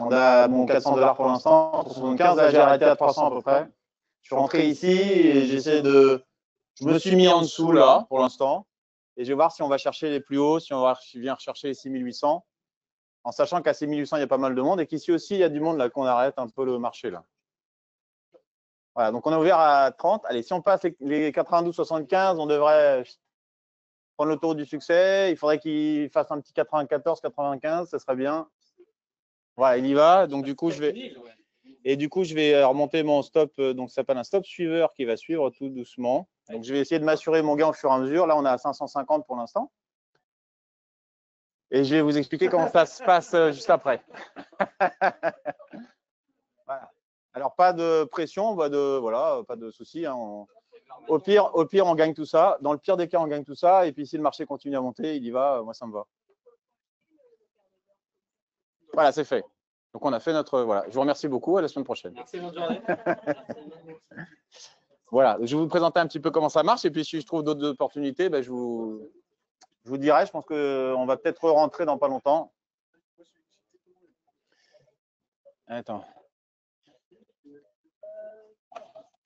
on a mon 400 $ pour l'instant, 375, là j'ai arrêté à 300 à peu près. Je suis rentré ici et j'essaie de. Je me suis mis en dessous là pour l'instant. Et je vais voir si on va chercher les plus hauts, si on vient rechercher les 6800, en sachant qu'à 6800, il y a pas mal de monde et qu'ici aussi, il y a du monde là qu'on arrête un peu le marché là. Voilà, donc on a ouvert à 30. Allez, si on passe les 92,75, on devrait prendre le tour du succès. Il faudrait qu'il fasse un petit 94, 95, ça serait bien. Voilà, il y va. Donc du coup, je vais remonter mon stop, donc ça s'appelle un stop suiveur qui va suivre tout doucement. Donc je vais essayer de m'assurer mon gain au fur et à mesure. Là, on est à 550 pour l'instant. Et je vais vous expliquer comment ça se passe juste après. Voilà. Alors, pas de pression, pas de souci. Hein. Au pire, on gagne tout ça. Dans le pire des cas, on gagne tout ça. Et puis, si le marché continue à monter, il y va. Moi, ça me va. Voilà, c'est fait. Donc, on a fait notre. Voilà. Je vous remercie beaucoup. À la semaine prochaine. Merci, bonne journée. Voilà. Je vais vous présenter un petit peu comment ça marche. Et puis, si je trouve d'autres opportunités, ben, je vous dirai. Je pense qu'on va peut-être rentrer dans pas longtemps. Attends.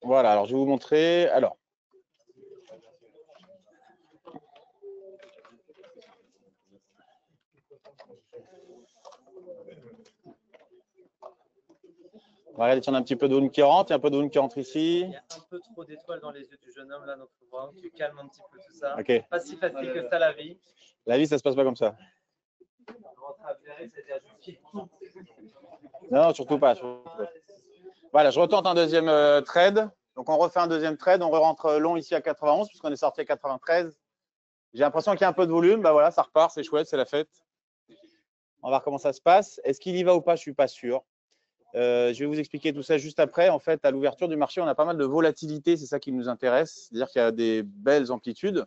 Voilà. Alors, je vais vous montrer. Alors. On va regarder si on a un petit peu de volume qui rentre. Il y a un peu de volume qui rentre ici. Il y a un peu trop d'étoiles dans les yeux du jeune homme, là, donc il faut vraiment que tu calmes un petit peu tout ça. Okay. Pas si facile que ça, la vie. La vie, ça se passe pas comme ça. Rentrer à Péry, c'est-à-dire juste tout. Non, surtout pas. Voilà, je retente un deuxième trade. Donc, on refait un deuxième trade. On rentre long ici à 91, puisqu'on est sorti à 93. J'ai l'impression qu'il y a un peu de volume. Bah voilà, ça repart, c'est chouette, c'est la fête. On va voir comment ça se passe. Est-ce qu'il y va ou pas? Je ne suis pas sûr. Je vais vous expliquer tout ça juste après. En fait, à l'ouverture du marché, on a pas mal de volatilité. C'est ça qui nous intéresse. C'est-à-dire qu'il y a des belles amplitudes.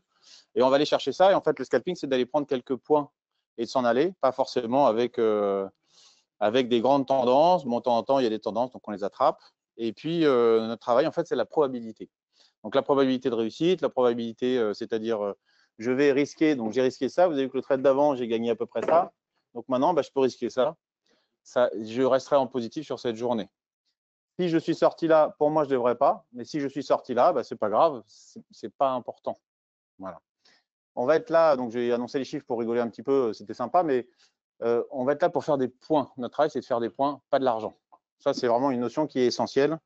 Et on va aller chercher ça. Et en fait, le scalping, c'est d'aller prendre quelques points et de s'en aller. Pas forcément avec des grandes tendances. Bon, de temps en temps, il y a des tendances, donc on les attrape. Et puis, notre travail, en fait, c'est la probabilité. Donc, la probabilité de réussite, la probabilité, c'est-à-dire, je vais risquer. Donc, j'ai risqué ça. Vous avez vu que le trade d'avant, j'ai gagné à peu près ça. Donc, maintenant, je peux risquer ça. Je resterai en positif sur cette journée. Si je suis sorti là, pour moi, je ne devrais pas. Mais si je suis sorti là, ce n'est pas grave. Ce n'est pas important. Voilà. On va être là. Donc, j'ai annoncé les chiffres pour rigoler un petit peu. C'était sympa. Mais on va être là pour faire des points. Notre travail, c'est de faire des points, pas de l'argent. Ça, c'est vraiment une notion qui est essentielle.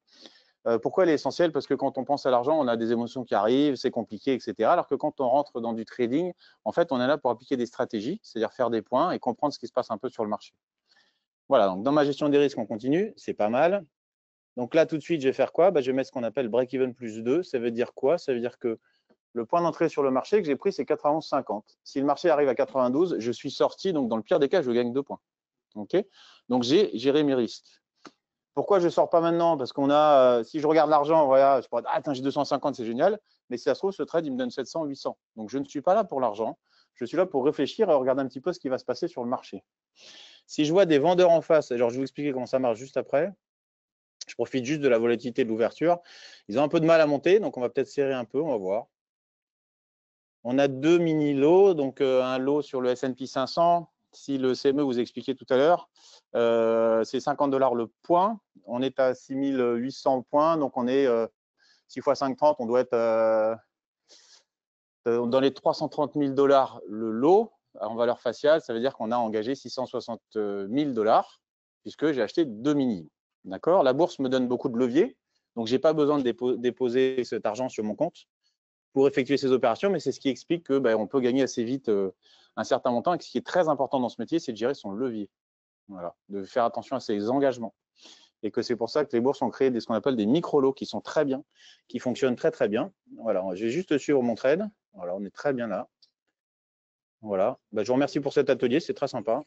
Pourquoi elle est essentielle? Parce que quand on pense à l'argent, on a des émotions qui arrivent, c'est compliqué, etc. Alors que quand on rentre dans du trading, en fait, on est là pour appliquer des stratégies, c'est-à-dire faire des points et comprendre ce qui se passe un peu sur le marché. Voilà, donc dans ma gestion des risques, on continue, c'est pas mal. Donc là, tout de suite, je vais faire quoi? Je vais mettre ce qu'on appelle break-even plus 2. Ça veut dire quoi? Ça veut dire que le point d'entrée sur le marché que j'ai pris, c'est 91,50. Si le marché arrive à 92, je suis sorti. Donc, dans le pire des cas, je gagne 2 points. Okay, donc, j'ai géré mes risques. Pourquoi je ne sors pas maintenant? Parce qu'on a, si je regarde l'argent, voilà, je pourrais dire, attends, j'ai 250, c'est génial. Mais si ça se trouve, ce trade, il me donne 700, 800. Donc, je ne suis pas là pour l'argent. Je suis là pour réfléchir et regarder un petit peu ce qui va se passer sur le marché. Si je vois des vendeurs en face, alors je vais vous expliquer comment ça marche juste après. Je profite juste de la volatilité de l'ouverture. Ils ont un peu de mal à monter, donc on va peut-être serrer un peu, on va voir. On a 2 mini-lots, donc un lot sur le S&P 500. Si le CME vous expliquait tout à l'heure, c'est 50 $ le point. On est à 6800 points, donc on est 6 x 5,30, on doit être dans les 330 000 $ le lot en valeur faciale. Ça veut dire qu'on a engagé 660 000 $, puisque j'ai acheté 2 mini. D'accord? La bourse me donne beaucoup de leviers, donc je n'ai pas besoin de déposer cet argent sur mon compte pour effectuer ces opérations, mais c'est ce qui explique que on peut gagner assez vite un certain montant. Et ce qui est très important dans ce métier, c'est de gérer son levier. Voilà, de faire attention à ses engagements. Et que c'est pour ça que les bourses ont créé ce qu'on appelle des micro-lots qui sont très bien, qui fonctionnent très très bien. Voilà, je vais juste suivre mon trade. Voilà, on est très bien là. Voilà, je vous remercie pour cet atelier, c'est très sympa.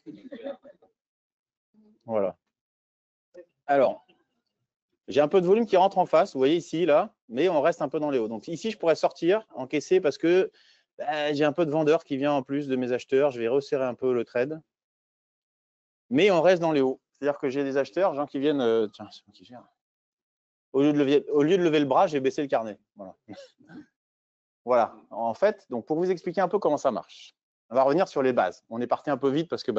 Voilà. Alors, j'ai un peu de volume qui rentre en face, vous voyez ici, là, mais on reste un peu dans les hauts. Donc ici, je pourrais sortir, encaisser parce que j'ai un peu de vendeur qui vient en plus de mes acheteurs. Je vais resserrer un peu le trade. Mais on reste dans les hauts. C'est-à-dire que j'ai des acheteurs, gens qui viennent, tiens, c'est moi qui gère. Au lieu de lever le bras, j'ai baissé le carnet. Voilà. Voilà. En fait, donc pour vous expliquer un peu comment ça marche, on va revenir sur les bases. On est parti un peu vite parce que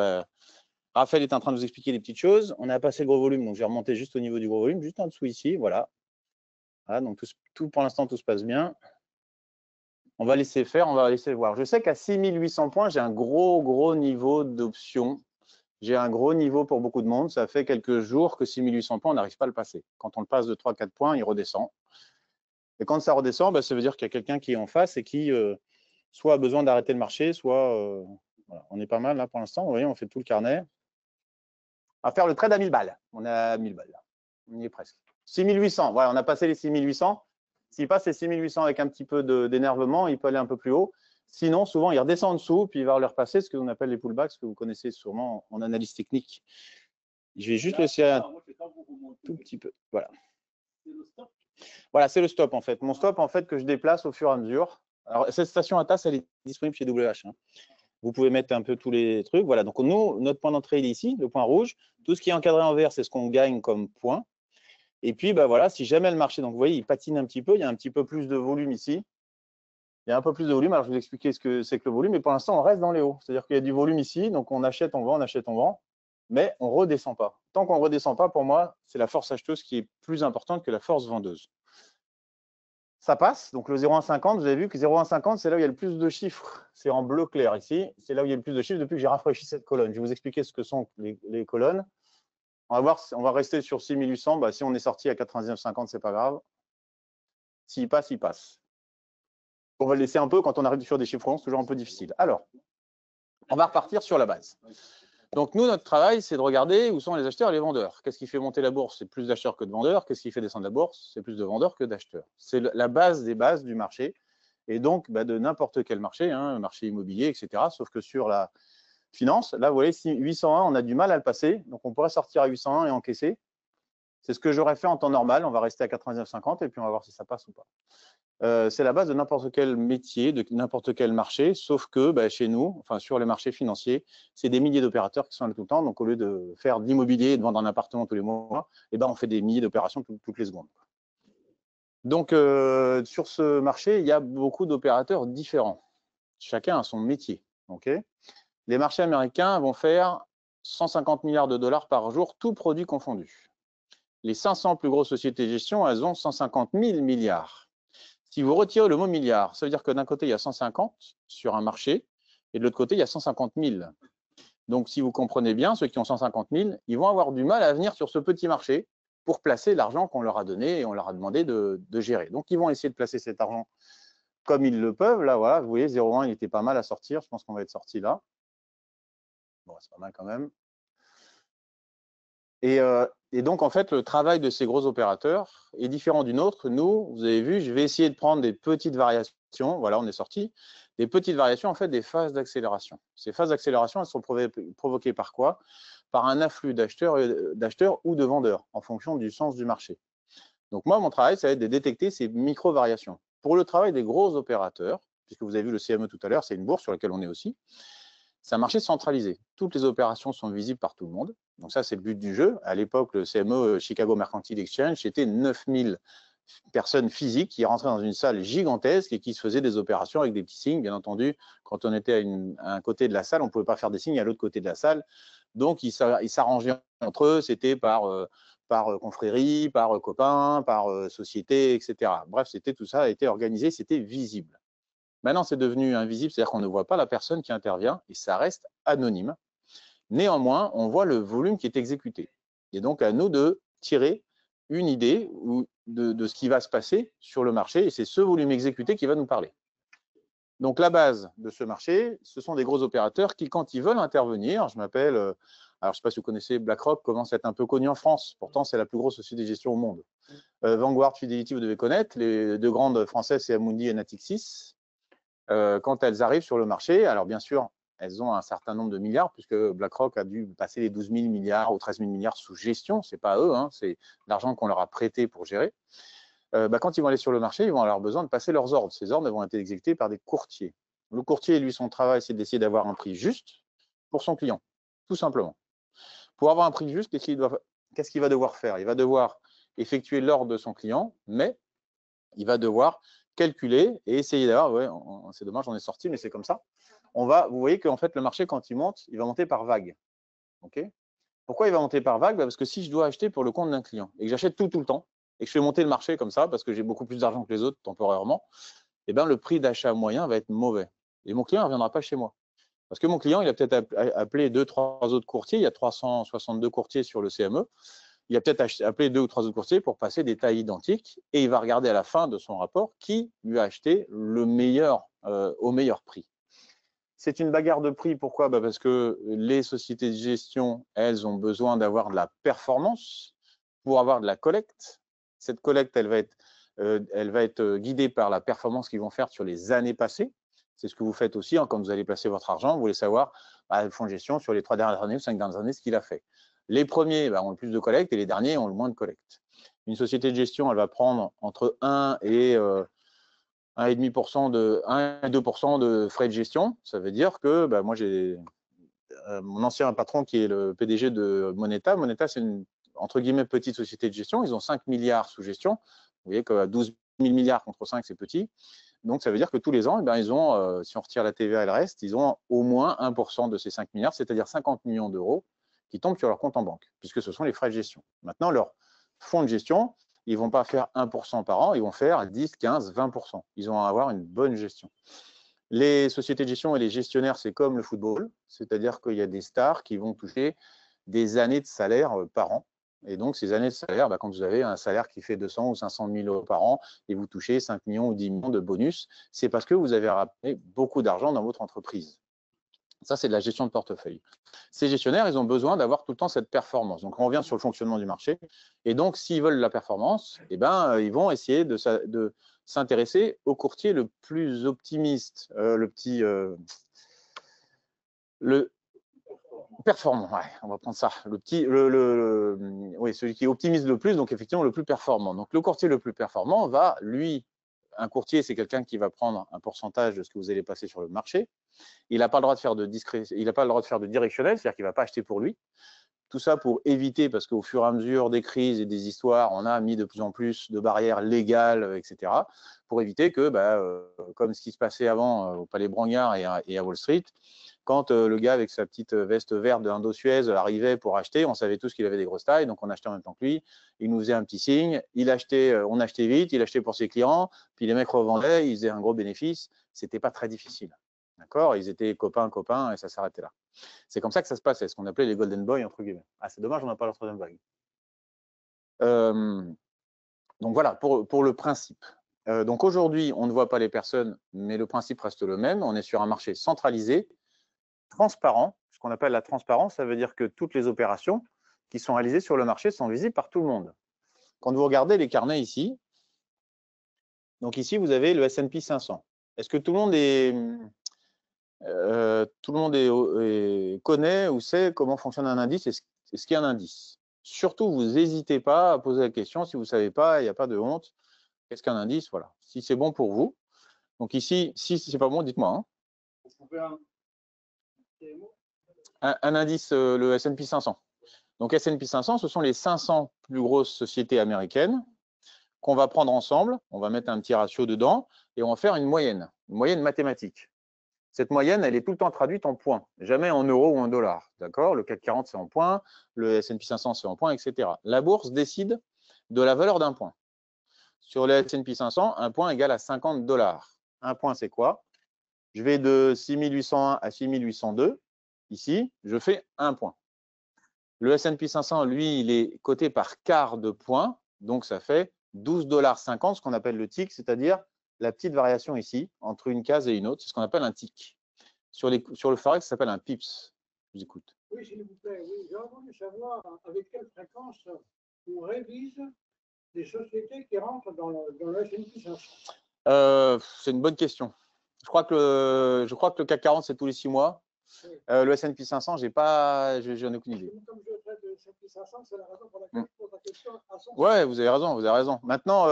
Raphaël est en train de vous expliquer des petites choses. On a passé le gros volume, donc je vais remonter juste au niveau du gros volume, juste en dessous ici, voilà. Voilà, donc tout pour l'instant, tout se passe bien. On va laisser faire, on va laisser voir. Je sais qu'à 6800 points, j'ai un gros niveau d'options. J'ai un gros niveau pour beaucoup de monde. Ça fait quelques jours que 6800 points, on n'arrive pas à le passer. Quand on le passe de 3-4 points, il redescend. Et quand ça redescend, bah, ça veut dire qu'il y a quelqu'un qui est en face et qui soit a besoin d'arrêter le marché, soit… voilà. On est pas mal là pour l'instant. Vous voyez, on fait tout le carnet. On va faire le trade à 1000 balles. On est à 1000 balles là. On y est presque. 6800. Voilà, on a passé les 6800. S'il passe les 6800 avec un petit peu d'énervement, il peut aller un peu plus haut. Sinon, souvent, il redescend en dessous, puis il va le repasser, ce que l'on appelle les pullbacks, ce que vous connaissez sûrement en analyse technique. Je vais juste laisser un tout petit peu. Voilà. Voilà, c'est le stop en fait. Mon stop en fait que je déplace au fur et à mesure. Alors, cette station ATAS, elle est disponible chez WH. Hein. Vous pouvez mettre un peu tous les trucs. Voilà, donc nous, notre point d'entrée, il est ici, le point rouge. Tout ce qui est encadré en vert, c'est ce qu'on gagne comme point. Et puis, bah, voilà, si jamais le marché, donc vous voyez, il patine un petit peu, il y a un petit peu plus de volume ici. Il y a un peu plus de volume. Alors, je vais vous expliquer ce que c'est que le volume, mais pour l'instant, on reste dans les hauts. C'est-à-dire qu'il y a du volume ici, donc on achète, on vend, mais on ne redescend pas. Tant qu'on ne redescend pas, pour moi, c'est la force acheteuse qui est plus importante que la force vendeuse. Ça passe, donc le 0,150, vous avez vu que 0,150, c'est là où il y a le plus de chiffres. C'est en bleu clair ici. C'est là où il y a le plus de chiffres depuis que j'ai rafraîchi cette colonne. Je vais vous expliquer ce que sont les colonnes. On va voir, on va rester sur 6800. Bah, si on est sorti à 99,50, c'est pas grave. S'il passe, il passe. On va le laisser un peu quand on arrive sur des chiffres ronds, c'est toujours un peu difficile. Alors, on va repartir sur la base. Donc, nous, notre travail, c'est de regarder où sont les acheteurs et les vendeurs. Qu'est-ce qui fait monter la bourse? C'est plus d'acheteurs que de vendeurs. Qu'est-ce qui fait descendre la bourse? C'est plus de vendeurs que d'acheteurs. C'est la base des bases du marché. Et donc, bah, de n'importe quel marché, hein, marché immobilier, etc. Sauf que sur la finance, là, vous voyez, 801, on a du mal à le passer. Donc, on pourrait sortir à 801 et encaisser. C'est ce que j'aurais fait en temps normal. On va rester à 99,50 et puis on va voir si ça passe ou pas. C'est la base de n'importe quel métier, de n'importe quel marché, sauf que bah, chez nous, enfin sur les marchés financiers, c'est des milliers d'opérateurs qui sont là tout le temps. Donc, au lieu de faire de l'immobilier et de vendre un appartement tous les mois, eh ben, on fait des milliers d'opérations toutes les secondes. Donc, sur ce marché, il y a beaucoup d'opérateurs différents. Chacun a son métier. Okay, les marchés américains vont faire 150 milliards de dollars par jour, tout produit confondu. Les 500 plus grosses sociétés de gestion, elles ont 150 000 milliards. Si vous retirez le mot milliard, ça veut dire que d'un côté, il y a 150 sur un marché, et de l'autre côté, il y a 150 000. Donc, si vous comprenez bien, ceux qui ont 150 000, ils vont avoir du mal à venir sur ce petit marché pour placer l'argent qu'on leur a donné et on leur a demandé de gérer. Donc, ils vont essayer de placer cet argent comme ils le peuvent. Là, voilà, vous voyez, 0,1, il était pas mal à sortir. Je pense qu'on va être sorti là. Bon, c'est pas mal quand même. Et donc, en fait, le travail de ces gros opérateurs est différent du nôtre. Nous, vous avez vu, je vais essayer de prendre des petites variations. Voilà, on est sorti. Des petites variations, en fait, des phases d'accélération. Ces phases d'accélération, elles sont provoquées par quoi? Par un afflux d'acheteurs ou de vendeurs, en fonction du sens du marché. Donc, moi, mon travail, ça va être de détecter ces micro-variations. Pour le travail des gros opérateurs, puisque vous avez vu le CME tout à l'heure, c'est une bourse sur laquelle on est aussi, c'est un marché centralisé. Toutes les opérations sont visibles par tout le monde. Donc ça, c'est le but du jeu. À l'époque, le CME, Chicago Mercantile Exchange, c'était 9000 personnes physiques qui rentraient dans une salle gigantesque et qui se faisaient des opérations avec des petits signes. Bien entendu, quand on était à un côté de la salle, on ne pouvait pas faire des signes à l'autre côté de la salle. Donc, ils s'arrangeaient entre eux. C'était par confrérie, par copain, par société, etc. Bref, tout ça a été organisé, c'était visible. Maintenant, c'est devenu invisible, c'est-à-dire qu'on ne voit pas la personne qui intervient et ça reste anonyme. Néanmoins, on voit le volume qui est exécuté. Et donc, à nous de tirer une idée de ce qui va se passer sur le marché et c'est ce volume exécuté qui va nous parler. Donc, la base de ce marché, ce sont des gros opérateurs qui, quand ils veulent intervenir, je m'appelle, alors je ne sais pas si vous connaissez BlackRock, commence à être un peu connu en France. Pourtant, c'est la plus grosse société de gestion au monde. Vanguard, Fidelity, vous devez connaître. Les deux grandes françaises, c'est Amundi et Natixis. Quand elles arrivent sur le marché, alors bien sûr, elles ont un certain nombre de milliards, puisque BlackRock a dû passer les 12 000 milliards ou 13 000 milliards sous gestion. Ce n'est pas eux, hein, c'est l'argent qu'on leur a prêté pour gérer. Quand ils vont aller sur le marché, ils vont avoir besoin de passer leurs ordres. Ces ordres vont être exécutés par des courtiers. Le courtier, lui, son travail, c'est d'essayer d'avoir un prix juste pour son client, tout simplement. Pour avoir un prix juste, qu'est-ce qu'il va devoir faire? Il va devoir effectuer l'ordre de son client, mais il va devoir calculer et essayer d'avoir, ouais, c'est dommage, on est sorti, mais c'est comme ça. Vous voyez qu'en fait, le marché, quand il monte, il va monter par vague. OK? Pourquoi il va monter par vague? Parce que si je dois acheter pour le compte d'un client et que j'achète tout le temps et que je fais monter le marché comme ça parce que j'ai beaucoup plus d'argent que les autres temporairement, eh ben, le prix d'achat moyen va être mauvais. Et mon client ne reviendra pas chez moi. Parce que mon client, il a peut-être appelé 2-3 autres courtiers. Il y a 362 courtiers sur le CME. Il a peut-être appelé 2 ou 3 autres courtiers pour passer des tailles identiques. Et il va regarder à la fin de son rapport qui lui a acheté le meilleur, au meilleur prix. C'est une bagarre de prix. Pourquoi? Parce que les sociétés de gestion, elles ont besoin d'avoir de la performance pour avoir de la collecte. Cette collecte, elle va être guidée par la performance qu'ils vont faire sur les années passées. C'est ce que vous faites aussi quand vous allez placer votre argent. Vous voulez savoir, le fonds de gestion, sur les 3 dernières années ou 5 dernières années, ce qu'il a fait. Les premiers ont le plus de collecte et les derniers ont le moins de collecte. Une société de gestion, elle va prendre entre 1 et 1,5% de 1 et 2% de frais de gestion. Ça veut dire que moi, j'ai mon ancien patron qui est le PDG de Moneta. Moneta, c'est une, entre guillemets, petite société de gestion. Ils ont 5 milliards sous gestion. Vous voyez que 12 000 milliards contre 5, c'est petit. Donc, ça veut dire que tous les ans, ils ont, si on retire la TVA et le reste, ils ont au moins 1% de ces 5 milliards, c'est-à-dire 50 millions d'euros qui tombent sur leur compte en banque, puisque ce sont les frais de gestion. Maintenant, leur fonds de gestion, ils ne vont pas faire 1% par an, ils vont faire 10, 15, 20%. Ils vont avoir une bonne gestion. Les sociétés de gestion et les gestionnaires, c'est comme le football, c'est-à-dire qu'il y a des stars qui vont toucher des années de salaire par an. Et donc, ces années de salaire, quand vous avez un salaire qui fait 200 ou 500 000 euros par an et vous touchez 5 millions ou 10 millions de bonus, c'est parce que vous avez ramené beaucoup d'argent dans votre entreprise. Ça, c'est de la gestion de portefeuille. Ces gestionnaires, ils ont besoin d'avoir tout le temps cette performance. Donc, on revient sur le fonctionnement du marché. Et donc, s'ils veulent la performance, ils vont essayer de s'intéresser au courtier le plus optimiste, le performant, ouais, on va prendre ça. Celui qui optimise le plus, donc effectivement le plus performant. Donc, le courtier le plus performant va, lui, un courtier, c'est quelqu'un qui va prendre un pourcentage de ce que vous allez passer sur le marché. Il n'a pas le droit de faire de il n'a pas le droit de faire de directionnel, c'est-à-dire qu'il ne va pas acheter pour lui. Tout ça pour éviter, parce qu'au fur et à mesure des crises et des histoires, on a mis de plus en plus de barrières légales, etc., pour éviter que, comme ce qui se passait avant au Palais Brongniart et à Wall Street, quand le gars avec sa petite veste verte de Indo-Suez arrivait pour acheter, on savait tous qu'il avait des grosses tailles, donc on achetait en même temps que lui. Il nous faisait un petit signe, on achetait vite, il achetait pour ses clients, puis les mecs revendaient, ils faisaient un gros bénéfice. C'était pas très difficile. D'accord? Ils étaient copains et ça s'arrêtait là. C'est comme ça que ça se passait, ce qu'on appelait les Golden Boys, entre guillemets. Ah, c'est dommage, on n'a pas la troisième vague. Donc voilà, pour le principe. Donc aujourd'hui, on ne voit pas les personnes, mais le principe reste le même. On est sur un marché centralisé, transparent. Ce qu'on appelle la transparence, ça veut dire que toutes les opérations qui sont réalisées sur le marché sont visibles par tout le monde. Quand vous regardez les carnets ici, donc ici, vous avez le S&P 500. Est-ce que tout le monde connaît ou sait comment fonctionne un indice? Est-ce qu'il y a un indice? Surtout, vous n'hésitez pas à poser la question. Si vous ne savez pas, il n'y a pas de honte. Qu'est-ce qu'un indice? Voilà. Si c'est bon pour vous. Donc ici, si ce n'est pas bon, dites-moi. Hein. Vous pouvez un indice, le S&P 500. Donc S&P 500, ce sont les 500 plus grosses sociétés américaines qu'on va prendre ensemble. On va mettre un petit ratio dedans et on va faire une moyenne mathématique. Cette moyenne, elle est tout le temps traduite en points, jamais en euros ou en dollars. D'accord? Le CAC 40, c'est en points, le S&P 500, c'est en points, etc. La bourse décide de la valeur d'un point. Sur le S&P 500, un point égale à 50 $. Un point, c'est quoi? Je vais de 6801 à 6802. Ici, je fais un point. Le S&P 500, lui, il est coté par quart de point, donc ça fait 12,50 $, ce qu'on appelle le tick, c'est-à-dire la petite variation ici, entre une case et une autre, c'est ce qu'on appelle un tick. Sur le Forex, ça s'appelle un pips. Je vous écoute. Oui, s'il vous plaît. Oui, j'ai voulu savoir avec quelle fréquence on révise les sociétés qui rentrent dans le S&P 500. C'est une bonne question. Je crois que le CAC 40, c'est tous les 6 mois. Oui. Le S&P 500, j'en ai aucune idée. Comme je traite le S&P 500, c'est la raison pour laquelle je pose la question à son. Oui, vous avez raison. Maintenant,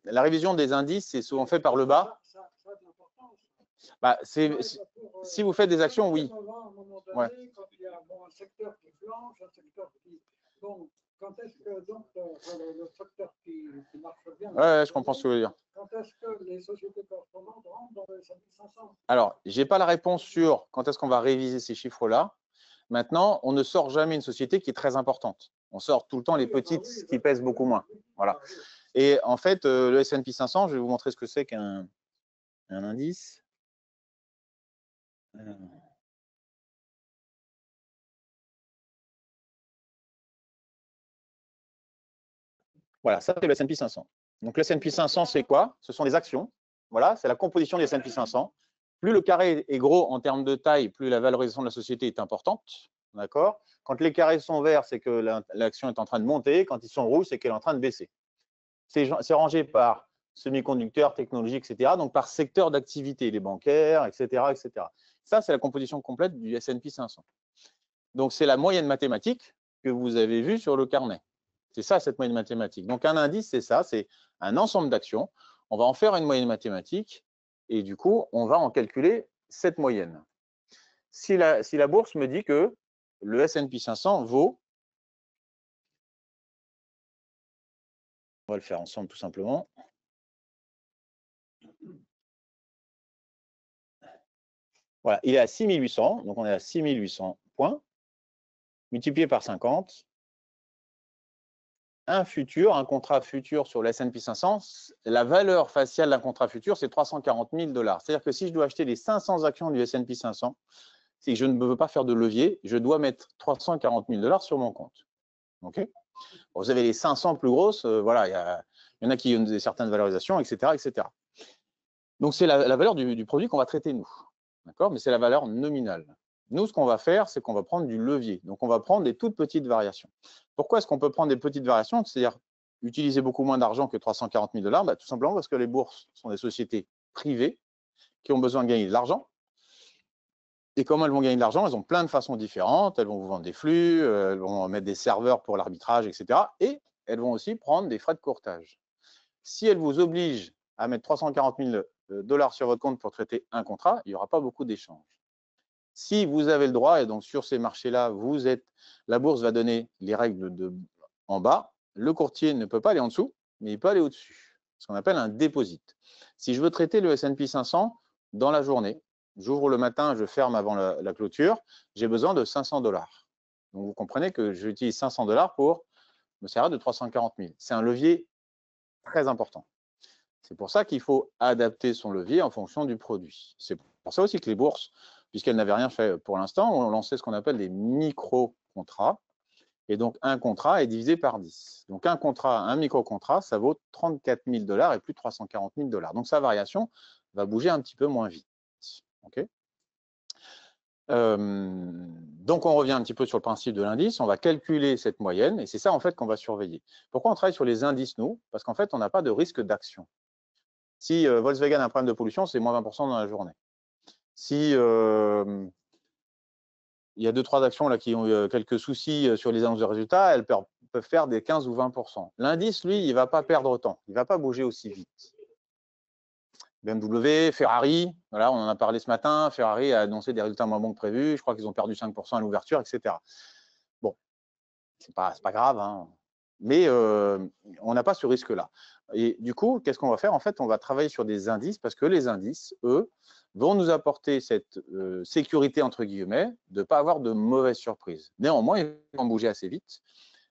la révision des indices, c'est souvent fait par le bas. Ça a de l'importance. Si vous faites des actions, oui. Ouais. Quand il y a un secteur qui flanche, un secteur qui. Bon, quand est-ce que donc le secteur qui marche bien? Ouais, je comprends ce que vous voulez dire. Quand est-ce que les sociétés correspondantes rentrent dans le S&P 500? Alors, je n'ai pas la réponse sur quand est-ce qu'on va réviser ces chiffres-là, Maintenant, on ne sort jamais une société qui est très importante. On sort tout le temps les petites qui pèsent beaucoup moins. Voilà. Et en fait, le S&P 500, je vais vous montrer ce que c'est qu'un indice. Voilà, ça c'est le S&P 500. Donc le S&P 500, c'est quoi? Ce sont des actions. Voilà, c'est la composition du S&P 500. Plus le carré est gros en termes de taille, plus la valorisation de la société est importante. D'accord? Quand les carrés sont verts, c'est que l'action est en train de monter. Quand ils sont rouges, c'est qu'elle est en train de baisser. C'est rangé par semi-conducteurs, technologie, etc. Donc par secteur d'activité, les bancaires, etc., etc. Ça, c'est la composition complète du S&P 500. Donc c'est la moyenne mathématique que vous avez vue sur le carnet. C'est ça, cette moyenne mathématique. Donc un indice, c'est ça, c'est un ensemble d'actions. On va en faire une moyenne mathématique et du coup, on va en calculer cette moyenne. Si la bourse me dit que le S&P 500 vaut, on va le faire ensemble tout simplement. Voilà, il est à 6800, donc on est à 6800 points, multiplié par 50. Un contrat futur sur le S&P 500, la valeur faciale d'un contrat futur, c'est 340 000 $. C'est-à-dire que si je dois acheter les 500 actions du S&P 500, si je ne veux pas faire de levier, je dois mettre 340 000 $ sur mon compte. Okay, bon, vous avez les 500 plus grosses, voilà, il y en a qui ont certaines valorisations, etc. etc. Donc c'est la valeur du produit qu'on va traiter nous. D'accord, mais c'est la valeur nominale. Nous, ce qu'on va faire, c'est qu'on va prendre du levier. Donc, on va prendre des toutes petites variations. Pourquoi est-ce qu'on peut prendre des petites variations? C'est-à-dire utiliser beaucoup moins d'argent que 340 000 $, tout simplement parce que les bourses sont des sociétés privées qui ont besoin de gagner de l'argent. Et comment elles vont gagner de l'argent? Elles ont plein de façons différentes. Elles vont vous vendre des flux, elles vont mettre des serveurs pour l'arbitrage, etc. Et elles vont aussi prendre des frais de courtage. Si elles vous obligent à mettre 340 000 $ sur votre compte pour traiter un contrat, il n'y aura pas beaucoup d'échanges. Si vous avez le droit, et donc sur ces marchés-là, la bourse va donner les règles en bas, le courtier ne peut pas aller en dessous, mais il peut aller au-dessus, ce qu'on appelle un déposite. Si je veux traiter le S&P 500 dans la journée, j'ouvre le matin, je ferme avant la clôture, j'ai besoin de 500 $. Donc vous comprenez que j'utilise 500 $ pour me servir de 340 000. C'est un levier très important. C'est pour ça qu'il faut adapter son levier en fonction du produit. C'est pour ça aussi que les bourses, puisqu'elles n'avaient rien fait pour l'instant, ont lancé ce qu'on appelle des micro-contrats. Et donc, un contrat est divisé par 10. Donc, un micro-contrat, ça vaut 34 000 $ et plus de 340 000 $. Donc, sa variation va bouger un petit peu moins vite. Okay, donc, on revient un petit peu sur le principe de l'indice. On va calculer cette moyenne et c'est ça, en fait, qu'on va surveiller. Pourquoi on travaille sur les indices, nous? Parce qu'en fait, on n'a pas de risque d'action. Si Volkswagen a un problème de pollution, c'est moins 20% dans la journée. Si il y a 2-3 actions là, qui ont eu quelques soucis sur les annonces de résultats, elles peuvent faire des 15 ou 20%. L'indice, lui, il ne va pas perdre autant. Il ne va pas bouger aussi vite. BMW, Ferrari, voilà, on en a parlé ce matin. Ferrari a annoncé des résultats moins bons que prévu. Je crois qu'ils ont perdu 5% à l'ouverture, etc. Bon, c'est pas grave, hein. Mais on n'a pas ce risque-là. Et du coup, qu'est-ce qu'on va faire? En fait, on va travailler sur des indices parce que les indices, eux, vont nous apporter cette sécurité, entre guillemets, de ne pas avoir de mauvaises surprises. Néanmoins, ils vont bouger assez vite.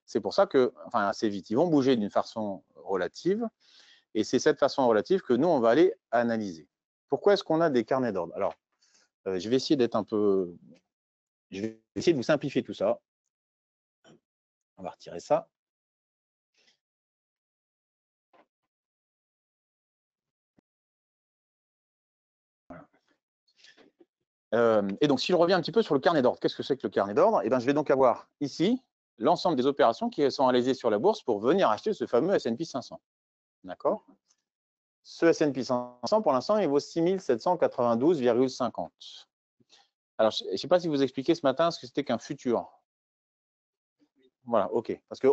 C'est pour ça que, enfin, assez vite, ils vont bouger d'une façon relative. Et c'est cette façon relative que nous, on va aller analyser. Pourquoi est-ce qu'on a des carnets d'ordre? Alors, je vais essayer d'être je vais essayer de vous simplifier tout ça. On va retirer ça. Et donc, si je reviens un petit peu sur le carnet d'ordre, qu'est-ce que c'est que le carnet d'ordre? Je vais donc avoir ici l'ensemble des opérations qui sont réalisées sur la bourse pour venir acheter ce fameux S&P 500. D'accord? Ce S&P 500, pour l'instant, il vaut 6792,50. Alors, je ne sais pas si vous expliquez ce matin ce que c'était qu'un futur. Voilà, OK. Parce que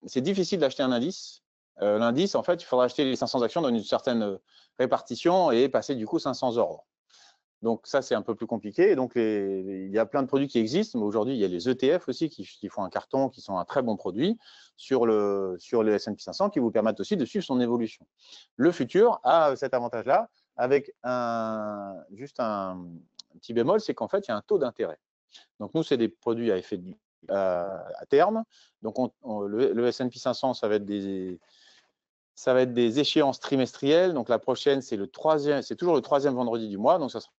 c'est difficile d'acheter un indice. L'indice, en fait, il faudra acheter les 500 actions dans une certaine répartition et passer du coup 500 ordres. Donc ça, c'est un peu plus compliqué. Et donc, il y a plein de produits qui existent, mais aujourd'hui, il y a les ETF aussi qui font un carton, qui sont un très bon produit sur le S&P 500 qui vous permettent aussi de suivre son évolution. Le futur a cet avantage-là avec juste un petit bémol, c'est qu'en fait, il y a un taux d'intérêt. Donc, nous, c'est des produits à effet à terme. Donc, le S&P 500, ça va être des échéances trimestrielles. Donc, la prochaine, c'est toujours le troisième vendredi du mois. Donc, ça sera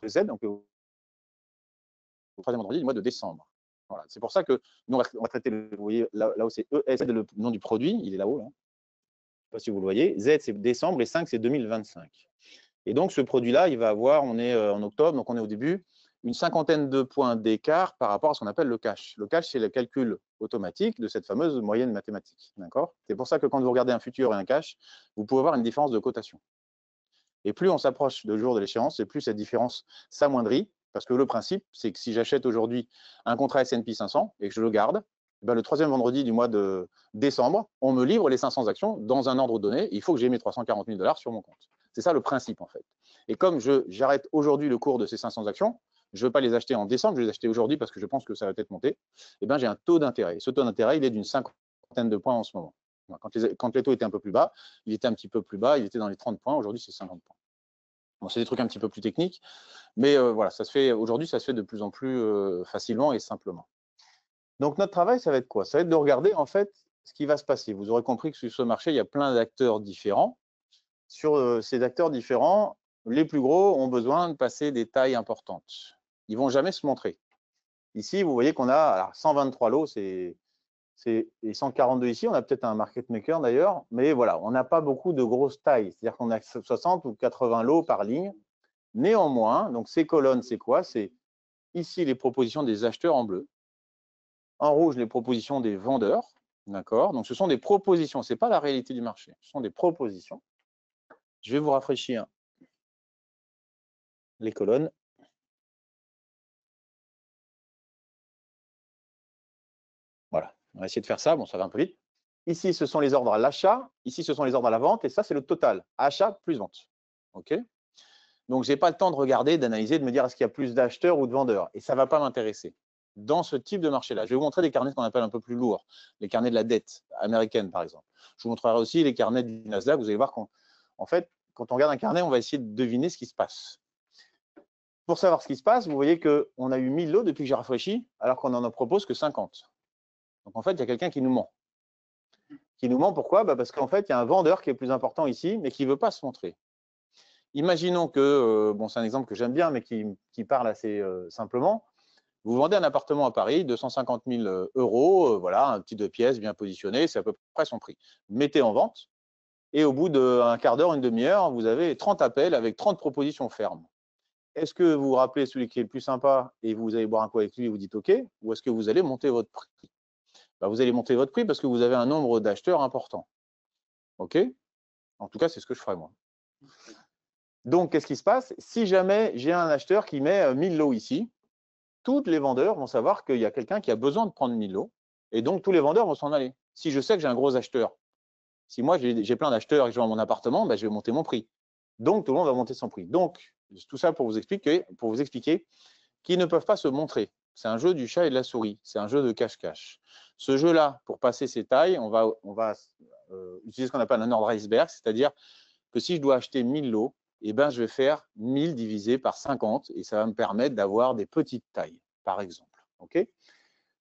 le Z, donc le troisième vendredi du mois de décembre. Voilà. C'est pour ça que nous, on va traiter, vous voyez, là où c'est ES, le nom du produit, il est là-haut. Là. Je ne sais pas si vous le voyez. Z, c'est décembre et 5, c'est 2025. Et donc, ce produit-là, il va avoir, on est en octobre, donc on est au début, une cinquantaine de points d'écart par rapport à ce qu'on appelle le cash. Le cash, c'est le calcul automatique de cette fameuse moyenne mathématique. C'est pour ça que quand vous regardez un futur et un cash, vous pouvez avoir une différence de cotation. Et plus on s'approche du jour de l'échéance, et plus cette différence s'amoindrit, parce que le principe, c'est que si j'achète aujourd'hui un contrat S&P 500 et que je le garde, ben le troisième vendredi du mois de décembre, on me livre les 500 actions dans un ordre donné. Il faut que j'ai mes 340 000 $ sur mon compte. C'est ça le principe, en fait. Et comme j'arrête aujourd'hui le cours de ces 500 actions, je ne veux pas les acheter en décembre, je vais les acheter aujourd'hui parce que je pense que ça va peut-être monter, et ben j'ai un taux d'intérêt. Ce taux d'intérêt, il est d'une cinquantaine de points en ce moment. Quand les taux étaient un peu plus bas, il était un petit peu plus bas, il était dans les 30 points, aujourd'hui c'est 50 points. Bon, c'est des trucs un petit peu plus techniques, mais voilà, aujourd'hui, ça se fait de plus en plus facilement et simplement. Donc, notre travail, ça va être quoi? Ça va être de regarder, en fait, ce qui va se passer. Vous aurez compris que sur ce marché, il y a plein d'acteurs différents. Sur ces acteurs différents, les plus gros ont besoin de passer des tailles importantes. Ils ne vont jamais se montrer. Ici, vous voyez qu'on a alors, 123 lots, et 142 ici. On a peut-être un market maker d'ailleurs, mais voilà, on n'a pas beaucoup de grosses tailles. C'est-à-dire qu'on a 60 ou 80 lots par ligne. Néanmoins, donc ces colonnes, c'est quoi? C'est ici les propositions des acheteurs en bleu. En rouge, les propositions des vendeurs. D'accord? Donc, ce sont des propositions. Ce n'est pas la réalité du marché. Ce sont des propositions. Je vais vous rafraîchir les colonnes. Voilà. On va essayer de faire ça. Bon, ça va un peu vite. Ici, ce sont les ordres à l'achat. Ici, ce sont les ordres à la vente. Et ça, c'est le total. Achat plus vente. OK? Donc, je n'ai pas le temps de regarder, d'analyser, de me dire est-ce qu'il y a plus d'acheteurs ou de vendeurs. Et ça ne va pas m'intéresser. Dans ce type de marché-là, je vais vous montrer des carnets qu'on appelle un peu plus lourds, les carnets de la dette américaine, par exemple. Je vous montrerai aussi les carnets du Nasdaq. Vous allez voir qu'en fait, quand on regarde un carnet, on va essayer de deviner ce qui se passe. Pour savoir ce qui se passe, vous voyez qu'on a eu 1000 lots depuis que j'ai rafraîchi, alors qu'on n'en propose que 50. Donc, en fait, il y a quelqu'un qui nous ment. Qui nous ment, pourquoi? Parce qu'en fait, il y a un vendeur qui est plus important ici, mais qui ne veut pas se montrer. Imaginons que, bon, c'est un exemple que j'aime bien, mais qui parle assez simplement. Vous vendez un appartement à Paris, 250 000 €, voilà, un petit 2 pièces bien positionné, c'est à peu près son prix. Mettez en vente, et au bout d'un quart d'heure, une demi-heure, vous avez 30 appels avec 30 propositions fermes. Est-ce que vous vous rappelez celui qui est le plus sympa et vous allez boire un coup avec lui et vous dites OK, ou est-ce que vous allez monter votre prix? Vous allez monter votre prix parce que vous avez un nombre d'acheteurs important. OK? En tout cas, c'est ce que je ferai moi. Donc, qu'est-ce qui se passe? Si jamais j'ai un acheteur qui met 1000 lots ici, tous les vendeurs vont savoir qu'il y a quelqu'un qui a besoin de prendre 1000 lots, et donc tous les vendeurs vont s'en aller. Si je sais que j'ai un gros acheteur, si moi j'ai plein d'acheteurs et que je vends mon appartement, je vais monter mon prix. Donc tout le monde va monter son prix. Donc tout ça pour vous expliquer qu'ils ne peuvent pas se montrer. C'est un jeu du chat et de la souris. C'est un jeu de cache-cache. Ce jeu-là, pour passer ces tailles, on va utiliser ce qu'on appelle un ordre iceberg, c'est-à-dire que si je dois acheter 1000 lots, je vais faire 1000 divisé par 50 et ça va me permettre d'avoir des petites tailles, par exemple. Okay?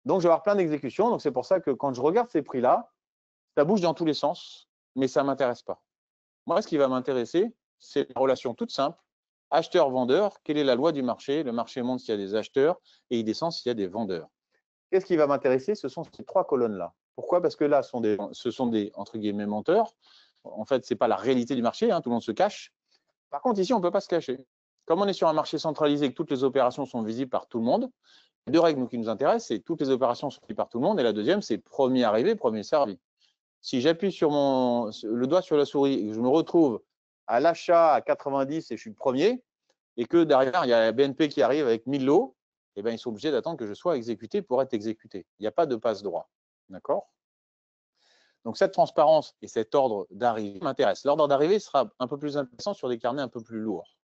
Donc, je vais avoir plein d'exécutions. Donc, c'est pour ça que quand je regarde ces prix-là, ça bouge dans tous les sens, mais ça ne m'intéresse pas. Moi, ce qui va m'intéresser, c'est la relation toute simple. Acheteur-vendeur, quelle est la loi du marché? Le marché monte s'il y a des acheteurs et il descend s'il y a des vendeurs. Qu'est-ce qui va m'intéresser? Ce sont ces trois colonnes-là. Pourquoi? Parce que là, ce sont des entre guillemets menteurs. En fait, ce n'est pas la réalité du marché, tout le monde se cache. Par contre, ici, on ne peut pas se cacher. Comme on est sur un marché centralisé et que toutes les opérations sont visibles par tout le monde, les deux règles qui nous intéressent, c'est toutes les opérations sont visibles par tout le monde, et la deuxième, c'est premier arrivé, premier servi. Si j'appuie sur le doigt sur la souris et que je me retrouve à l'achat à 90 et je suis le premier, et que derrière, il y a la BNP qui arrive avec 1000 lots, ils sont obligés d'attendre que je sois exécuté pour être exécuté. Il n'y a pas de passe-droit. D'accord? Donc, cette transparence et cet ordre d'arrivée m'intéressent. L'ordre d'arrivée sera un peu plus intéressant sur des carnets un peu plus lourds.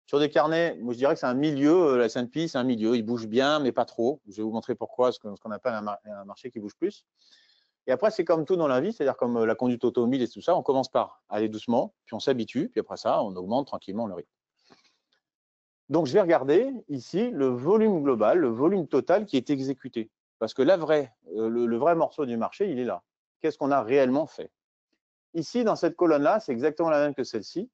Sur des carnets, moi, je dirais que c'est un milieu, la S&P, c'est un milieu. Il bouge bien, mais pas trop. Je vais vous montrer pourquoi, ce qu'on appelle un marché qui bouge plus. Et après, c'est comme tout dans la vie, c'est-à-dire comme la conduite automobile et tout ça, on commence par aller doucement, puis on s'habitue, puis après ça, on augmente tranquillement le rythme. Donc, je vais regarder ici le volume global, le volume total qui est exécuté. Parce que le vrai morceau du marché, il est là. Qu'est-ce qu'on a réellement fait? Ici, dans cette colonne-là, c'est exactement la même que celle-ci,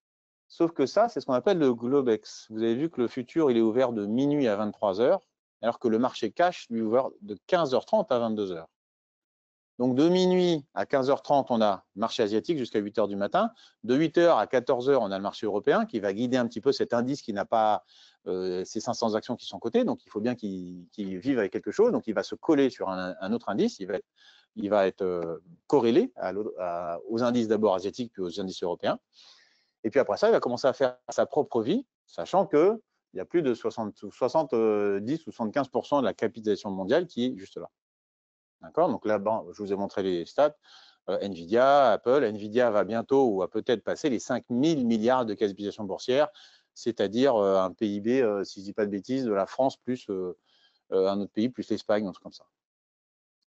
sauf que ça, c'est ce qu'on appelle le Globex. Vous avez vu que le futur, il est ouvert de minuit à 23 h, alors que le marché cash, lui, est ouvert de 15h30 à 22 h. Donc, de minuit à 15h30, on a le marché asiatique jusqu'à 8 h du matin. De 8 h à 14 h, on a le marché européen qui va guider un petit peu cet indice qui n'a pas ces 500 actions qui sont cotées. Donc, il faut bien qu'il vive avec quelque chose. Donc, il va se coller sur un autre indice. Il va être corrélé aux indices d'abord asiatiques puis aux indices européens. Et puis après ça, il va commencer à faire sa propre vie, sachant qu'il y a plus de 70 ou 75% de la capitalisation mondiale qui est juste là. D'accord? Donc là, je vous ai montré les stats. Nvidia, Apple. Nvidia va bientôt ou va peut-être passer les 5 000 milliards de capitalisation boursière, c'est-à-dire un PIB, si je ne dis pas de bêtises, de la France plus un autre pays, plus l'Espagne, un truc comme ça.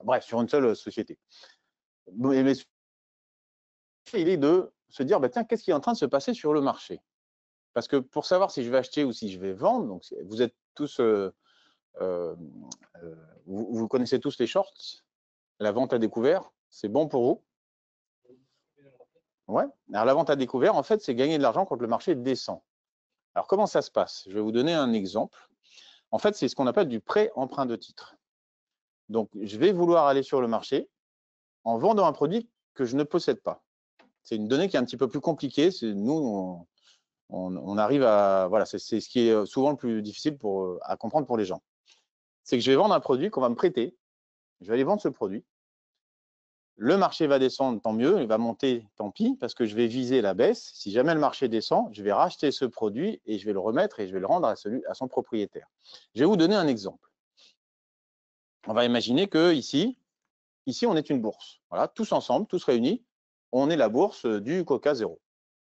Bref, sur une seule société. Mais il est de se dire, tiens, qu'est-ce qui est en train de se passer sur le marché? Parce que pour savoir si je vais acheter ou si je vais vendre, donc vous êtes tous, vous connaissez tous les shorts, la vente à découvert, c'est bon pour vous? Ouais. Alors la vente à découvert, en fait, c'est gagner de l'argent quand le marché descend. Alors comment ça se passe? Je vais vous donner un exemple. En fait, c'est ce qu'on appelle du pré-emprunt de titre. Donc, je vais vouloir aller sur le marché en vendant un produit que je ne possède pas. C'est une donnée qui est un petit peu plus compliquée. Nous, on arrive à… Voilà, c'est ce qui est souvent le plus difficile à comprendre pour les gens. C'est que je vais vendre un produit qu'on va me prêter. Je vais aller vendre ce produit. Le marché va descendre, tant mieux. Il va monter, tant pis, parce que je vais viser la baisse. Si jamais le marché descend, je vais racheter ce produit et je vais le remettre et je vais le rendre à son propriétaire. Je vais vous donner un exemple. On va imaginer que ici, on est une bourse. Voilà, tous ensemble, tous réunis, on est la bourse du Coca Zéro.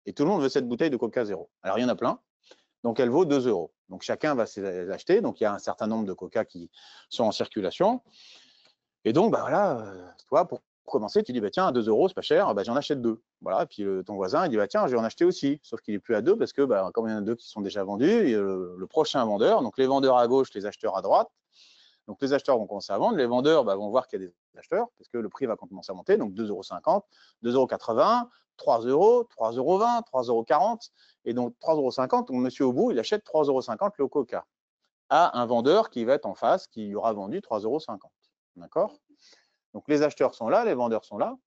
Et tout le monde veut cette bouteille de Coca Zéro. Alors, il y en a plein. Donc, elle vaut 2 €. Donc, chacun va l'acheter. Donc, il y a un certain nombre de Coca qui sont en circulation. Et donc, voilà, toi, pour commencer, tu dis, tiens, 2 €, c'est pas cher, j'en achète 2. Voilà, et puis ton voisin, il dit, tiens, je vais en acheter aussi. Sauf qu'il n'est plus à 2 parce que, comme il y en a 2 qui sont déjà vendus, et, le prochain vendeur, donc les vendeurs à gauche, les acheteurs à droite. Donc, les acheteurs vont commencer à vendre, les vendeurs vont voir qu'il y a des acheteurs parce que le prix va commencer à monter. Donc, 2,50 €, 2,80 €, 3 €, 3,20 €, 3,40 €. Et donc, 3,50 €, donc monsieur au bout, il achète 3,50 € le Coca à un vendeur qui va être en face, qui lui aura vendu 3,50 €. D'accord? Donc, les acheteurs sont là, les vendeurs sont là.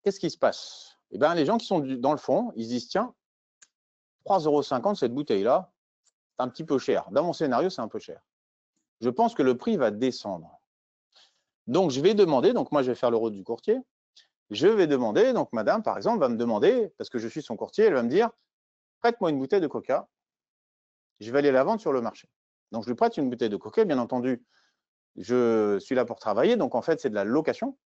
Qu'est-ce qui se passe? Eh bien, les gens qui sont dans le fond, ils se disent, tiens, 3,50 € cette bouteille-là, c'est un petit peu cher. Dans mon scénario, c'est un peu cher. Je pense que le prix va descendre. Donc, je vais demander, donc moi, je vais faire le rôle du courtier. Je vais demander, donc madame, par exemple, va me demander, parce que je suis son courtier, elle va me dire, prête-moi une bouteille de Coca, je vais aller la vendre sur le marché. Donc, je lui prête une bouteille de Coca, bien entendu, je suis là pour travailler, donc en fait, c'est de la location.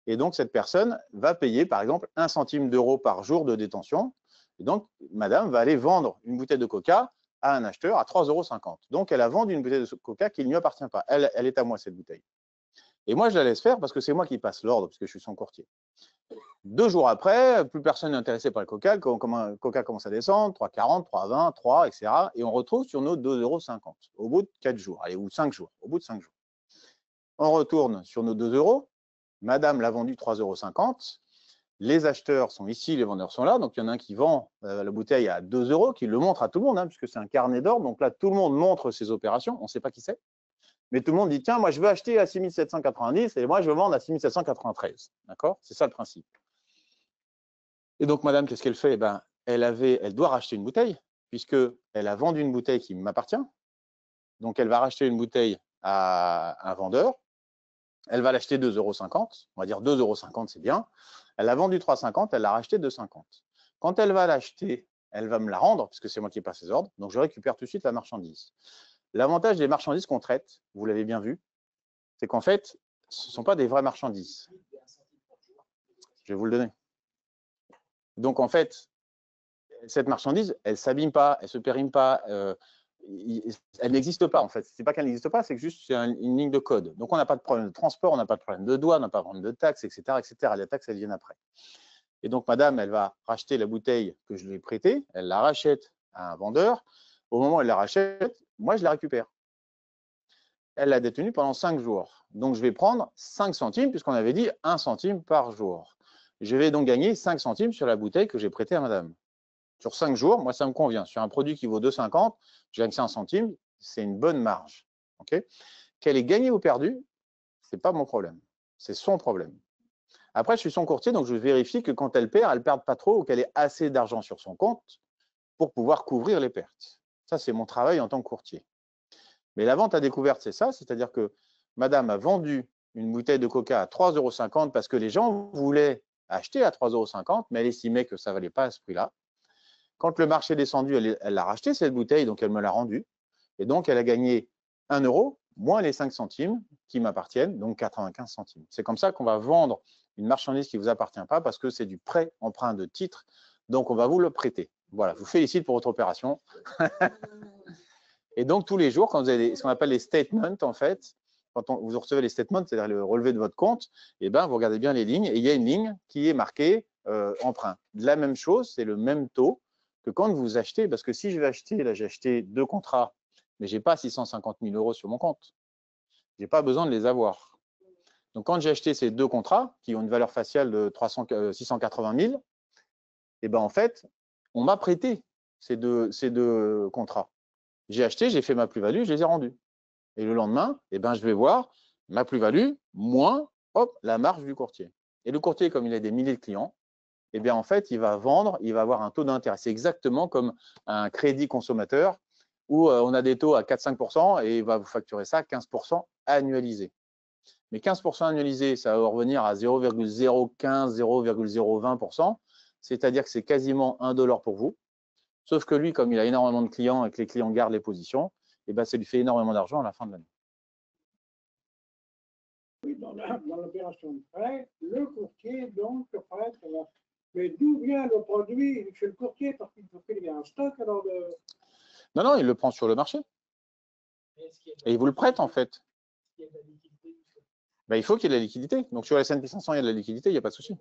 Et donc, cette personne va payer, par exemple, 1 centime d'euro par jour de détention. Et donc, madame va aller vendre une bouteille de Coca à un acheteur à 3,50 €. Donc, elle a vendu une bouteille de Coca qui ne lui appartient pas. Elle est à moi, cette bouteille. Et moi, je la laisse faire parce que c'est moi qui passe l'ordre, parce que je suis son courtier. 2 jours après, plus personne n'est intéressé par le Coca. Le Coca commence à descendre, 3,40 €, 3,20 €, 3, etc. Et on retrouve sur nos 2,50 € au bout de 4 jours, allez, ou 5 jours, au bout de 5 jours. On retourne sur nos 2 €. Madame l'a vendu 3,50 €. Les acheteurs sont ici, les vendeurs sont là. Donc, il y en a un qui vend la bouteille à 2 €, qui le montre à tout le monde, puisque c'est un carnet d'ordre. Donc là, tout le monde montre ses opérations. On ne sait pas qui c'est. Mais tout le monde dit, tiens, moi, je veux acheter à 6 790 et moi, je veux vendre à 6 793. D'accord? C'est ça le principe. Et donc, madame, qu'est-ce qu'elle fait? Elle doit racheter une bouteille, puisqu'elle a vendu une bouteille qui m'appartient. Donc, elle va racheter une bouteille à un vendeur. Elle va l'acheter 2,50 €. On va dire 2,50 €, c'est bien. Elle a vendu 3,50 €, elle l'a racheté 2,50 €. Quand elle va l'acheter, elle va me la rendre, puisque c'est moi qui passe les ordres. Donc, je récupère tout de suite la marchandise. L'avantage des marchandises qu'on traite, vous l'avez bien vu, c'est qu'en fait, ce ne sont pas des vraies marchandises. Je vais vous le donner. Donc, en fait, cette marchandise, elle ne s'abîme pas, elle ne se périme pas. elle n'existe pas en fait. C'est pas qu'elle n'existe pas, c'est que juste c'est une ligne de code. Donc on n'a pas de problème de transport, on n'a pas de problème de douane, on n'a pas de problème de taxes, etc., etc. Les taxes, elles viennent après. Et donc madame, elle va racheter la bouteille que je lui ai prêtée, elle la rachète à un vendeur. Au moment où elle la rachète, moi je la récupère. Elle l'a détenue pendant 5 jours. Donc je vais prendre 5 centimes, puisqu'on avait dit 1 centime par jour. Je vais donc gagner 5 centimes sur la bouteille que j'ai prêtée à madame. Sur 5 jours, moi, ça me convient. Sur un produit qui vaut 2,50, je gagne 5 centimes, c'est une bonne marge. Okay, qu'elle ait gagné ou perdu, ce n'est pas mon problème. C'est son problème. Après, je suis son courtier, donc je vérifie que quand elle ne perde pas trop ou qu'elle ait assez d'argent sur son compte pour pouvoir couvrir les pertes. Ça, c'est mon travail en tant que courtier. Mais la vente à découverte, c'est ça, c'est-à-dire que madame a vendu une bouteille de coca à 3,50 € parce que les gens voulaient acheter à 3,50 €, mais elle estimait que ça ne valait pas à ce prix-là. Quand le marché est descendu, elle l'a racheté cette bouteille, donc elle me l'a rendue. Et donc, elle a gagné 1 € moins les 5 centimes qui m'appartiennent, donc 95 centimes. C'est comme ça qu'on va vendre une marchandise qui ne vous appartient pas parce que c'est du prêt emprunt de titre. Donc, on va vous le prêter. Voilà, je vous félicite pour votre opération. Et donc, tous les jours, quand vous avez ce qu'on appelle les statements, en fait, quand vous recevez les statements, c'est-à-dire le relevé de votre compte, eh ben, vous regardez bien les lignes et il y a une ligne qui est marquée emprunt. La même chose, c'est le même taux que quand vous achetez, parce que si je vais acheter, là j'ai acheté 2 contrats, mais je n'ai pas 650 000 € sur mon compte. Je n'ai pas besoin de les avoir. Donc quand j'ai acheté ces 2 contrats, qui ont une valeur faciale de 680 000, et ben en fait, on m'a prêté ces deux contrats. J'ai acheté, j'ai fait ma plus-value, je les ai rendus. Et le lendemain, eh ben, je vais voir ma plus-value moins hop, la marge du courtier. Et le courtier, comme il a des milliers de clients, eh bien, en fait, il va vendre, il va avoir un taux d'intérêt. C'est exactement comme un crédit consommateur où on a des taux à 4-5% et il va vous facturer ça 15% annualisé. Mais 15% annualisé, ça va revenir à 0,015, 0,020%, c'est-à-dire que c'est quasiment 1 $ pour vous. Sauf que lui, comme il a énormément de clients et que les clients gardent les positions, eh ben, ça lui fait énormément d'argent à la fin de l'année. Oui, dans l'opération de prêt, le courtier donc prête. Mais d'où vient le produit chez le courtier? Parce qu'il faut qu'il y ait un stock alors de... Non, non, il le prend sur le marché. Et il vous le prête en fait. Ben, il faut qu'il y ait de la liquidité. Donc sur la S&P 500, il y a de la liquidité, il n'y a pas de souci.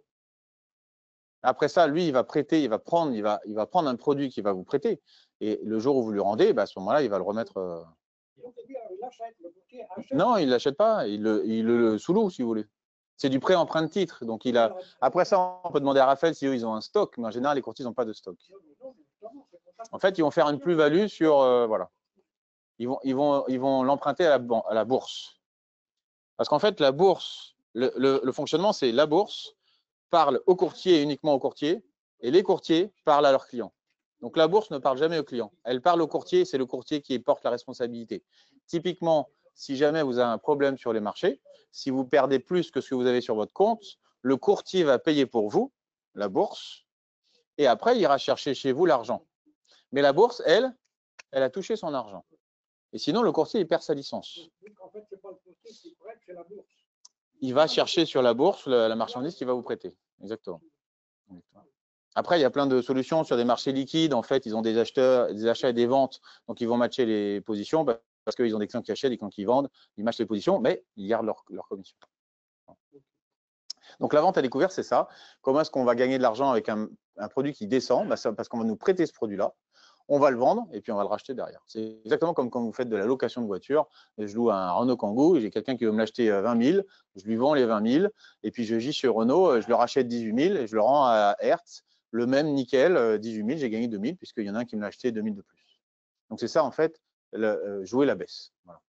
Après ça, lui, il va prêter, il va prendre un produit qu'il va vous prêter. Et le jour où vous lui rendez, ben, à ce moment-là, il va le remettre. Non, il ne l'achète pas. Il le sous-loue, si vous voulez. C'est du prêt emprunt de titre. Donc il a. Après ça, on peut demander à Raphaël si eux, ils ont un stock, mais en général, les courtiers n'ont pas de stock. En fait, ils vont faire une plus-value sur. Voilà. Ils vont l'emprunter à la bourse. Parce qu'en fait, la bourse, le fonctionnement, c'est la bourse parle aux courtiers et uniquement aux courtiers, et les courtiers parlent à leurs clients. Donc la bourse ne parle jamais aux clients. Elle parle aux courtiers, c'est le courtier qui porte la responsabilité. Typiquement, si jamais vous avez un problème sur les marchés, si vous perdez plus que ce que vous avez sur votre compte, le courtier va payer pour vous, la bourse, et après, il ira chercher chez vous l'argent. Mais la bourse, elle a touché son argent. Et sinon, le courtier, il perd sa licence. En fait, c'est pas le courtier qui prête, c'est la bourse. Il va chercher sur la bourse la marchandise qu'il va vous prêter. Exactement. Après, il y a plein de solutions sur des marchés liquides. En fait, ils ont des achats et des ventes. Donc, ils vont matcher les positions parce qu'ils ont des clients qui achètent, des clients qui vendent. Ils matchent les positions, mais ils gardent leur commission. Donc, la vente à découvert, c'est ça. Comment est-ce qu'on va gagner de l'argent avec un produit qui descend? Parce qu'on va nous prêter ce produit-là. On va le vendre et puis on va le racheter derrière. C'est exactement comme quand vous faites de la location de voiture. Je loue un Renault Kangoo et j'ai quelqu'un qui veut me l'acheter 20 000. Je lui vends les 20 000 et puis je gis chez Renault, je le rachète 18 000 et je le rends à Hertz. Le même nickel, 18 000, j'ai gagné 2 000 puisqu'il y en a un qui me l'a acheté 2 000 de plus. Donc c'est ça en fait, jouer la baisse. Voilà.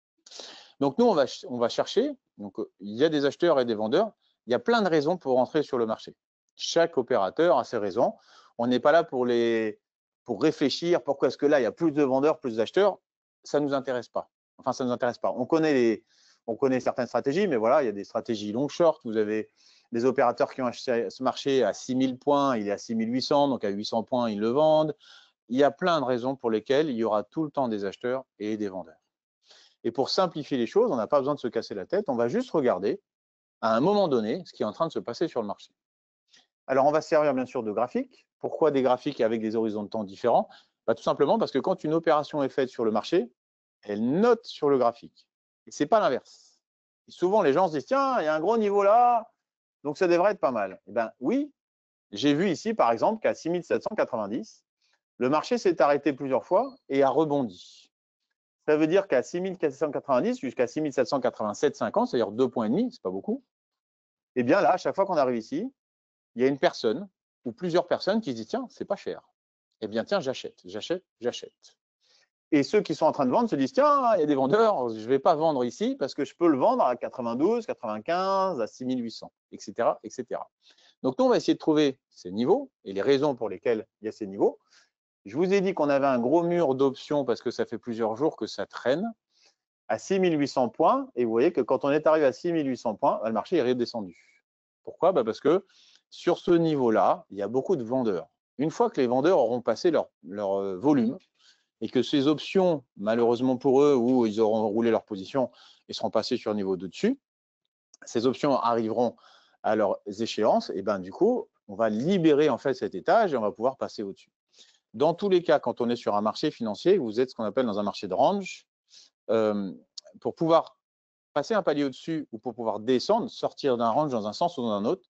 Donc nous, on va chercher. Donc il y a des acheteurs et des vendeurs. Il y a plein de raisons pour rentrer sur le marché. Chaque opérateur a ses raisons. On n'est pas là pour réfléchir, pourquoi est-ce que là, il y a plus de vendeurs, plus d'acheteurs, ça ne nous intéresse pas. Enfin, ça ne nous intéresse pas. On connaît certaines stratégies, mais voilà, il y a des stratégies long short. Vous avez des opérateurs qui ont acheté ce marché à 6 000 points, il est à 6 800, donc à 800 points, ils le vendent. Il y a plein de raisons pour lesquelles il y aura tout le temps des acheteurs et des vendeurs. Et pour simplifier les choses, on n'a pas besoin de se casser la tête, on va juste regarder à un moment donné ce qui est en train de se passer sur le marché. Alors, on va se servir bien sûr de graphiques. Pourquoi des graphiques avec des horizons de temps différents? Tout simplement parce que quand une opération est faite sur le marché, elle note sur le graphique. Et ce n'est pas l'inverse. Souvent, les gens se disent, tiens, il y a un gros niveau là, donc ça devrait être pas mal. Eh bien, oui, j'ai vu ici, par exemple, qu'à 6790, le marché s'est arrêté plusieurs fois et a rebondi. Ça veut dire qu'à 6490 jusqu'à 6787,50, c'est-à-dire 2,5 points, ce n'est pas beaucoup, eh bien là, à chaque fois qu'on arrive ici, il y a une personne ou plusieurs personnes qui se disent, tiens, c'est pas cher. Eh bien, tiens, j'achète. Et ceux qui sont en train de vendre se disent, tiens, il y a des vendeurs, je ne vais pas vendre ici parce que je peux le vendre à 92, 95, à 6800, etc., etc. Donc, nous, on va essayer de trouver ces niveaux et les raisons pour lesquelles il y a ces niveaux. Je vous ai dit qu'on avait un gros mur d'options parce que ça fait plusieurs jours que ça traîne à 6800 points. Et vous voyez que quand on est arrivé à 6800 points, le marché est redescendu. Pourquoi? Parce que sur ce niveau-là, il y a beaucoup de vendeurs. Une fois que les vendeurs auront passé leur volume et que ces options, malheureusement pour eux, où ils auront roulé leur position et seront passés sur le niveau de dessus, ces options arriveront à leurs échéances, et ben du coup, on va libérer en fait cet étage et on va pouvoir passer au-dessus. Dans tous les cas, quand on est sur un marché financier, vous êtes ce qu'on appelle dans un marché de range, pour pouvoir passer un palier au-dessus ou pour pouvoir descendre, sortir d'un range dans un sens ou dans un autre,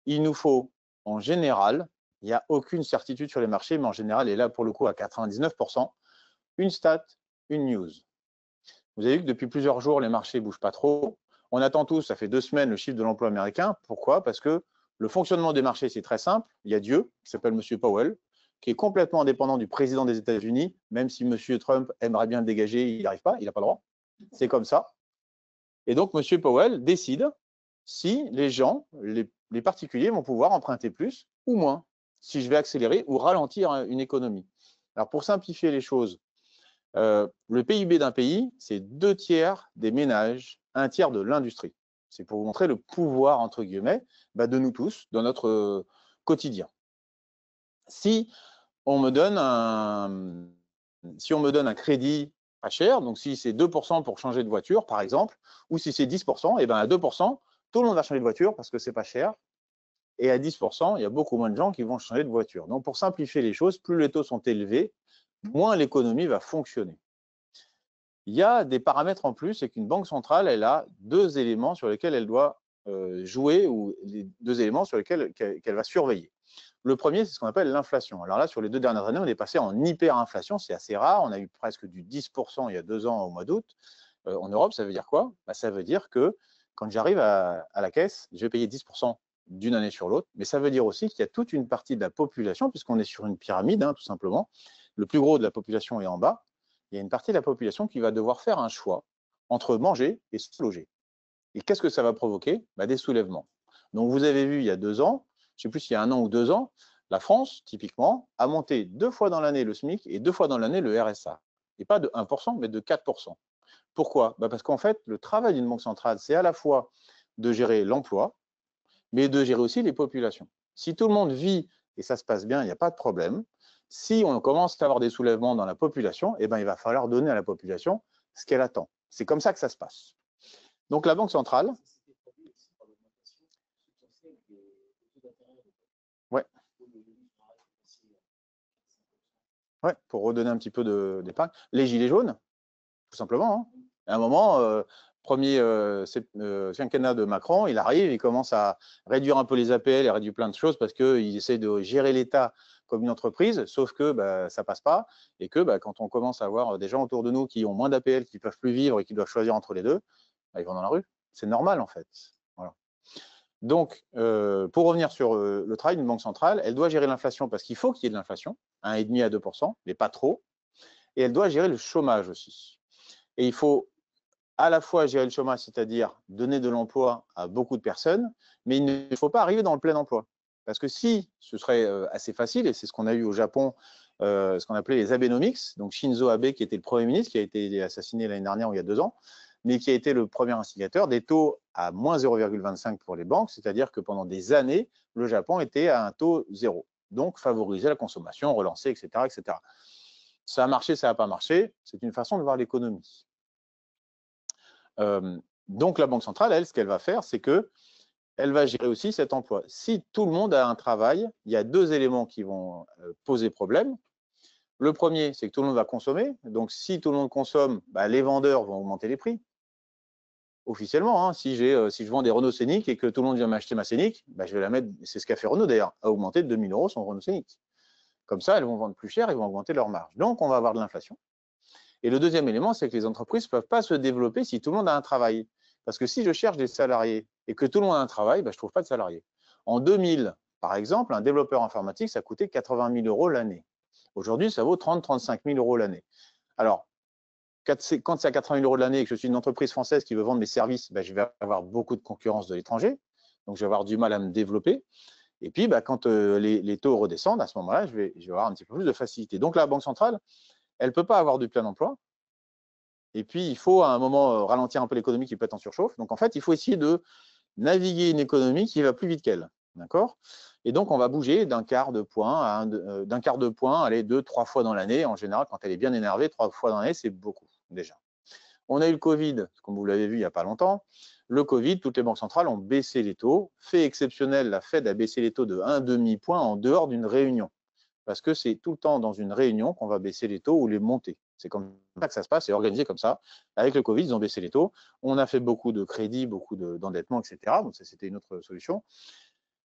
il nous faut, en général, il n'y a aucune certitude sur les marchés, mais en général, et là pour le coup à 99%, une stat, une news. Vous avez vu que depuis plusieurs jours, les marchés ne bougent pas trop. On attend tous, ça fait 2 semaines, le chiffre de l'emploi américain. Pourquoi? Parce que le fonctionnement des marchés, c'est très simple. Il y a Dieu, qui s'appelle M. Powell, qui est complètement indépendant du président des États-Unis, même si M. Trump aimerait bien le dégager, il n'y arrive pas, il n'a pas le droit. C'est comme ça. Et donc, M. Powell décide si les gens, les particuliers vont pouvoir emprunter plus ou moins, si je vais accélérer ou ralentir une économie. Alors, pour simplifier les choses, le PIB d'un pays, c'est 2/3 des ménages, 1/3 de l'industrie. C'est pour vous montrer le pouvoir, entre guillemets, de nous tous dans notre quotidien. Si on me donne un crédit pas cher, donc si c'est 2% pour changer de voiture, par exemple, ou si c'est 10%, et bien à 2%, tout le monde va changer de voiture parce que c'est pas cher. Et à 10%, il y a beaucoup moins de gens qui vont changer de voiture. Donc, pour simplifier les choses, plus les taux sont élevés, moins l'économie va fonctionner. Il y a des paramètres en plus, c'est qu'une banque centrale, elle a 2 éléments sur lesquels elle doit jouer ou les 2 éléments sur lesquels qu'elle va surveiller. Le premier, c'est ce qu'on appelle l'inflation. Alors là, sur les 2 dernières années, on est passé en hyperinflation, c'est assez rare. On a eu presque du 10% il y a 2 ans au mois d'août. En Europe, ça veut dire quoi? Ça veut dire que quand j'arrive à la caisse, je vais payer 10% d'une année sur l'autre, mais ça veut dire aussi qu'il y a toute une partie de la population, puisqu'on est sur une pyramide, tout simplement, le plus gros de la population est en bas, il y a une partie de la population qui va devoir faire un choix entre manger et se loger. Et qu'est-ce que ça va provoquer? Des soulèvements. Donc vous avez vu il y a 2 ans, je ne sais plus s'il y a 1 an ou 2 ans, la France, typiquement, a monté 2 fois dans l'année le SMIC et 2 fois dans l'année le RSA. Et pas de 1%, mais de 4%. Pourquoi? Parce qu'en fait, le travail d'une banque centrale, c'est à la fois de gérer l'emploi, mais de gérer aussi les populations. Si tout le monde vit et ça se passe bien, il n'y a pas de problème. Si on commence à avoir des soulèvements dans la population, il va falloir donner à la population ce qu'elle attend. C'est comme ça que ça se passe. Donc la Banque centrale… Ouais, pour redonner un petit peu d'épargne. Les gilets jaunes, tout simplement. À un moment, premier quinquennat de Macron, il arrive, il commence à réduire un peu les APL, il réduit plein de choses parce qu'il essaie de gérer l'État comme une entreprise, sauf que ça passe pas et que quand on commence à avoir des gens autour de nous qui ont moins d'APL, qui ne peuvent plus vivre et qui doivent choisir entre les deux, ils vont dans la rue. C'est normal en fait. Voilà. Donc, pour revenir sur le travail d'une banque centrale, elle doit gérer l'inflation parce qu'il faut qu'il y ait de l'inflation, 1,5 à 2%, mais pas trop. Et elle doit gérer le chômage aussi. Et il faut à la fois gérer le chômage, c'est-à-dire donner de l'emploi à beaucoup de personnes, mais il ne faut pas arriver dans le plein emploi. Parce que si ce serait assez facile, et c'est ce qu'on a eu au Japon, ce qu'on appelait les Abenomics, donc Shinzo Abe, qui était le Premier ministre, qui a été assassiné l'année dernière ou il y a 2 ans, mais qui a été le premier instigateur des taux à moins 0,25 pour les banques, c'est-à-dire que pendant des années, le Japon était à un taux 0. Donc, favoriser la consommation, relancer, etc., etc. Ça a marché, ça n'a pas marché, c'est une façon de voir l'économie. Donc, la Banque centrale, elle, ce qu'elle va faire, c'est qu'elle va gérer aussi cet emploi. Si tout le monde a un travail, il y a 2 éléments qui vont poser problème. Le premier, c'est que tout le monde va consommer. Donc, si tout le monde consomme, bah, les vendeurs vont augmenter les prix. Officiellement, hein, si je vends des Renault Scénic et que tout le monde vient m'acheter ma Scénic, bah, je vais la mettre, c'est ce qu'a fait Renault d'ailleurs, a augmenté de 2 000 € son Renault Scénic. Comme ça, elles vont vendre plus cher, ils vont augmenter leur marge. Donc, on va avoir de l'inflation. Et le deuxième élément, c'est que les entreprises ne peuvent pas se développer si tout le monde a un travail. Parce que si je cherche des salariés et que tout le monde a un travail, bah, je ne trouve pas de salariés. En 2000, par exemple, un développeur informatique, ça coûtait 80 000 € l'année. Aujourd'hui, ça vaut 30-35 000 € l'année. Alors, quand c'est à 80 000 € de l'année et que je suis une entreprise française qui veut vendre mes services, bah, je vais avoir beaucoup de concurrence de l'étranger. Donc, je vais avoir du mal à me développer. Et puis, bah, quand les taux redescendent, à ce moment-là, je vais avoir un petit peu plus de facilité. Donc, la Banque centrale, elle ne peut pas avoir du plein emploi. Et puis, il faut à un moment ralentir un peu l'économie qui peut être en surchauffe. Donc, en fait, il faut essayer de naviguer une économie qui va plus vite qu'elle. D'accord? Et donc, on va bouger d'un quart de point à aller 2-3 fois dans l'année. En général, quand elle est bien énervée, 3 fois dans l'année, c'est beaucoup déjà. On a eu le Covid, comme vous l'avez vu il n'y a pas longtemps. Le Covid, toutes les banques centrales ont baissé les taux. Fait exceptionnel, la Fed a baissé les taux de 1,5 point en dehors d'une réunion. Parce que c'est tout le temps dans une réunion qu'on va baisser les taux ou les monter. C'est comme ça que ça se passe, c'est organisé comme ça. Avec le Covid, ils ont baissé les taux. On a fait beaucoup de crédits, beaucoup d'endettement, etc. Donc, c'était une autre solution.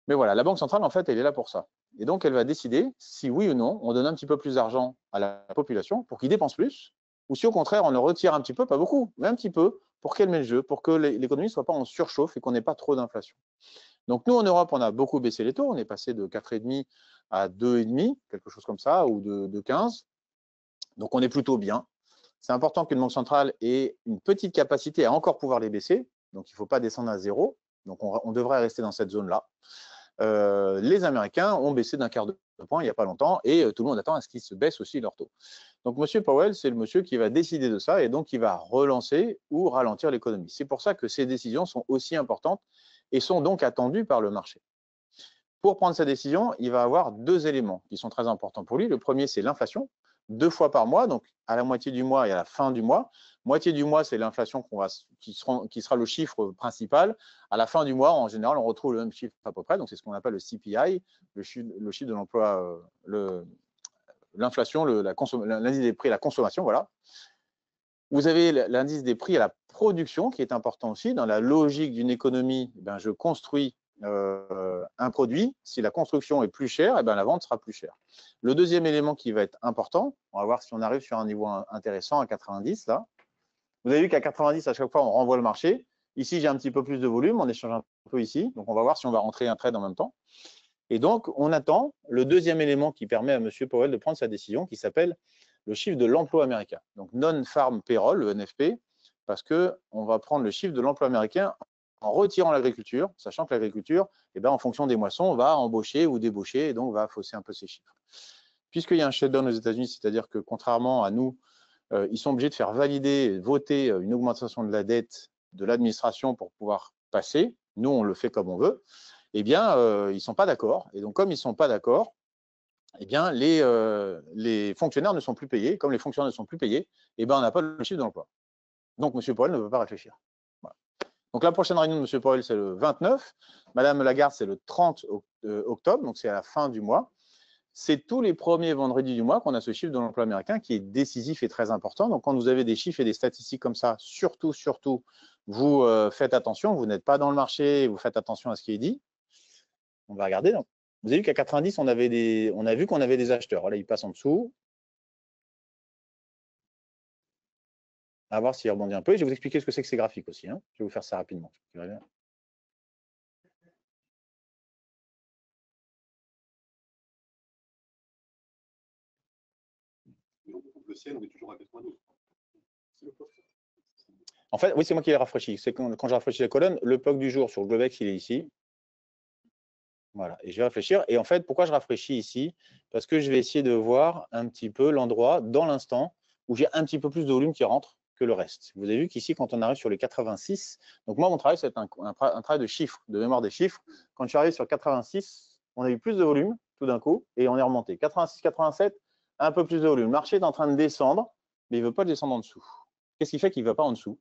Mais voilà, la Banque centrale, en fait, elle est là pour ça. Et donc, elle va décider si oui ou non, on donne un petit peu plus d'argent à la population pour qu'ils dépensent plus, ou si au contraire, on en retire un petit peu, pas beaucoup, mais un petit peu, pour calmer le jeu, pour que l'économie ne soit pas en surchauffe et qu'on n'ait pas trop d'inflation. Donc, nous, en Europe, on a beaucoup baissé les taux. On est passé de 4,5 à 2,5, quelque chose comme ça, ou de 15. Donc, on est plutôt bien. C'est important qu'une banque centrale ait une petite capacité à encore pouvoir les baisser. Donc, il ne faut pas descendre à zéro. Donc, on devrait rester dans cette zone-là. Les Américains ont baissé d'un quart de point il n'y a pas longtemps et tout le monde attend à ce qu'ils se baissent aussi leur taux. Donc, M. Powell, c'est le monsieur qui va décider de ça et donc qui va relancer ou ralentir l'économie. C'est pour ça que ces décisions sont aussi importantes et sont donc attendues par le marché. Pour prendre sa décision, il va avoir deux éléments qui sont très importants pour lui. Le premier, c'est l'inflation, 2 fois par mois, donc à la moitié du mois et à la fin du mois. Moitié du mois, c'est l'inflation qui sera le chiffre principal. À la fin du mois, en général, on retrouve le même chiffre à peu près. Donc, c'est ce qu'on appelle le CPI, le chiffre de l'emploi, l'inflation, l'indice des prix à la consommation, voilà. Vous avez l'indice des prix à la production qui est important aussi. Dans la logique d'une économie, ben, je construis un produit. Si la construction est plus chère, la vente sera plus chère. Le deuxième élément qui va être important, on va voir si on arrive sur un niveau intéressant à 90 là. Vous avez vu qu'à 90, à chaque fois, on renvoie le marché. Ici, j'ai un petit peu plus de volume, on échange un peu ici. Donc, on va voir si on va rentrer un trade en même temps. Et donc, on attend le deuxième élément qui permet à M. Powell de prendre sa décision, qui s'appelle le chiffre de l'emploi américain. Donc, non-farm payroll, le NFP, parce qu'on va prendre le chiffre de l'emploi américain en retirant l'agriculture, sachant que l'agriculture, en fonction des moissons, va embaucher ou débaucher et donc va fausser un peu ces chiffres. Puisqu'il y a un shutdown aux États-Unis, c'est-à-dire que contrairement à nous, ils sont obligés de faire valider, voter une augmentation de la dette de l'administration pour pouvoir passer. Nous, on le fait comme on veut. Ils ne sont pas d'accord. Et donc, comme ils ne sont pas d'accord, les fonctionnaires ne sont plus payés. Comme les fonctionnaires ne sont plus payés, on n'a pas le chiffre de l'emploi. Donc, M. Powell ne veut pas réfléchir. Voilà. Donc, la prochaine réunion de M. Powell, c'est le 29. Mme Lagarde, c'est le 30 octobre, donc c'est à la fin du mois. C'est tous les premiers vendredis du mois qu'on a ce chiffre de l'emploi américain qui est décisif et très important. Donc, quand vous avez des chiffres et des statistiques comme ça, surtout, vous faites attention. Vous n'êtes pas dans le marché, vous faites attention à ce qui est dit. On va regarder. Donc, vous avez vu qu'à 90, on a vu qu'on avait des acheteurs. Voilà, ils passent en dessous. À voir s'il rebondit un peu. Et je vais vous expliquer ce que c'est que ces graphiques aussi. Hein. Je vais vous faire ça rapidement. Le ciel, on est toujours à 92. En fait, oui, c'est moi qui l'ai rafraîchi. C'est quand je rafraîchis la colonne, le POC du jour sur le Globex, il est ici. Voilà, et je vais réfléchir. Et en fait, pourquoi je rafraîchis ici? Parce que je vais essayer de voir un petit peu l'endroit dans l'instant où j'ai un petit peu plus de volume qui rentre que le reste. Vous avez vu qu'ici, quand on arrive sur les 86, donc moi, mon travail, c'est un travail de chiffres, de mémoire des chiffres. Quand je suis arrivé sur 86, on a eu plus de volume tout d'un coup et on est remonté. 86, 87, un peu plus de volume. Le marché est en train de descendre, mais il ne veut pas descendre en dessous. Qu'est-ce qui fait qu'il ne va pas en dessous?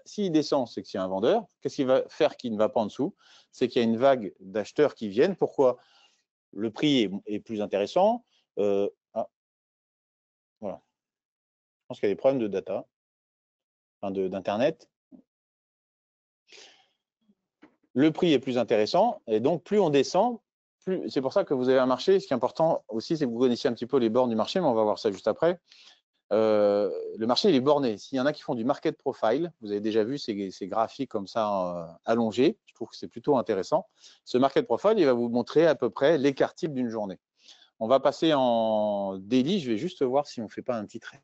S'il descend, c'est qu'il y a un vendeur. Qu'est-ce qu'il va faire qu'il ne va pas en dessous? C'est qu'il y a une vague d'acheteurs qui viennent. Pourquoi? Le prix est plus intéressant. pense qu'il y a des problèmes de data, enfin d'Internet. Le prix est plus intéressant et donc plus on descend, plus. C'est pour ça que vous avez un marché. Ce qui est important aussi, c'est que vous connaissiez un petit peu les bornes du marché, mais on va voir ça juste après. Le marché, il est borné. S'il y en a qui font du market profile, vous avez déjà vu ces graphiques comme ça allongés, je trouve que c'est plutôt intéressant. Ce market profile, il va vous montrer à peu près l'écart type d'une journée. On va passer en daily. Je vais juste voir si on ne fait pas un petit trade.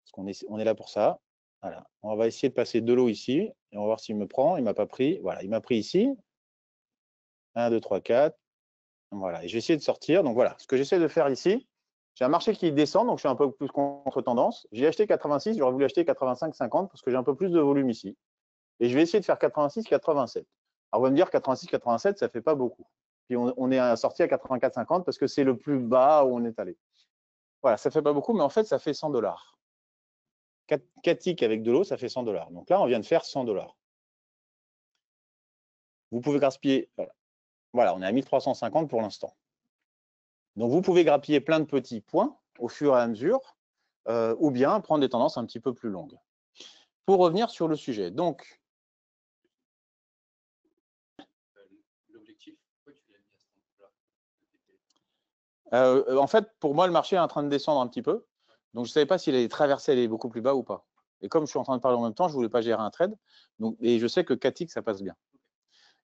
Parce qu'on est là pour ça. Voilà. On va essayer de passer de l'eau ici. Et on va voir s'il me prend. Il ne m'a pas pris. Voilà, il m'a pris ici. 1, 2, 3, 4. Voilà. Et je vais essayer de sortir. Donc voilà, ce que j'essaie de faire ici, j'ai un marché qui descend, donc je suis un peu plus contre tendance. J'ai acheté 86, j'aurais voulu acheter 85, 50 parce que j'ai un peu plus de volume ici. Et je vais essayer de faire 86, 87. Alors, on va me dire 86, 87, ça ne fait pas beaucoup. Puis on est sorti à 84, 50 parce que c'est le plus bas où on est allé. Voilà, ça ne fait pas beaucoup, mais en fait, ça fait 100 $. 4 ticks avec de l'eau, ça fait 100 $. Donc là, on vient de faire 100 $. Vous pouvez grappiller. Voilà, on est à 1350 pour l'instant. Donc, vous pouvez grappiller plein de petits points au fur et à mesure, ou bien prendre des tendances un petit peu plus longues. Pour revenir sur le sujet, donc. L'objectif, pourquoi tu l'as mis à ce moment-là? En fait, pour moi, le marché est en train de descendre un petit peu. Donc, je ne savais pas s'il allait traverser, aller beaucoup plus bas ou pas. Et comme je suis en train de parler en même temps, je ne voulais pas gérer un trade. Donc, et je sais que 4 ticks, ça passe bien.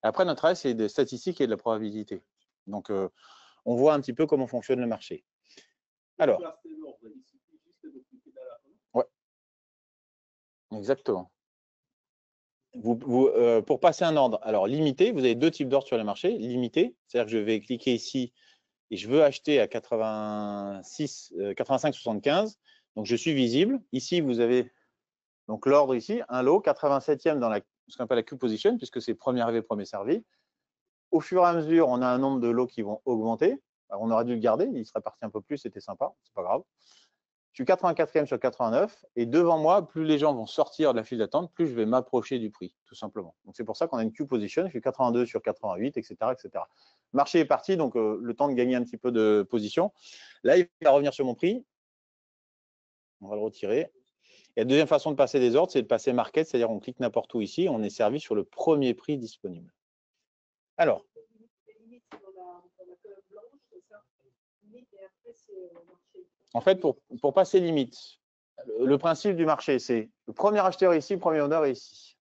Après, notre travail, c'est des statistiques et de la probabilité. Donc, on voit un petit peu comment fonctionne le marché. Alors, ouais, exactement. Pour passer un ordre, alors limité, vous avez 2 types d'ordres sur le marché. Limité, c'est-à-dire que je vais cliquer ici et je veux acheter à 85,75. Donc, je suis visible. Ici, vous avez donc l'ordre ici, un lot, 87e dans ce qu'on appelle la Q position, puisque c'est premier arrivé, premier servi. Au fur et à mesure, on a un nombre de lots qui vont augmenter. Alors, on aurait dû le garder, il serait parti un peu plus, c'était sympa, c'est pas grave. Je suis 84e sur 89 et devant moi, plus les gens vont sortir de la file d'attente, plus je vais m'approcher du prix, tout simplement. Donc, c'est pour ça qu'on a une Q position, je suis 82 sur 88, etc. etc. Le marché est parti, donc le temps de gagner un petit peu de position. Là, il va revenir sur mon prix. On va le retirer. Et la deuxième façon de passer des ordres, c'est de passer market, c'est-à-dire on clique n'importe où ici, on est servi sur le premier prix disponible. Alors, en fait, pour passer limite, le principe du marché, c'est le premier acheteur ici, le premier vendeur est ici.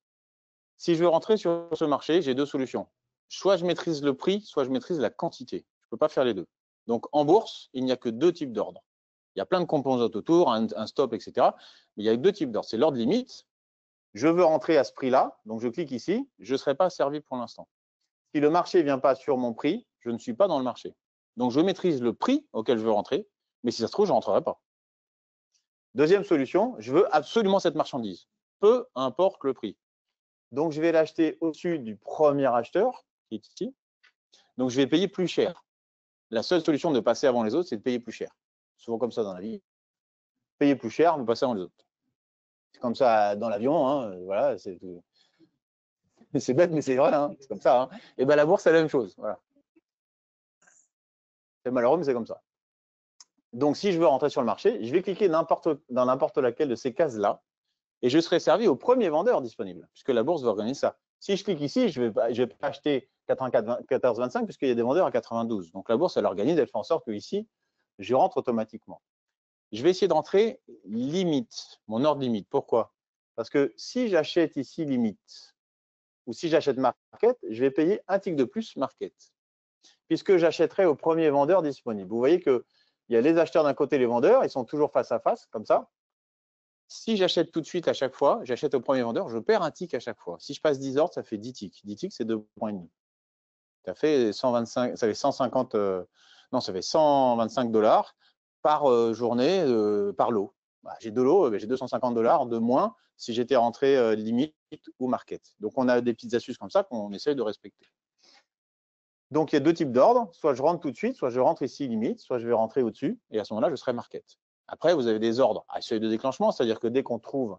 Si je veux rentrer sur ce marché, j'ai 2 solutions. Soit je maîtrise le prix, soit je maîtrise la quantité. Je ne peux pas faire les deux. Donc, en bourse, il n'y a que 2 types d'ordres. Il y a plein de composantes autour, un stop, etc. Mais il y a 2 types d'ordres. C'est l'ordre limite. Je veux rentrer à ce prix-là, donc je clique ici. Je ne serai pas servi pour l'instant. Si le marché ne vient pas sur mon prix, je ne suis pas dans le marché. Donc, je maîtrise le prix auquel je veux rentrer, mais si ça se trouve, je ne rentrerai pas. Deuxième solution, je veux absolument cette marchandise, peu importe le prix. Donc, je vais l'acheter au-dessus du premier acheteur, qui est ici. Donc, je vais payer plus cher. La seule solution de passer avant les autres, c'est de payer plus cher. Souvent comme ça dans la vie. Payer plus cher, mais passer avant les autres. C'est comme ça dans l'avion, hein, voilà, c'est bête, mais c'est vrai, hein, c'est comme ça. Hein. Et bien, la bourse, c'est la même chose. Voilà. C'est malheureux, mais c'est comme ça. Donc, si je veux rentrer sur le marché, je vais cliquer dans n'importe laquelle de ces cases-là et je serai servi au premier vendeur disponible, puisque la bourse va organiser ça. Si je clique ici, je vais pas acheter 14,25 puisqu'il y a des vendeurs à 92. Donc, la bourse, elle organise, elle fait en sorte que ici, je rentre automatiquement. Je vais essayer de rentrer limite, mon ordre limite. Pourquoi? Parce que si j'achète ici limite ou si j'achète market, je vais payer un tick de plus market, puisque j'achèterai au premier vendeur disponible. Vous voyez qu'il y a les acheteurs d'un côté, les vendeurs, ils sont toujours face à face, comme ça. Si j'achète tout de suite à chaque fois, j'achète au premier vendeur, je perds un tick à chaque fois. Si je passe 10 ordres, ça fait 10 ticks. 10 ticks, c'est 2,5 points. Ça fait 125, ça fait 150, non, ça fait 125 $ par journée par lot. Bah, j'ai 2 lots, j'ai 250 $ de moins si j'étais rentré limite ou market. Donc, on a des petites astuces comme ça qu'on essaye de respecter. Donc, il y a 2 types d'ordres. Soit je rentre tout de suite, soit je rentre ici limite, soit je vais rentrer au-dessus. Et à ce moment-là, je serai market. Après, vous avez des ordres à seuil de déclenchement, c'est-à-dire que dès qu'on trouve,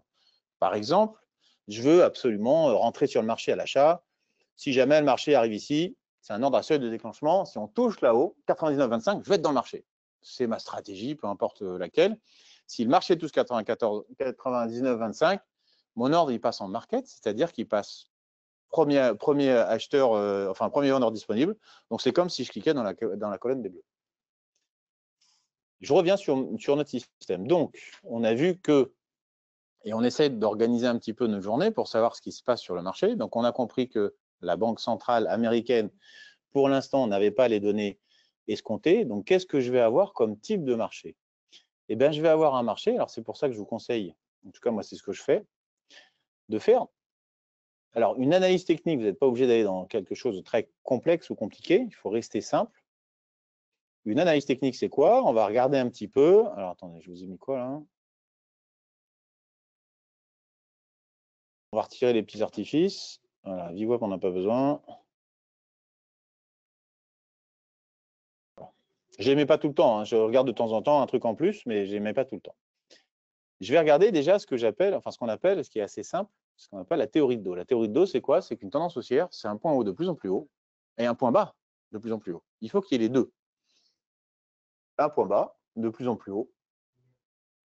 par exemple, je veux absolument rentrer sur le marché à l'achat. Si jamais le marché arrive ici, c'est un ordre à seuil de déclenchement. Si on touche là-haut, 99,25, je vais être dans le marché. C'est ma stratégie, peu importe laquelle. Si le marché touche 99,25, mon ordre, il passe en market, c'est-à-dire qu'il passe premier acheteur, enfin premier vendeur disponible. Donc, c'est comme si je cliquais dans la colonne des bleus. Je reviens sur notre système. Donc, on a vu que, et on essaie d'organiser un petit peu nos journées pour savoir ce qui se passe sur le marché. Donc, on a compris que la Banque centrale américaine, pour l'instant, n'avait pas les données escomptées. Donc, qu'est-ce que je vais avoir comme type de marché? Eh bien, je vais avoir un marché, alors c'est pour ça que je vous conseille, en tout cas, moi, c'est ce que je fais, de faire. Alors, une analyse technique, vous n'êtes pas obligé d'aller dans quelque chose de très complexe ou compliqué, il faut rester simple. Une analyse technique, c'est quoi? On va regarder un petit peu. Alors, attendez, je vous ai mis quoi là? On va retirer les petits artifices. Voilà, VWAP, on n'a pas besoin. Je n'aimais pas tout le temps, hein. Je regarde de temps en temps un truc en plus, mais je n'aimais pas tout le temps. Je vais regarder déjà ce que j'appelle, enfin ce qu'on appelle, ce qui est assez simple, ce qu'on appelle la théorie de dos. La théorie de dos, c'est quoi? C'est qu'une tendance haussière, c'est un point haut de plus en plus haut et un point bas de plus en plus haut. Il faut qu'il y ait les deux. Un point bas de plus en plus haut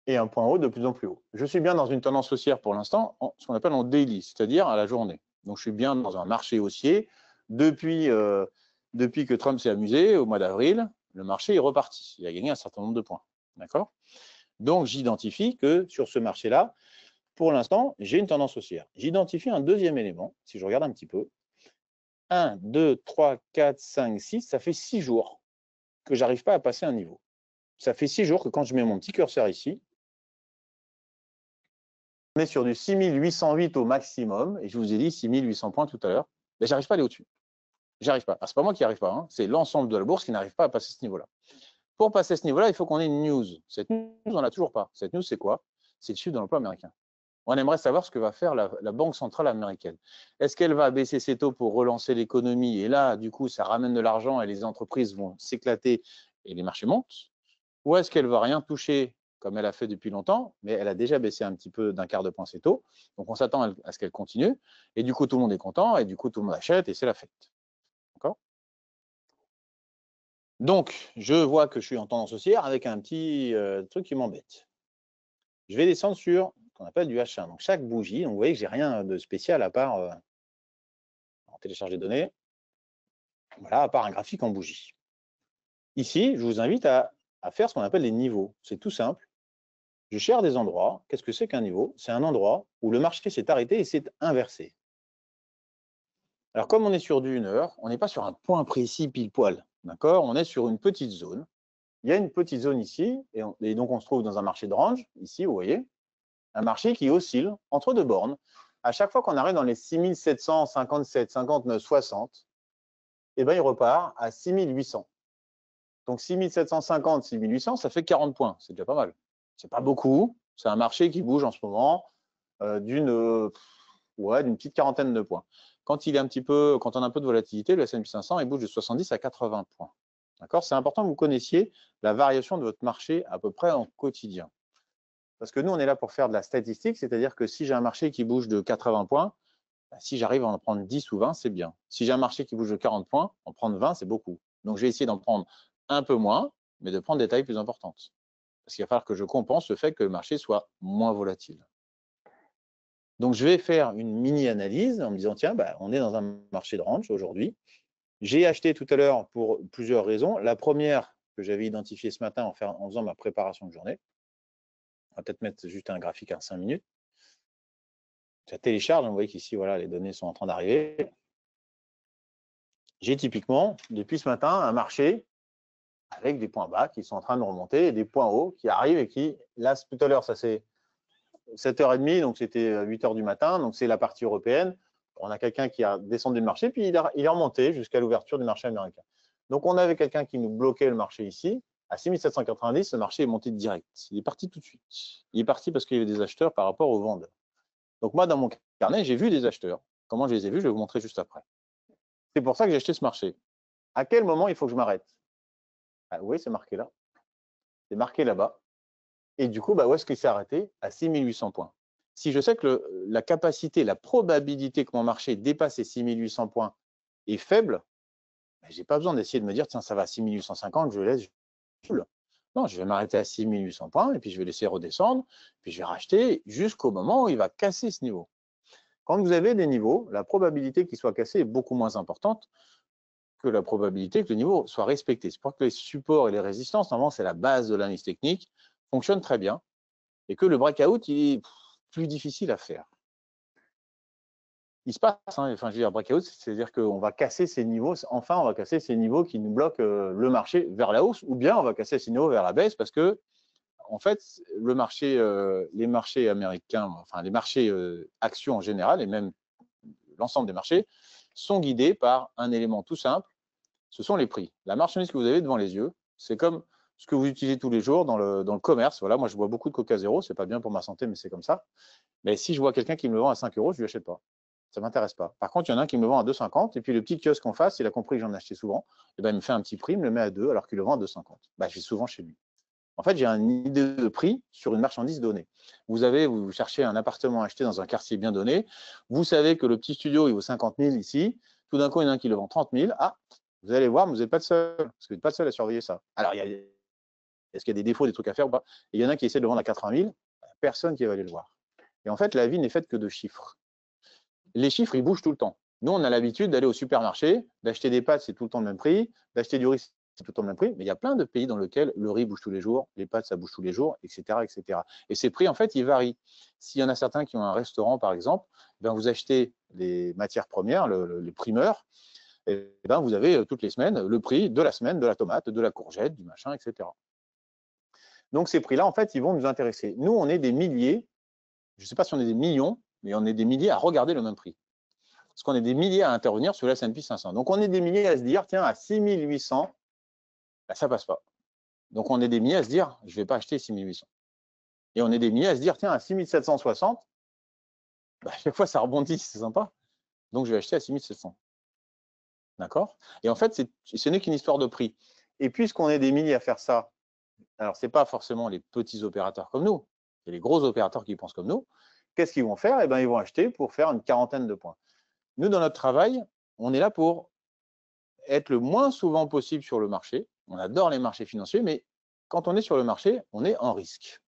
et un point haut de plus en plus haut. Je suis bien dans une tendance haussière pour l'instant, ce qu'on appelle en daily, c'est-à-dire à la journée. Donc je suis bien dans un marché haussier. Depuis que Trump s'est amusé au mois d'avril, le marché est reparti. Il a gagné un certain nombre de points. D'accord? Donc, j'identifie que sur ce marché-là, pour l'instant, j'ai une tendance haussière. J'identifie un deuxième élément, si je regarde un petit peu. 1, 2, 3, 4, 5, 6, ça fait 6 jours que je n'arrive pas à passer un niveau. Ça fait 6 jours que quand je mets mon petit curseur ici, on est sur du 6808 au maximum, et je vous ai dit 6800 points tout à l'heure, mais je n'arrive pas à aller au-dessus. J'arrive pas. Ce n'est pas moi qui n'y arrive pas, hein. C'est l'ensemble de la bourse qui n'arrive pas à passer ce niveau-là. Pour passer ce niveau-là, il faut qu'on ait une news. Cette news, on n'a toujours pas. Cette news, c'est quoi? C'est le chiffre de l'emploi américain. On aimerait savoir ce que va faire la Banque centrale américaine. Est-ce qu'elle va baisser ses taux pour relancer l'économie? Et là, du coup, ça ramène de l'argent et les entreprises vont s'éclater et les marchés montent? Ou est-ce qu'elle ne va rien toucher comme elle a fait depuis longtemps, mais elle a déjà baissé un petit peu d'un quart de point ses taux. Donc, on s'attend à ce qu'elle continue. Et du coup, tout le monde est content et du coup, tout le monde achète et c'est la fête. D'accord? Donc, je vois que je suis en tendance haussière avec un petit truc qui m'embête. Je vais descendre sur ce qu'on appelle du H1. Donc, chaque bougie, donc vous voyez que j'ai rien de spécial à part on télécharge les données. Voilà, à part un graphique en bougie. Ici, je vous invite à faire ce qu'on appelle les niveaux. C'est tout simple. Je cherche des endroits. Qu'est-ce que c'est qu'un niveau? C'est un endroit où le marché s'est arrêté et s'est inversé. Alors, comme on est sur du 1 heure, on n'est pas sur un point précis pile poil. D'accord? On est sur une petite zone. Il y a une petite zone ici, et donc on se trouve dans un marché de range, ici, vous voyez, un marché qui oscille entre deux bornes. À chaque fois qu'on arrive dans les 6757, 59, 60, eh ben, il repart à 6800. Donc 6750, 6800, ça fait 40 points. C'est déjà pas mal. C'est pas beaucoup. C'est un marché qui bouge en ce moment d'une petite quarantaine de points. Quand on a un peu de volatilité, le S&P 500, il bouge de 70 à 80 points. D'accord? C'est important que vous connaissiez la variation de votre marché à peu près en quotidien. Parce que nous, on est là pour faire de la statistique, c'est-à-dire que si j'ai un marché qui bouge de 80 points, si j'arrive à en prendre 10 ou 20, c'est bien. Si j'ai un marché qui bouge de 40 points, en prendre 20, c'est beaucoup. Donc, je vais essayer d'en prendre un peu moins, mais de prendre des tailles plus importantes. Parce qu'il va falloir que je compense le fait que le marché soit moins volatile. Donc, je vais faire une mini-analyse en me disant, tiens, on est dans un marché de range aujourd'hui. J'ai acheté tout à l'heure pour plusieurs raisons. La première que j'avais identifiée ce matin en faisant ma préparation de journée. On va peut-être mettre juste un graphique à 5 minutes. Ça télécharge, vous voyez qu'ici, voilà, les données sont en train d'arriver. J'ai typiquement, depuis ce matin, un marché avec des points bas qui sont en train de remonter et des points hauts qui arrivent et qui, là, tout à l'heure, ça c'est 7h30, donc c'était 8h du matin, donc c'est la partie européenne. On a quelqu'un qui a descendu le marché, puis il est remonté jusqu'à l'ouverture du marché américain. Donc, on avait quelqu'un qui nous bloquait le marché ici. À 6790, le marché est monté direct. Il est parti tout de suite. Il est parti parce qu'il y avait des acheteurs par rapport aux vendeurs. Donc, moi, dans mon carnet, j'ai vu des acheteurs. Comment je les ai vus, je vais vous montrer juste après. C'est pour ça que j'ai acheté ce marché. À quel moment il faut que je m'arrête? Vous voyez, c'est marqué là. C'est marqué là-bas. Et du coup, où est-ce qu'il s'est arrêté? À 6800 points. Si je sais que la capacité, la probabilité que mon marché dépasse ces 6800 points est faible, je n'ai pas besoin d'essayer de me dire, tiens, ça va à 6850, je laisse. Non, je vais m'arrêter à 6800 points et puis je vais laisser redescendre, puis je vais racheter jusqu'au moment où il va casser ce niveau. Quand vous avez des niveaux, la probabilité qu'il soit cassé est beaucoup moins importante que la probabilité que le niveau soit respecté. C'est pour que les supports et les résistances, normalement, c'est la base de l'analyse technique, fonctionnent très bien et que le breakout, il est plus difficile à faire. Il se passe, hein, enfin, je veux dire, breakout, c'est-à-dire qu'on va casser ces niveaux, enfin, on va casser ces niveaux qui nous bloquent le marché vers la hausse, ou bien on va casser ces niveaux vers la baisse parce que, en fait, le marché, les marchés américains, enfin, les marchés actions en général, et même l'ensemble des marchés, sont guidés par un élément tout simple, ce sont les prix. La marchandise que vous avez devant les yeux, c'est comme ce que vous utilisez tous les jours dans le commerce. Voilà, moi, je bois beaucoup de Coca Zéro, c'est pas bien pour ma santé, mais c'est comme ça. Mais si je vois quelqu'un qui me le vend à 5 euros, je ne lui achète pas. Ça ne m'intéresse pas. Par contre, il y en a un qui me le vend à 2,50 et puis le petit kiosque en face, il a compris que j'en achetais souvent, et ben, il me fait un petit prix, il me le met à 2 alors qu'il le vend à 2,50. Ben, je vais souvent chez lui. En fait, j'ai une idée de prix sur une marchandise donnée. Vous cherchez un appartement à acheter dans un quartier bien donné, vous savez que le petit studio, il vaut 50 000 ici, tout d'un coup, il y en a un qui le vend 30 000. Ah, vous allez voir, mais vous n'êtes pas le seul, parce que vous n'êtes pas le seul à surveiller ça. Alors, est-ce qu'il y a des défauts, des trucs à faire ou pas? Et il y en a qui essaie de le vendre à 80 000, personne qui va aller le voir. Et en fait, la vie n'est faite que de chiffres. Les chiffres, ils bougent tout le temps. Nous, on a l'habitude d'aller au supermarché, d'acheter des pâtes, c'est tout le temps le même prix, d'acheter du riz, c'est tout le temps le même prix, mais il y a plein de pays dans lesquels le riz bouge tous les jours, les pâtes, ça bouge tous les jours, etc., etc. Et ces prix, en fait, ils varient. S'il y en a certains qui ont un restaurant, par exemple, ben vous achetez les matières premières, les primeurs, et ben vous avez toutes les semaines le prix de la semaine de la tomate, de la courgette, du machin, etc. Donc ces prix-là, en fait, ils vont nous intéresser. Nous, on est des milliers, je ne sais pas si on est des millions, mais on est des milliers à regarder le même prix. Parce qu'on est des milliers à intervenir sur le S&P 500. Donc, on est des milliers à se dire, tiens, à 6800, ben, ça ne passe pas. Donc, on est des milliers à se dire, je ne vais pas acheter 6800. Et on est des milliers à se dire, tiens, à 6760, ben, à chaque fois, ça rebondit, c'est sympa. Donc, je vais acheter à 6700. D'accord? Et en fait, ce n'est qu'une histoire de prix. Et puisqu'on est des milliers à faire ça, alors, ce n'est pas forcément les petits opérateurs comme nous, c'est les gros opérateurs qui pensent comme nous. Qu'est-ce qu'ils vont faire? Eh ben, ils vont acheter pour faire une quarantaine de points. Nous, dans notre travail, on est là pour être le moins souvent possible sur le marché. On adore les marchés financiers, mais quand on est sur le marché, on est en risque.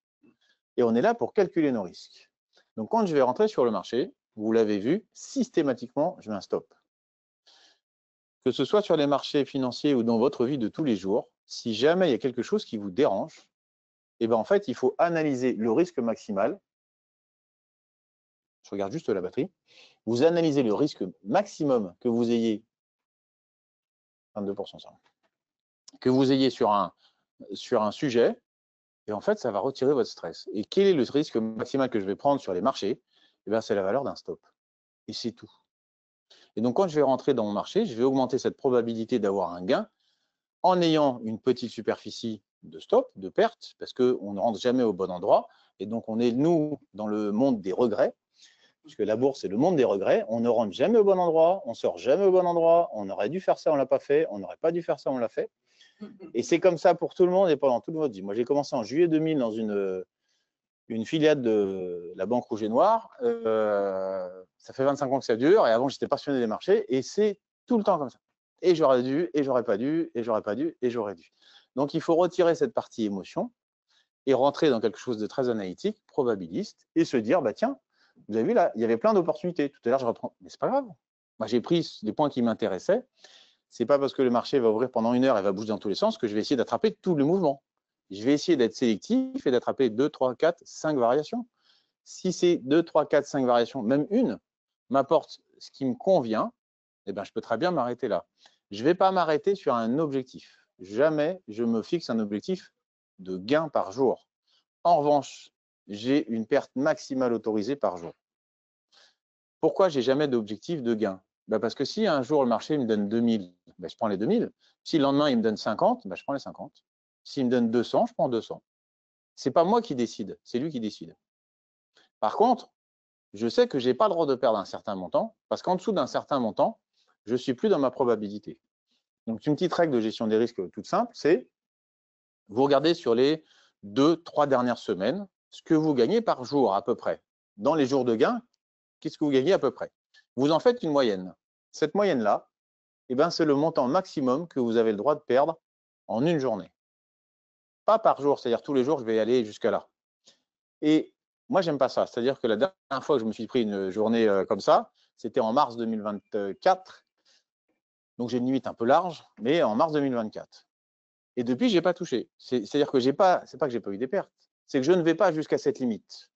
Et on est là pour calculer nos risques. Donc, quand je vais rentrer sur le marché, vous l'avez vu, systématiquement, je mets un stop. Que ce soit sur les marchés financiers ou dans votre vie de tous les jours, si jamais il y a quelque chose qui vous dérange, eh ben en fait, il faut analyser le risque maximal. Je regarde juste la batterie. Vous analysez le risque maximum que vous ayez, 22% ça, que vous ayez sur un sujet, et en fait, ça va retirer votre stress. Et quel est le risque maximal que je vais prendre sur les marchés? Eh bien, c'est la valeur d'un stop. Et c'est tout. Et donc, quand je vais rentrer dans mon marché, je vais augmenter cette probabilité d'avoir un gain en ayant une petite superficie de stop, de perte, parce qu'on ne rentre jamais au bon endroit. Et donc, on est, nous, dans le monde des regrets, puisque la bourse, c'est le monde des regrets. On ne rentre jamais au bon endroit, on ne sort jamais au bon endroit, on aurait dû faire ça, on ne l'a pas fait, on n'aurait pas dû faire ça, on l'a fait. Et c'est comme ça pour tout le monde et pendant toute votre vie. Moi, j'ai commencé en juillet 2000 dans une filiale de la Banque Rouge et Noire. Ça fait 25 ans que ça dure et avant, j'étais passionné des marchés et c'est tout le temps comme ça. Et j'aurais dû, et j'aurais pas dû, et j'aurais pas dû, et j'aurais dû. Donc, il faut retirer cette partie émotion et rentrer dans quelque chose de très analytique, probabiliste, et se dire, bah tiens, vous avez vu là, il y avait plein d'opportunités. Tout à l'heure, je reprends, mais c'est pas grave. Moi, j'ai pris des points qui m'intéressaient. C'est pas parce que le marché va ouvrir pendant 1 heure et va bouger dans tous les sens que je vais essayer d'attraper tout le mouvement. Je vais essayer d'être sélectif et d'attraper 2, 3, 4, 5 variations. Si ces 2, 3, 4, 5 variations, même une, m'apporte ce qui me convient, eh ben, je peux très bien m'arrêter là. Je ne vais pas m'arrêter sur un objectif. Jamais je me fixe un objectif de gain par jour. En revanche, j'ai une perte maximale autorisée par jour. Pourquoi j'ai jamais d'objectif de gain? Ben parce que si un jour le marché me donne 2000, ben je prends les 2000. Si le lendemain il me donne 50, ben je prends les 50. S'il me donne 200, je prends 200. Ce n'est pas moi qui décide, c'est lui qui décide. Par contre, je sais que je n'ai pas le droit de perdre un certain montant, parce qu'en dessous d'un certain montant, je ne suis plus dans ma probabilité. Donc, une petite règle de gestion des risques toute simple, c'est vous regardez sur les 2-3 dernières semaines ce que vous gagnez par jour à peu près. Dans les jours de gain, qu'est-ce que vous gagnez à peu près? Vous en faites une moyenne. Cette moyenne-là, eh ben, c'est le montant maximum que vous avez le droit de perdre en une journée. pas par jour, c'est-à-dire tous les jours, je vais aller jusqu'à là. Et moi, j'aime pas ça. C'est-à-dire que la dernière fois que je me suis pris une journée comme ça, c'était en mars 2024. Donc, j'ai une limite un peu large, mais en mars 2024. Et depuis, je n'ai pas touché. C'est-à-dire que c'est pas que j'ai pas eu des pertes, c'est que je ne vais pas jusqu'à cette limite.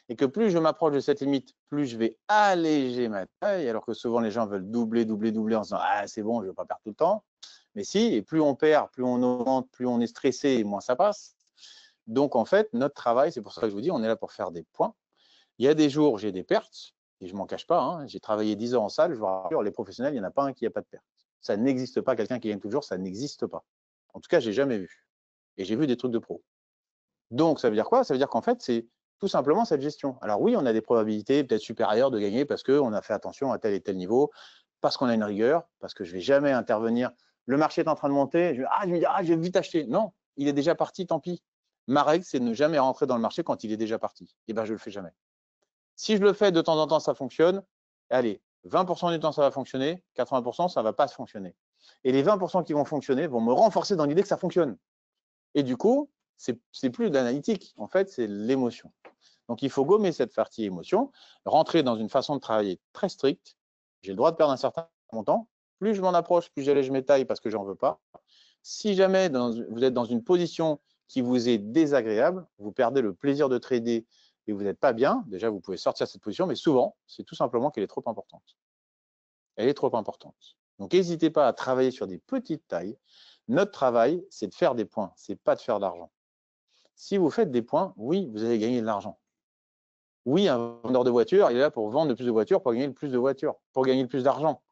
Et que plus je m'approche de cette limite, plus je vais alléger ma taille, alors que souvent les gens veulent doubler en se disant « Ah, c'est bon, je ne vais pas perdre tout le temps ». Mais si, et plus on perd, plus on augmente, plus on est stressé, et moins ça passe. Donc, en fait, notre travail, c'est pour ça que je vous dis, on est là pour faire des points. Il y a des jours, j'ai des pertes, et je ne m'en cache pas. Hein, j'ai travaillé 10 heures en salle, je vous rassure, les professionnels, il n'y en a pas un qui n'a pas de perte. Ça n'existe pas, quelqu'un qui gagne toujours, ça n'existe pas. En tout cas, je n'ai jamais vu. Et j'ai vu des trucs de pro. Donc, ça veut dire quoi? Ça veut dire qu'en fait, c'est tout simplement cette gestion. Alors oui, on a des probabilités peut-être supérieures de gagner parce qu'on a fait attention à tel et tel niveau, parce qu'on a une rigueur, parce que je ne vais jamais intervenir. Le marché est en train de monter, je me dis, je vais vite acheter. Non, il est déjà parti, tant pis. Ma règle, c'est de ne jamais rentrer dans le marché quand il est déjà parti. Et bien, je ne le fais jamais. Si je le fais de temps en temps, ça fonctionne. Allez, 20% du temps, ça va fonctionner. 80%, ça ne va pas fonctionner. Et les 20% qui vont fonctionner vont me renforcer dans l'idée que ça fonctionne. Et du coup, c'est plus de l'analytique. En fait, c'est l'émotion. Donc, il faut gommer cette partie émotion, rentrer dans une façon de travailler très stricte. J'ai le droit de perdre un certain montant. Plus je m'en approche, plus j'allège mes tailles parce que j'en veux pas. Si jamais vous êtes dans une position qui vous est désagréable, vous perdez le plaisir de trader et vous n'êtes pas bien, déjà vous pouvez sortir de cette position, mais souvent, c'est tout simplement qu'elle est trop importante. Elle est trop importante. Donc, n'hésitez pas à travailler sur des petites tailles. Notre travail, c'est de faire des points, c'est pas de faire d'argent. Si vous faites des points, oui, vous allez gagner de l'argent. Oui, un vendeur de voitures, il est là pour vendre le plus de voitures, pour gagner le plus de voitures, pour gagner le plus d'argent.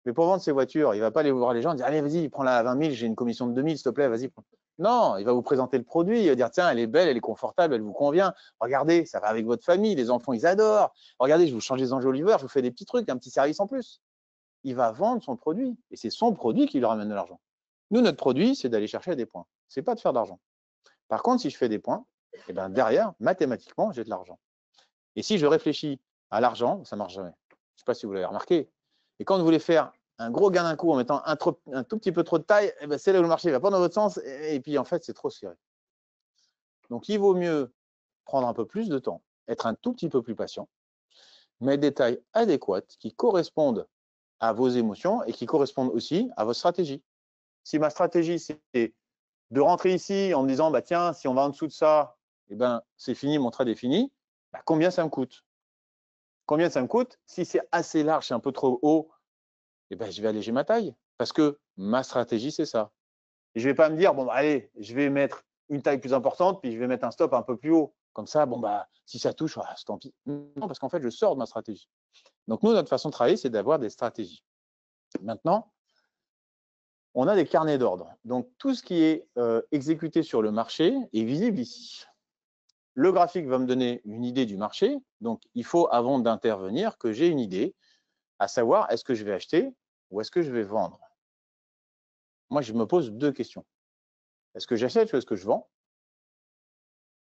Mais pour vendre ses voitures, il ne va pas aller voir les gens et dire « Allez, vas-y, prends-la à 20 000, j'ai une commission de 2 000, s'il te plaît, vas-y. » Non, il va vous présenter le produit, il va dire « Tiens, elle est belle, elle est confortable, elle vous convient. Regardez, ça va avec votre famille, les enfants, ils adorent. Regardez, je vous change les enjoliveurs, je vous fais des petits trucs, un petit service en plus. » Il va vendre son produit et c'est son produit qui lui ramène de l'argent. Nous, notre produit, c'est d'aller chercher des points. Ce n'est pas de faire d'argent. Par contre, si je fais des points, eh ben derrière, mathématiquement, j'ai de l'argent. Et si je réfléchis à l'argent, ça ne marche jamais. Je ne sais pas si vous l'avez remarqué. Et quand vous voulez faire un gros gain d'un coup en mettant un tout petit peu trop de taille, eh ben c'est là où le marché ne va pas dans votre sens. Et puis, en fait, c'est trop serré. Donc, il vaut mieux prendre un peu plus de temps, être un tout petit peu plus patient, mettre des tailles adéquates qui correspondent à vos émotions et qui correspondent aussi à votre stratégie. Si ma stratégie, c'est de rentrer ici en me disant, bah, tiens, si on va en dessous de ça, eh ben, c'est fini, mon trade est fini, bah, combien ça me coûte? Combien ça me coûte? Si c'est assez large, c'est un peu trop haut, eh ben, je vais alléger ma taille parce que ma stratégie, c'est ça. Et je ne vais pas me dire, bon, bah, allez, je vais mettre une taille plus importante, puis je vais mettre un stop un peu plus haut. Comme ça, bon, bah, si ça touche, c'est tant pis. Non, parce qu'en fait, je sors de ma stratégie. Donc, nous, notre façon de travailler, c'est d'avoir des stratégies. Maintenant, on a des carnets d'ordre. Donc, tout ce qui est exécuté sur le marché est visible ici. Le graphique va me donner une idée du marché. Donc, il faut, avant d'intervenir, que j'ai une idée, à savoir, est-ce que je vais acheter ou est-ce que je vais vendre? Moi, je me pose deux questions. Est-ce que j'achète ou est-ce que je vends?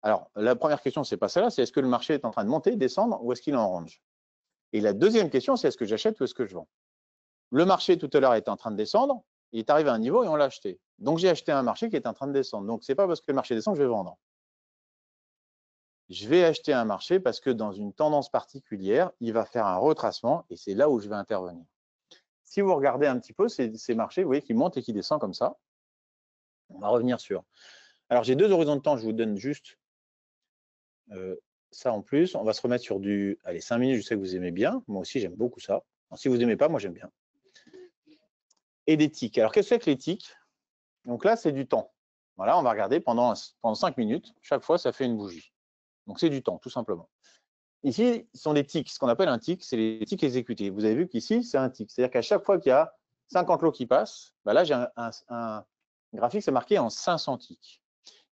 Alors, la première question, ce n'est pas celle-là, c'est est-ce que le marché est en train de monter, descendre ou est-ce qu'il est en range? Et la deuxième question, c'est est-ce que j'achète ou est-ce que je vends? Le marché, tout à l'heure, était en train de descendre, il est arrivé à un niveau et on l'a acheté. Donc, j'ai acheté un marché qui est en train de descendre. Donc, ce n'est pas parce que le marché descend que je vais vendre. Je vais acheter un marché parce que dans une tendance particulière, il va faire un retracement et c'est là où je vais intervenir. Si vous regardez un petit peu ces marchés, vous voyez qu'ils montent et qu'ils descendent comme ça. On va revenir sur. Alors, j'ai deux horizons de temps, je vous donne juste ça en plus. On va se remettre sur du. Allez, 5 minutes, je sais que vous aimez bien. Moi aussi, j'aime beaucoup ça. Alors, si vous n'aimez pas, moi, j'aime bien. Et des tics. Alors, qu'est-ce que c'est que les tics? Donc là, c'est du temps. Voilà, on va regarder pendant 5 minutes. Chaque fois, ça fait une bougie. Donc, c'est du temps, tout simplement. Ici, ce sont des tics. Ce qu'on appelle un tic, c'est les tics exécutés. Vous avez vu qu'ici, c'est un tic. C'est-à-dire qu'à chaque fois qu'il y a 50 lots qui passent, bah là, j'ai un graphique, c'est marqué en 500 tics.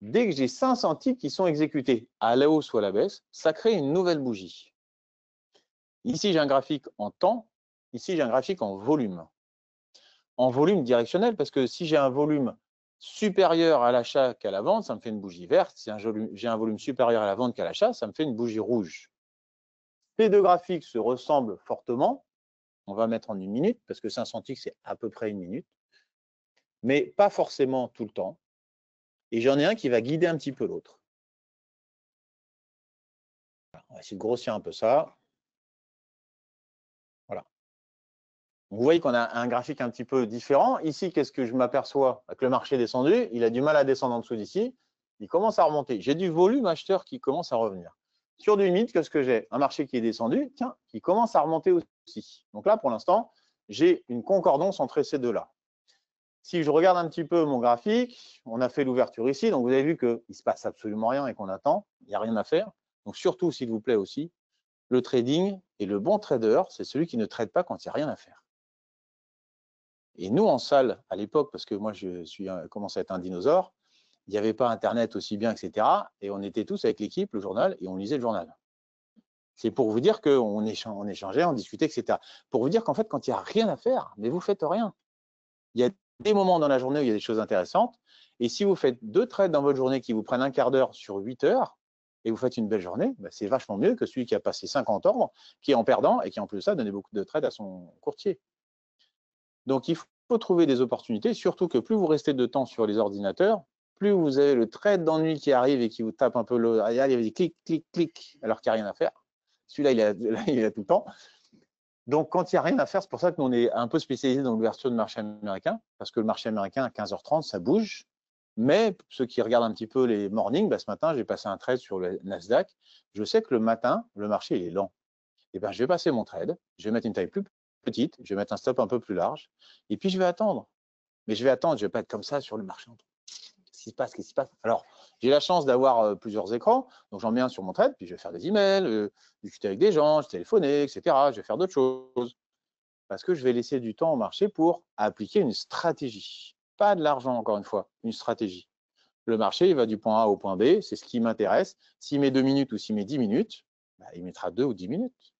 Dès que j'ai 500 tics qui sont exécutés à la hausse ou à la baisse, ça crée une nouvelle bougie. Ici, j'ai un graphique en temps. Ici, j'ai un graphique en volume. En volume directionnel, parce que si j'ai un volume supérieur à l'achat qu'à la vente, ça me fait une bougie verte. Si j'ai un volume supérieur à la vente qu'à l'achat, ça me fait une bougie rouge. Ces deux graphiques se ressemblent fortement. On va mettre en 1 minute, parce que 500 ticks, c'est à peu près 1 minute. Mais pas forcément tout le temps. Et j'en ai un qui va guider un petit peu l'autre. On va essayer de grossir un peu ça. Voilà. Vous voyez qu'on a un graphique un petit peu différent. Ici, qu'est-ce que je m'aperçois? Que le marché est descendu, il a du mal à descendre en dessous d'ici. Il commence à remonter. J'ai du volume acheteur qui commence à revenir. Sur du limite, qu'est-ce que j'ai? Un marché qui est descendu, tiens, qui commence à remonter aussi. Donc là, pour l'instant, j'ai une concordance entre ces deux-là. Si je regarde un petit peu mon graphique, on a fait l'ouverture ici, donc vous avez vu qu'il ne se passe absolument rien et qu'on attend, il n'y a rien à faire. Donc surtout, s'il vous plaît aussi, le trading et le bon trader, c'est celui qui ne trade pas quand il n'y a rien à faire. Et nous, en salle, à l'époque, parce que moi, je suis commencé à être un dinosaure, il n'y avait pas Internet aussi bien, etc. Et on était tous avec l'équipe, le journal, et on lisait le journal. C'est pour vous dire qu'on échangeait, on discutait, etc. Pour vous dire qu'en fait, quand il n'y a rien à faire, mais vous ne faites rien. Il y a des moments dans la journée où il y a des choses intéressantes. Et si vous faites 2 trades dans votre journée qui vous prennent un quart d'heure sur 8 heures, et vous faites une belle journée, bah c'est vachement mieux que celui qui a passé 50 ordres, qui est en perdant et qui en plus de ça donnait beaucoup de trades à son courtier. Donc il faut trouver des opportunités, surtout que plus vous restez de temps sur les ordinateurs, plus vous avez le trade d'ennui qui arrive et qui vous tape un peu le. Il y a des clics, clics, clics, alors qu'il n'y a rien à faire. Celui-là, il a tout le temps. Donc, quand il n'y a rien à faire, c'est pour ça que nous, on est un peu spécialisé dans l'ouverture de marché américain, parce que le marché américain, à 15h30, ça bouge. Mais ceux qui regardent un petit peu les mornings, bah, ce matin, j'ai passé un trade sur le Nasdaq. Je sais que le matin, le marché, il est lent. Et ben, je vais passer mon trade, je vais mettre une taille plus petite, je vais mettre un stop un peu plus large, et puis je vais attendre. Mais je vais attendre, je ne vais pas être comme ça sur le marché. Qu'est-ce qui se passe? Qu'est-ce qui se passe? Alors, j'ai la chance d'avoir plusieurs écrans, donc j'en mets un sur mon trade, puis je vais faire des emails, discuter avec des gens, je téléphoner, etc. Je vais faire d'autres choses. Parce que je vais laisser du temps au marché pour appliquer une stratégie. Pas de l'argent, encore une fois, une stratégie. Le marché, il va du point A au point B, c'est ce qui m'intéresse. S'il met 2 minutes ou s'il met 10 minutes, bah, il mettra 2 ou 10 minutes.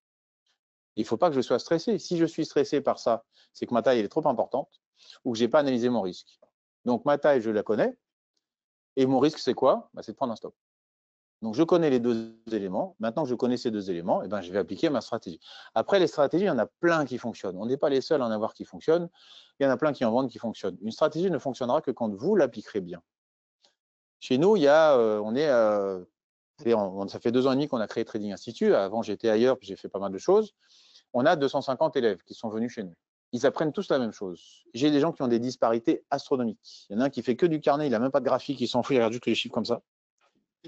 Il ne faut pas que je sois stressé. Si je suis stressé par ça, c'est que ma taille elle est trop importante ou que je n'ai pas analysé mon risque. Donc ma taille, je la connais. Et mon risque, c'est quoi? Bah, c'est de prendre un stop. Donc, je connais les 2 éléments. Maintenant que je connais ces 2 éléments, eh ben, je vais appliquer ma stratégie. Après, les stratégies, il y en a plein qui fonctionnent. On n'est pas les seuls à en avoir qui fonctionnent. Il y en a plein qui en vendent qui fonctionnent. Une stratégie ne fonctionnera que quand vous l'appliquerez bien. Chez nous, il y a, ça fait 2 ans et demi qu'on a créé Trading Institute. Avant, j'étais ailleurs, puis j'ai fait pas mal de choses. On a 250 élèves qui sont venus chez nous. Ils apprennent tous la même chose. J'ai des gens qui ont des disparités astronomiques. Il y en a un qui fait que du carnet, il n'a même pas de graphique, il s'en fout, il regarde juste les chiffres comme ça.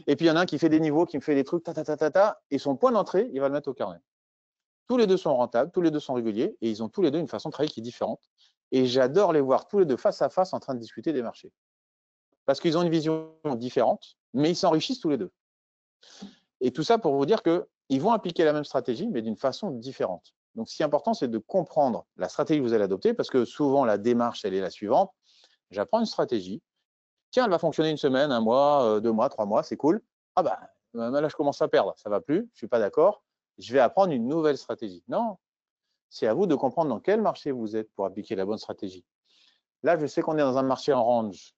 Et puis, il y en a un qui fait des niveaux, qui me fait des trucs, et son point d'entrée, il va le mettre au carnet. Tous les deux sont rentables, tous les deux sont réguliers, et ils ont tous les deux une façon de travailler qui est différente. Et j'adore les voir tous les deux face à face en train de discuter des marchés. Parce qu'ils ont une vision différente, mais ils s'enrichissent tous les deux. Et tout ça pour vous dire qu'ils vont appliquer la même stratégie, mais d'une façon différente. Donc, ce qui est important, c'est de comprendre la stratégie que vous allez adopter, parce que souvent, la démarche, elle est la suivante. J'apprends une stratégie. Tiens, elle va fonctionner une semaine, 1 mois, 2 mois, 3 mois, c'est cool. Ah bah, là, je commence à perdre, ça ne va plus, je ne suis pas d'accord. Je vais apprendre une nouvelle stratégie. Non, c'est à vous de comprendre dans quel marché vous êtes pour appliquer la bonne stratégie. Là, je sais qu'on est dans un marché en range.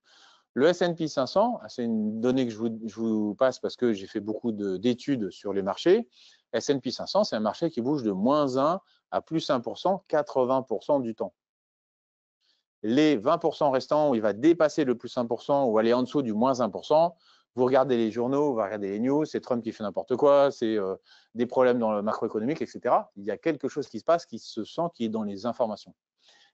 Le S&P 500, c'est une donnée que je vous passe parce que j'ai fait beaucoup d'études sur les marchés. S&P 500, c'est un marché qui bouge de -1 à +1%, 80% du temps. Les 20% restants où il va dépasser le +1% ou aller en dessous du -1%, vous regardez les journaux, vous regardez les news, c'est Trump qui fait n'importe quoi, c'est des problèmes dans le macroéconomique, etc. Il y a quelque chose qui se passe, qui se sent, qui est dans les informations.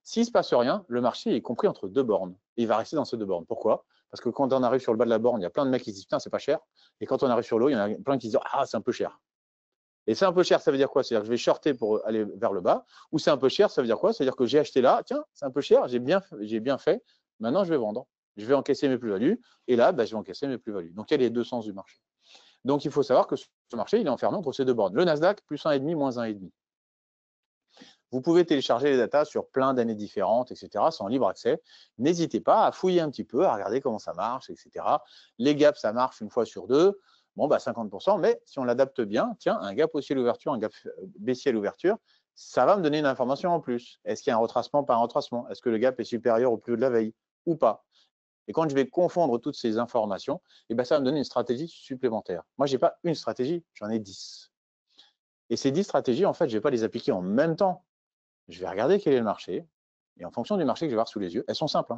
S'il ne se passe rien, le marché est compris entre 2 bornes. Il va rester dans ces 2 bornes. Pourquoi? Parce que quand on arrive sur le bas de la borne, il y a plein de mecs qui disent putain, c'est pas cher. Et quand on arrive sur l'eau, il y en a plein qui disent ah, c'est un peu cher. Et c'est un peu cher, ça veut dire quoi? C'est-à-dire que je vais shorter pour aller vers le bas. Ou c'est un peu cher, ça veut dire quoi? C'est-à-dire que j'ai acheté là, tiens, c'est un peu cher, j'ai bien fait, maintenant je vais vendre. Je vais encaisser mes plus-values. Et là, je vais encaisser mes plus-values. Donc, il y a les 2 sens du marché. Donc, il faut savoir que ce marché, il est enfermé entre ces 2 bornes. Le Nasdaq, +1,5, -1,5. Vous pouvez télécharger les datas sur plein d'années différentes, etc., sans libre accès. N'hésitez pas à fouiller un petit peu, à regarder comment ça marche, etc. Les gaps, ça marche une fois sur 2. Bon, 50%, mais si on l'adapte bien, tiens, un gap haussier à l'ouverture, un gap baissier à l'ouverture, ça va me donner une information en plus. Est-ce qu'il y a un retracement par un retracement? Est-ce que le gap est supérieur au plus haut de la veille ou pas? Et quand je vais confondre toutes ces informations, ça va me donner une stratégie supplémentaire. Moi, je n'ai pas une stratégie, j'en ai 10. Et ces 10 stratégies, en fait, je ne vais pas les appliquer en même temps. Je vais regarder quel est le marché, et en fonction du marché que je vais avoir sous les yeux, elles sont simples.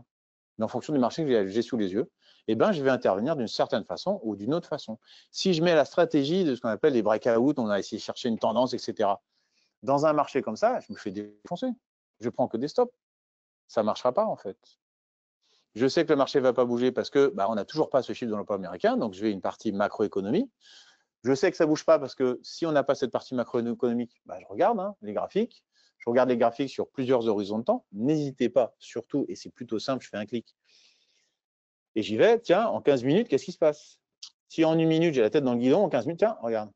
mais en fonction du marché que j'ai sous les yeux, eh ben, je vais intervenir d'une certaine façon ou d'une autre façon. Si je mets la stratégie de ce qu'on appelle les breakouts, on a essayé de chercher une tendance, etc. Dans un marché comme ça, je me fais défoncer. Je prends que des stops. Ça ne marchera pas, en fait. Je sais que le marché ne va pas bouger parce que on n'a toujours pas ce chiffre de l'emploi américain, donc je vais une partie macroéconomie. Je sais que ça ne bouge pas parce que si on n'a pas cette partie macroéconomique, je regarde les graphiques. Je regarde les graphiques sur plusieurs horizons de temps. N'hésitez pas, surtout, et c'est plutôt simple, je fais un clic. Et j'y vais, tiens, en 15 minutes, qu'est-ce qui se passe? Si en 1 minute, j'ai la tête dans le guidon, en 15 minutes, tiens, regarde.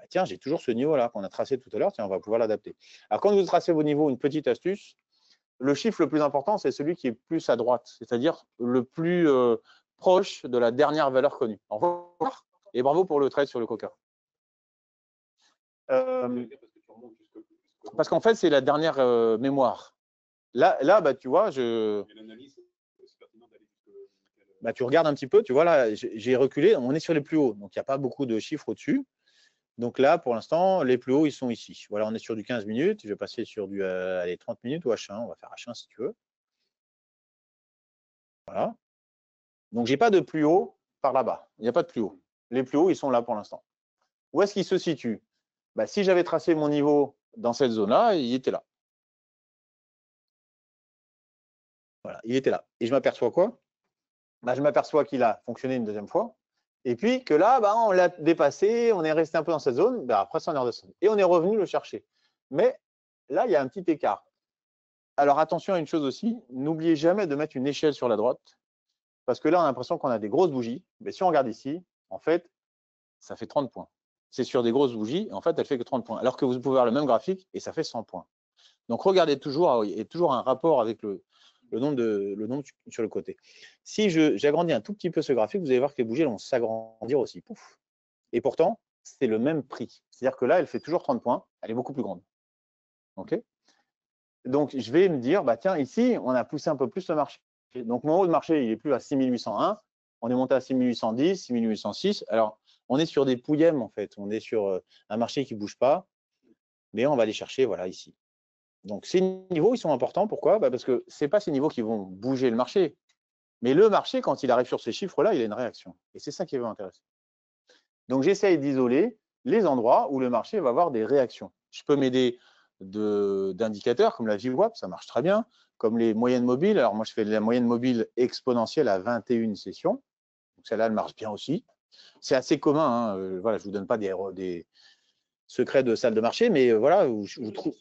Tiens, j'ai toujours ce niveau-là qu'on a tracé tout à l'heure, tiens, on va pouvoir l'adapter. Alors, quand vous tracez vos niveaux, une petite astuce, le chiffre le plus important, c'est celui qui est plus à droite, c'est-à-dire le plus proche de la dernière valeur connue. Au revoir et bravo pour le trade sur le Coca. Parce qu'en fait, c'est la dernière mémoire. Là, tu vois, tu regardes un petit peu, tu vois, là, j'ai reculé, on est sur les plus hauts, donc il n'y a pas beaucoup de chiffres au-dessus. Donc là, pour l'instant, les plus hauts, ils sont ici. Voilà, on est sur du 15 minutes. Je vais passer sur du 30 minutes ou H1. On va faire H1 si tu veux. Voilà. Donc, je n'ai pas de plus haut par là-bas. Il n'y a pas de plus haut. Les plus hauts, ils sont là pour l'instant. Où est-ce qu'ils se situent? Si j'avais tracé mon niveau dans cette zone-là, il était là. Voilà, il était là. Et je m'aperçois quoi? Je m'aperçois qu'il a fonctionné une deuxième fois. Et puis que là, on l'a dépassé, on est resté un peu dans cette zone, après ça, on est redescendu. Et on est revenu le chercher. Mais là, il y a un petit écart. Alors attention à une chose aussi, n'oubliez jamais de mettre une échelle sur la droite, parce que là, on a l'impression qu'on a des grosses bougies. Mais si on regarde ici, en fait, ça fait 30 points. C'est sur des grosses bougies, en fait, elle fait que 30 points. Alors que vous pouvez voir le même graphique et ça fait 100 points. Donc regardez toujours, il y a toujours un rapport avec le nombre sur le côté. Si j'agrandis un tout petit peu ce graphique, vous allez voir que les bougies vont s'agrandir aussi. Pouf. Et pourtant, c'est le même prix. C'est-à-dire que là, elle fait toujours 30 points. Elle est beaucoup plus grande. OK? Donc, je vais me dire, tiens, ici, on a poussé un peu plus le marché. Donc, mon haut de marché, il n'est plus à 6801. On est monté à 6810, 6806. Alors, on est sur des pouillèmes, en fait. On est sur un marché qui ne bouge pas. Mais on va aller chercher, voilà, ici. Donc, ces niveaux, ils sont importants. Pourquoi? Parce que ce n'est pas ces niveaux qui vont bouger le marché. Mais le marché, quand il arrive sur ces chiffres-là, il a une réaction. Et c'est ça qui va m'intéresser. Donc, j'essaye d'isoler les endroits où le marché va avoir des réactions. Je peux m'aider d'indicateurs comme la VWAP, ça marche très bien, comme les moyennes mobiles. Alors, moi, je fais la moyenne mobile exponentielle à 21 sessions. Donc, celle-là, elle marche bien aussi. C'est assez commun. Voilà, je ne vous donne pas des secrets de salle de marché, mais voilà, je vous trouve.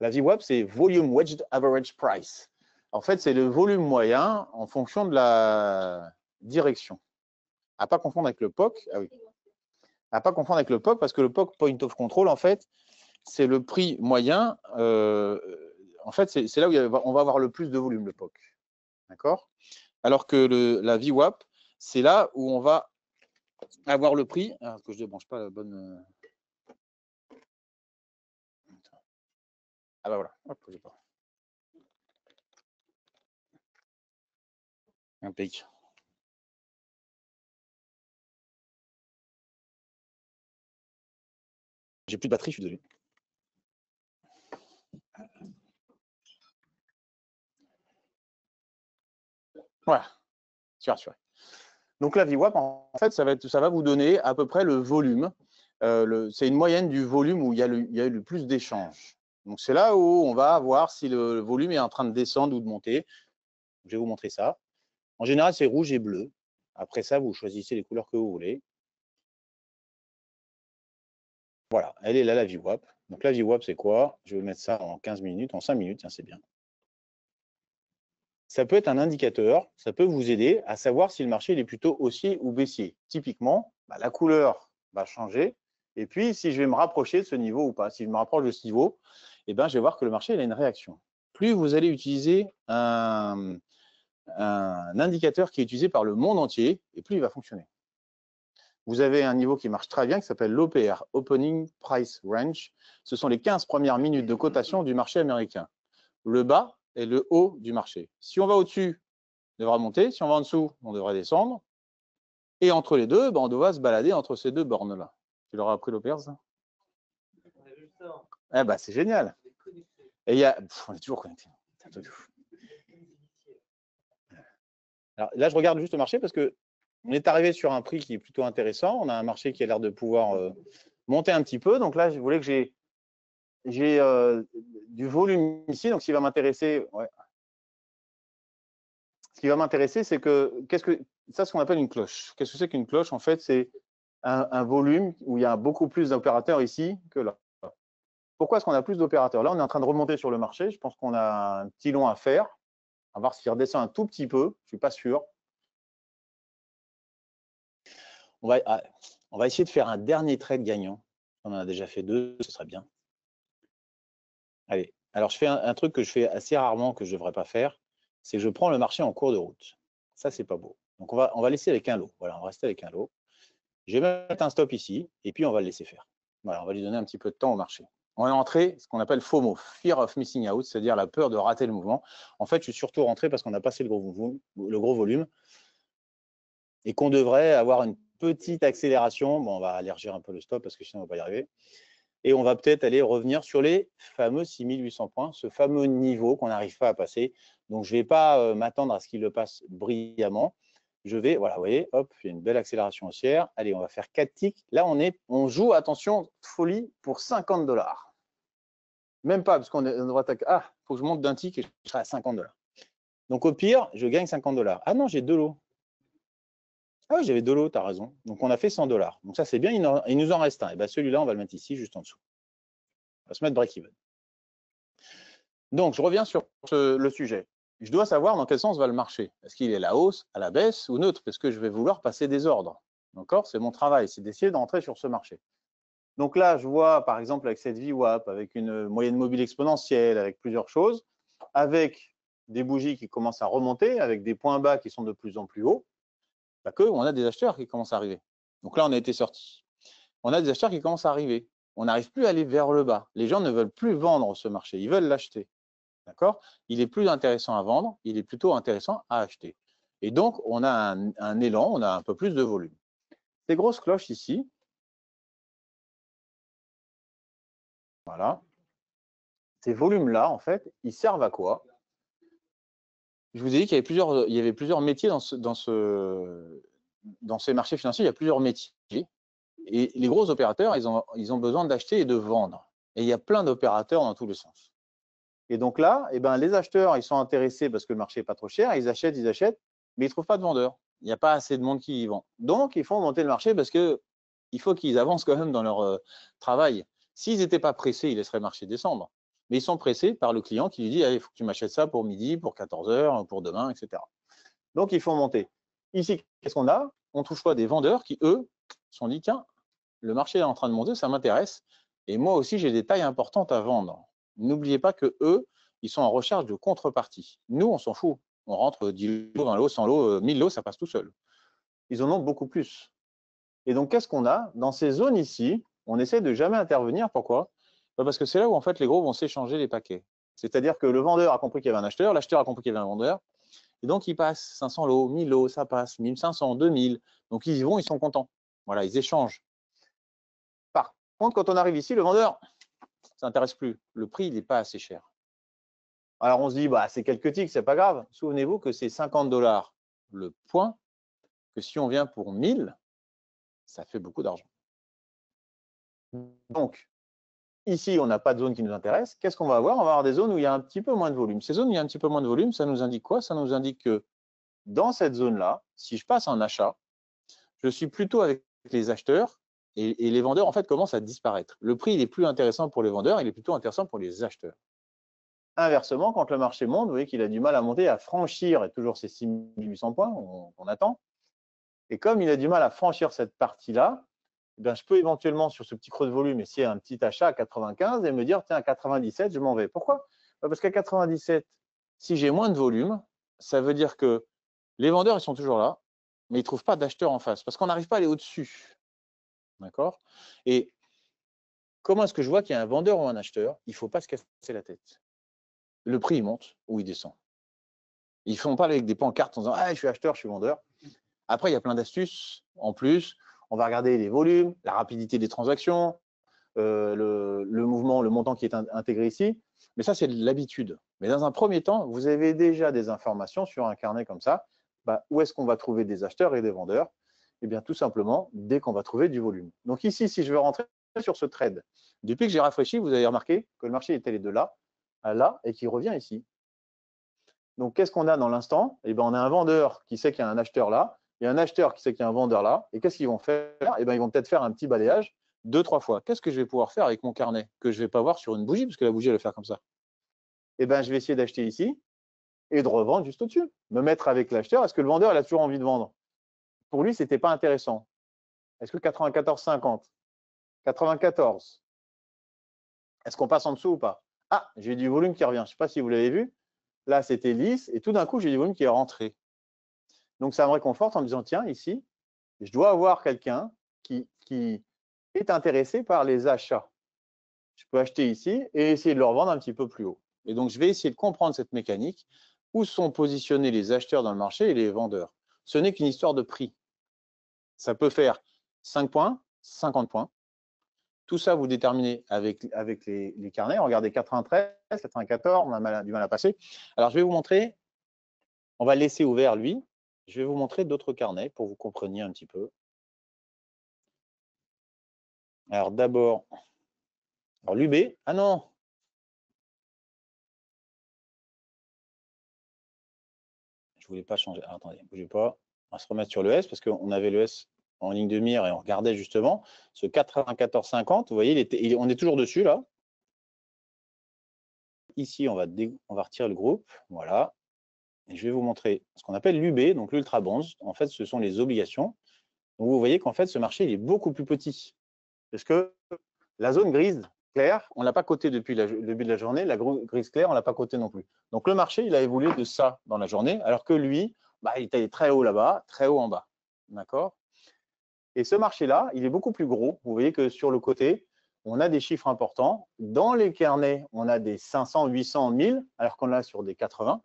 La VWAP, c'est Volume Weighted Average Price. En fait, c'est le volume moyen en fonction de la direction. À ne pas confondre avec le POC. Ah oui. À ne pas confondre avec le POC, parce que le POC, Point of Control, en fait, c'est le prix moyen. En fait, c'est là où on va avoir le plus de volume, le POC. D'accord? Alors que la VWAP, c'est là où on va avoir le prix. Alors que je ne débranche pas la bonne. Ah voilà. Hop, j'ai pas. Impeccable. J'ai plus de batterie, je suis désolé. Voilà, sûr. Donc la VWAP, en fait, ça va vous donner à peu près le volume. C'est une moyenne du volume où il y a eu le plus d'échanges. Donc c'est là où on va voir si le volume est en train de descendre ou de monter. Je vais vous montrer ça. En général, c'est rouge et bleu. Après ça, vous choisissez les couleurs que vous voulez. Voilà, elle est là, la VWAP. Donc la VWAP, c'est quoi? Je vais mettre ça en 15 minutes, en 5 minutes, c'est bien. Ça peut être un indicateur, ça peut vous aider à savoir si le marché est plutôt haussier ou baissier. Typiquement, la couleur va changer. Et puis, si je vais me rapprocher de ce niveau ou pas, si je me rapproche de ce niveau, je vais voir que le marché il a une réaction. Plus vous allez utiliser un indicateur qui est utilisé par le monde entier, et plus il va fonctionner. Vous avez un niveau qui marche très bien, qui s'appelle l'OPR, Opening Price Range. Ce sont les 15 premières minutes de cotation du marché américain. Le bas est le haut du marché. Si on va au-dessus, on devra monter. Si on va en dessous, on devrait descendre. Et entre les deux, on doit se balader entre ces deux bornes-là. Tu leur as appris l'OPR, ça? C'est génial. Et on est toujours connecté. un truc de fou. Alors là, je regarde juste le marché parce que on est arrivé sur un prix qui est plutôt intéressant. On a un marché qui a l'air de pouvoir monter un petit peu. Donc là, je voulais que j'ai du volume ici. Donc, ce qui va m'intéresser, c'est que, ça, ce qu'on appelle une cloche. Qu'est-ce que c'est qu'une cloche? En fait, c'est un volume où il y a beaucoup plus d'opérateurs ici que là. Pourquoi est-ce qu'on a plus d'opérateurs? Là, on est en train de remonter sur le marché. Je pense qu'on a un petit long à faire. On va voir s'il redescend un tout petit peu. Je ne suis pas sûr. On va essayer de faire un dernier trade gagnant. On en a déjà fait 2, ce serait bien. Allez, alors je fais un truc que je fais assez rarement, que je ne devrais pas faire, c'est que je prends le marché en cours de route. Ça, c'est pas beau. Donc, on va laisser avec un lot. Voilà, on va rester avec un lot. Je vais mettre un stop ici, et puis on va le laisser faire. Voilà, on va lui donner un petit peu de temps au marché. On est entré, ce qu'on appelle FOMO, Fear of Missing Out, c'est-à-dire la peur de rater le mouvement. En fait, je suis surtout rentré parce qu'on a passé le gros volume et qu'on devrait avoir une petite accélération. Bon, on va élargir un peu le stop parce que sinon, on ne va pas y arriver. Et on va peut-être aller revenir sur les fameux 6800 points, ce fameux niveau qu'on n'arrive pas à passer. Donc, je ne vais pas m'attendre à ce qu'il le passe brillamment. Je vais, voilà, vous voyez, hop, il y a une belle accélération haussière. Allez, on va faire 4 ticks. Là, on joue, attention, folie, pour 50 $. Même pas, parce qu'on devrait attaquer. Ah, il faut que je monte d'un tick et je serai à 50 $. Donc, au pire, je gagne 50 $. Ah non, j'ai 2 lots. Ah oui, j'avais 2 lots, tu as raison. Donc, on a fait 100 $. Donc, ça, c'est bien. Il nous en reste un. Et bien, celui-là, on va le mettre ici, juste en dessous. On va se mettre break-even. Donc, je reviens sur le sujet. Je dois savoir dans quel sens va le marché. Est-ce qu'il est à la hausse, à la baisse ou neutre? Parce que je vais vouloir passer des ordres. D'accord? C'est mon travail, c'est d'essayer d'entrer sur ce marché. Donc là, je vois, par exemple, avec cette VWAP, avec une moyenne mobile exponentielle, avec plusieurs choses, avec des bougies qui commencent à remonter, avec des points bas qui sont de plus en plus hauts, pas que, on a des acheteurs qui commencent à arriver. Donc là, on a été sorti. On a des acheteurs qui commencent à arriver. On n'arrive plus à aller vers le bas. Les gens ne veulent plus vendre ce marché, ils veulent l'acheter. D'accord? Il est plus intéressant à vendre, il est plutôt intéressant à acheter. Et donc, on a un élan, on a un peu plus de volume. Ces grosses cloches ici, voilà, ces volumes-là, en fait, ils servent à quoi? Je vous ai dit qu'il y avait plusieurs métiers dans ces marchés financiers, il y a plusieurs métiers. Et les gros opérateurs, ils ont besoin d'acheter et de vendre. Et il y a plein d'opérateurs dans tous les sens. Et donc là, eh ben, les acheteurs, ils sont intéressés parce que le marché n'est pas trop cher, ils achètent, mais ils ne trouvent pas de vendeurs. Il n'y a pas assez de monde qui y vend. Donc, ils font monter le marché parce qu'il faut qu'ils avancent quand même dans leur travail. S'ils n'étaient pas pressés, ils laisseraient le marché descendre. Mais ils sont pressés par le client qui lui dit, il faut que tu m'achètes ça pour midi, pour 14 h, pour demain, etc. Donc, ils font monter. Ici, qu'est-ce qu'on a? On trouve pas des vendeurs qui, eux, se sont dit, tiens, le marché est en train de monter, ça m'intéresse. Et moi aussi, j'ai des tailles importantes à vendre. N'oubliez pas que eux, ils sont en recherche de contrepartie. Nous, on s'en fout. On rentre 10 lots, 20 lots, 100 lots, 1000 lots, ça passe tout seul. Ils en ont beaucoup plus. Et donc, qu'est-ce qu'on a? Dans ces zones ici, on essaie de jamais intervenir. Pourquoi? Parce que c'est là où, en fait, les gros vont s'échanger les paquets. C'est-à-dire que le vendeur a compris qu'il y avait un acheteur, l'acheteur a compris qu'il y avait un vendeur. Et donc, ils passent 500 lots, 1000 lots, ça passe, 1500, 2000. Donc, ils y vont, ils sont contents. Voilà, ils échangent. Par contre, quand on arrive ici, le vendeur, ça n'intéresse plus. Le prix, il n'est pas assez cher. Alors, on se dit, bah, c'est quelques ticks, c'est pas grave. Souvenez-vous que c'est 50 $ le point, que si on vient pour 1000, ça fait beaucoup d'argent. Donc, ici, on n'a pas de zone qui nous intéresse. Qu'est-ce qu'on va avoir? On va avoir des zones où il y a un petit peu moins de volume. Ces zones où il y a un petit peu moins de volume, ça nous indique quoi? Ça nous indique que dans cette zone-là, si je passe en achat, je suis plutôt avec les acheteurs et les vendeurs, en fait, commencent à disparaître. Le prix, il est plus intéressant pour les vendeurs, il est plutôt intéressant pour les acheteurs. Inversement, quand le marché monte, vous voyez qu'il a du mal à monter, à franchir, et toujours ces 6800 points, on attend. Et comme il a du mal à franchir cette partie-là, je peux éventuellement, sur ce petit creux de volume, essayer un petit achat à 95 et me dire, tiens, à 97, je m'en vais. Pourquoi? Parce qu'à 97, si j'ai moins de volume, ça veut dire que les vendeurs, ils sont toujours là, mais ils ne trouvent pas d'acheteurs en face, parce qu'on n'arrive pas à aller au-dessus. D'accord? Et comment est-ce que je vois qu'il y a un vendeur ou un acheteur? Il ne faut pas se casser la tête. Le prix, il monte ou il descend. Ils ne font pas avec des pancartes en disant « Ah, je suis acheteur, je suis vendeur ». Après, il y a plein d'astuces. En plus, on va regarder les volumes, la rapidité des transactions, le le mouvement, le montant qui est intégré ici. Mais ça, c'est de l'habitude. Mais dans un premier temps, vous avez déjà des informations sur un carnet comme ça. Bah, où est-ce qu'on va trouver des acheteurs et des vendeurs? Eh bien, tout simplement, dès qu'on va trouver du volume. Donc ici, si je veux rentrer sur ce trade, depuis que j'ai rafraîchi, vous avez remarqué que le marché est allé de là à là et qu'il revient ici. Donc, qu'est-ce qu'on a dans l'instant? Eh bien, on a un vendeur qui sait qu'il y a un acheteur là, il y a un acheteur qui sait qu'il y a un vendeur là. Et qu'est-ce qu'ils vont faire? Eh bien, ils vont peut-être faire un petit balayage 2-3 fois. Qu'est-ce que je vais pouvoir faire avec mon carnet que je ne vais pas voir sur une bougie, parce que la bougie, elle va faire comme ça? Eh bien, je vais essayer d'acheter ici et de revendre juste au-dessus. Me mettre avec l'acheteur. Est-ce que le vendeur, il a toujours envie de vendre? Pour lui, ce n'était pas intéressant. Est-ce que 94,50, 94, est-ce qu'on passe en dessous ou pas? Ah, j'ai du volume qui revient. Je ne sais pas si vous l'avez vu. Là, c'était lisse et tout d'un coup, j'ai du volume qui est rentré. Donc, ça me réconforte en me disant, tiens, ici, je dois avoir quelqu'un qui est intéressé par les achats. Je peux acheter ici et essayer de le revendre un petit peu plus haut. Et donc, je vais essayer de comprendre cette mécanique. Où sont positionnés les acheteurs dans le marché et les vendeurs? Ce n'est qu'une histoire de prix. Ça peut faire 5 points, 50 points. Tout ça, vous déterminez avec les carnets. Regardez 93, 94, on a du mal à passer. Alors, je vais vous montrer, on va le laisser ouvert, lui. Je vais vous montrer d'autres carnets pour que vous compreniez un petit peu. Alors, d'abord, l'UB. Ah non! Je ne voulais pas changer. Alors, attendez, ne bougez pas. On va se remettre sur le S parce qu'on avait le S en ligne de mire et on regardait justement ce 94,50. Vous voyez, on est toujours dessus là. Ici, on va retirer le groupe. Voilà. Et je vais vous montrer ce qu'on appelle l'UB, donc l'Ultra Bonds. En fait, ce sont les obligations. Donc, vous voyez qu'en fait, ce marché il est beaucoup plus petit. Parce que la zone grise claire, on ne l'a pas cotée depuis le début de la journée. La grise claire, on ne l'a pas cotée non plus. Donc, le marché, il a évolué de ça dans la journée, alors que lui, bah, il est allé très haut là-bas, très haut en bas. D'accord? Et ce marché-là, il est beaucoup plus gros. Vous voyez que sur le côté, on a des chiffres importants. Dans les carnets, on a des 500, 800, 1000, alors qu'on l'a sur des 80.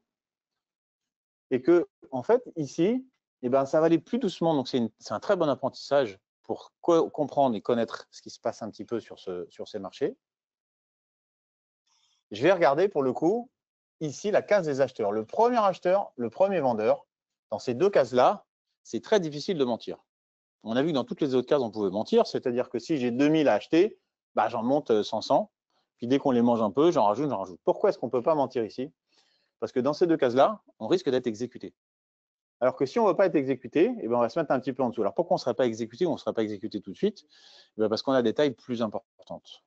Et que, en fait, ici, eh ben, ça va aller plus doucement. Donc, c'est un très bon apprentissage pour comprendre et connaître ce qui se passe un petit peu sur ces marchés. Je vais regarder pour le coup, ici, la case des acheteurs. Le premier acheteur, le premier vendeur, dans ces deux cases-là, c'est très difficile de mentir. On a vu que dans toutes les autres cases, on pouvait mentir, c'est-à-dire que si j'ai 2000 à acheter, bah, j'en monte 500. Puis dès qu'on les mange un peu, j'en rajoute, j'en rajoute. Pourquoi est-ce qu'on ne peut pas mentir ici? Parce que dans ces deux cases-là, on risque d'être exécuté. Alors que si on ne veut pas être exécuté, eh ben on va se mettre un petit peu en dessous. Alors pourquoi on ne serait pas exécuté ou on ne serait pas exécuté tout de suite? Eh ben parce qu'on a des tailles plus importantes.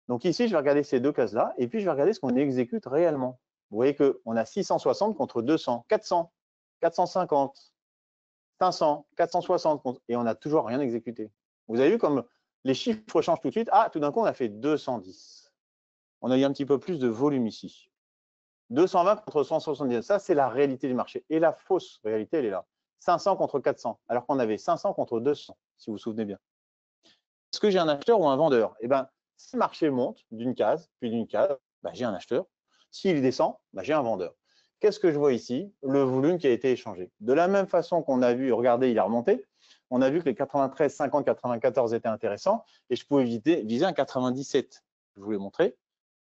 Donc ici, je vais regarder ces deux cases-là et puis je vais regarder ce qu'on exécute réellement. Vous voyez qu'on a 660 contre 200, 400, 450, 500, 460 et on n'a toujours rien exécuté. Vous avez vu comme les chiffres changent tout de suite. Ah, tout d'un coup, on a fait 210. On a eu un petit peu plus de volume ici. 220 contre 170, ça c'est la réalité du marché. Et la fausse réalité, elle est là. 500 contre 400, alors qu'on avait 500 contre 200, si vous vous souvenez bien. Est-ce que j'ai un acheteur ou un vendeur? Eh bien, si le marché monte d'une case, puis d'une case, bah, j'ai un acheteur. S'il descend, bah, j'ai un vendeur. Qu'est-ce que je vois ici? Le volume qui a été échangé. De la même façon qu'on a vu, regardez, il a remonté. On a vu que les 93, 50, 94 étaient intéressants et je pouvais viser un 97. Je vous l'ai montré.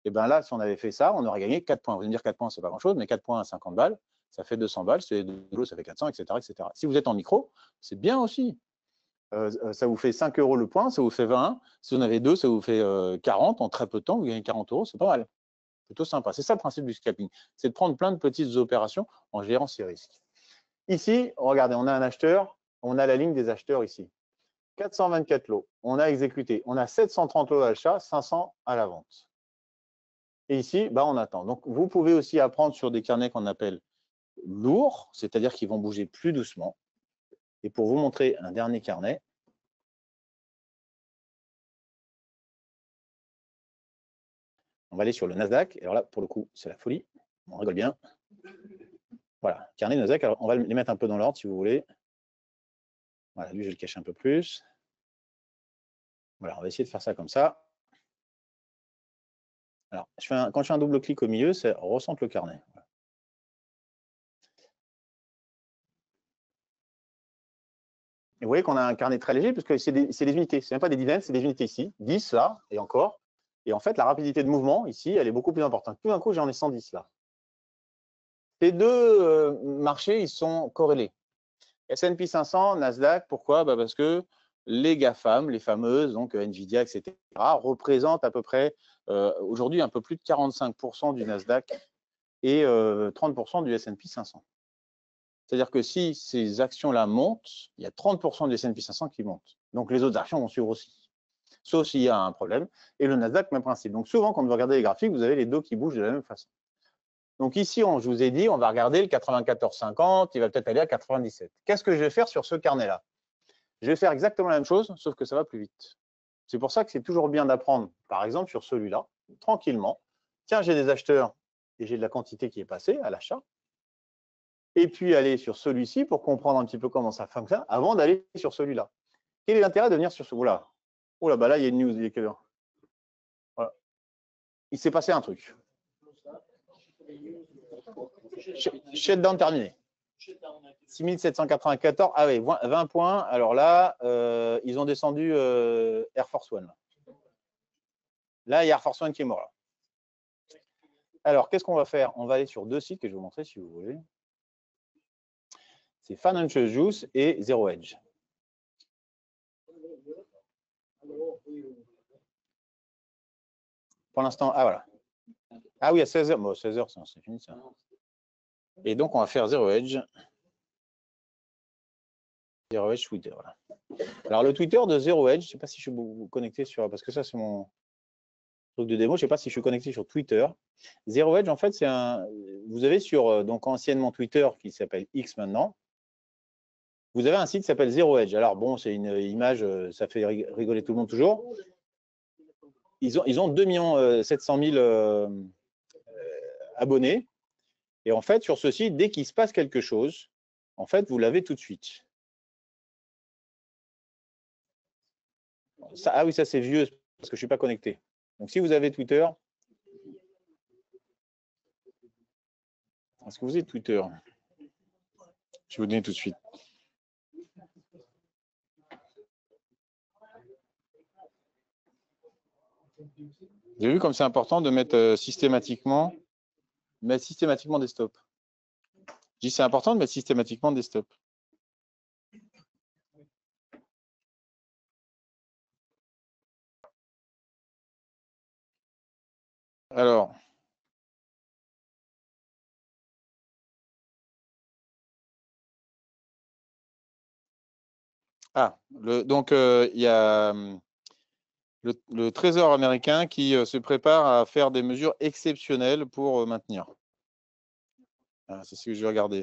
Et bien là, si on avait fait ça, on aurait gagné 4 points. Vous allez me dire 4 points, c'est pas grand-chose, mais 4 points à 50 balles, ça fait 200 balles. Si vous avez de l'eau, ça fait 400, etc., etc. Si vous êtes en micro, c'est bien aussi. Ça vous fait 5 € le point, ça vous fait 20. Si vous en avez 2, ça vous fait 40. En très peu de temps, vous gagnez 40 €, c'est pas mal. Plutôt sympa. C'est ça le principe du scalping. C'est de prendre plein de petites opérations en gérant ses risques. Ici, regardez, on a un acheteur, on a la ligne des acheteurs ici. 424 lots, on a exécuté. On a 730 lots à l'achat, 500 à la vente. Et ici, bah, on attend. Donc, vous pouvez aussi apprendre sur des carnets qu'on appelle lourds, c'est-à-dire qu'ils vont bouger plus doucement. Et pour vous montrer un dernier carnet, on va aller sur le Nasdaq. Et alors là, pour le coup, c'est la folie. On rigole bien. Voilà, carnet Nasdaq. Alors, on va les mettre un peu dans l'ordre si vous voulez. Voilà, lui, je vais le cacher un peu plus. Voilà, on va essayer de faire ça comme ça. Alors, quand je fais un double clic au milieu, ça recentre le carnet. Voilà. Et vous voyez qu'on a un carnet très léger, puisque c'est des unités. Ce n'est même pas des dizaines, c'est des unités ici. 10 là, et encore. Et en fait, la rapidité de mouvement, ici, elle est beaucoup plus importante. Tout d'un coup, j'en ai 110 là. Ces deux marchés, ils sont corrélés. S&P 500, Nasdaq, pourquoi? Parce que les GAFAM, les fameuses, donc Nvidia, etc., représentent à peu près, aujourd'hui, un peu plus de 45% du Nasdaq et 30% du S&P 500. C'est-à-dire que si ces actions-là montent, il y a 30% du S&P 500 qui montent. Donc les autres actions vont suivre aussi. Sauf s'il y a un problème. Et le Nasdaq, même principe. Donc souvent, quand vous regardez les graphiques, vous avez les dos qui bougent de la même façon. Donc ici, je vous ai dit, on va regarder le 94,50, il va peut-être aller à 97. Qu'est-ce que je vais faire sur ce carnet-là? Je vais faire exactement la même chose, sauf que ça va plus vite. C'est pour ça que c'est toujours bien d'apprendre, par exemple, sur celui-là, tranquillement. Tiens, j'ai des acheteurs et j'ai de la quantité qui est passée à l'achat. Et puis aller sur celui-ci pour comprendre un petit peu comment ça fonctionne avant d'aller sur celui-là. Quel est l'intérêt de venir sur ce là? Oh là, là, il y a une news, il est quelle heure? Voilà. Il s'est passé un truc. Shutdown terminé. 6794, ah oui, 20 points. Alors là, ils ont descendu Air Force One. Là, il y a Air Force One qui est mort. Là. Alors, qu'est-ce qu'on va faire? On va aller sur deux sites que je vais vous montrer si vous voulez. C'est Financial Juice et Zero Hedge. Pour l'instant, ah voilà. Ah oui, à 16h. Bon, 16h, c'est fini ça. Et donc, on va faire Zero Hedge. Zero Hedge Twitter. Voilà. Alors, le Twitter de Zero Hedge, je ne sais pas si je suis connecté sur. Parce que ça, c'est mon truc de démo. Je ne sais pas si je suis connecté sur Twitter. Zero Hedge, en fait, c'est un. Vous avez sur, donc anciennement Twitter, qui s'appelle X maintenant. Vous avez un site qui s'appelle Zero Hedge. Alors, bon, c'est une image, ça fait rigoler tout le monde toujours. Ils ont 2 700 000 abonnés. Et en fait, sur ce site, dès qu'il se passe quelque chose, en fait, vous l'avez tout de suite. Ça, ah oui, ça c'est vieux parce que je ne suis pas connecté. Donc, si vous avez Twitter, est-ce que vous avez Twitter? Je vais vous donner tout de suite. Vous avez vu comme c'est important de mettre systématiquement des stops. Je dis c'est important de mettre systématiquement des stops. Alors, donc il y a le Trésor américain qui se prépare à faire des mesures exceptionnelles pour maintenir. Ah, c'est ce que je vais regarder.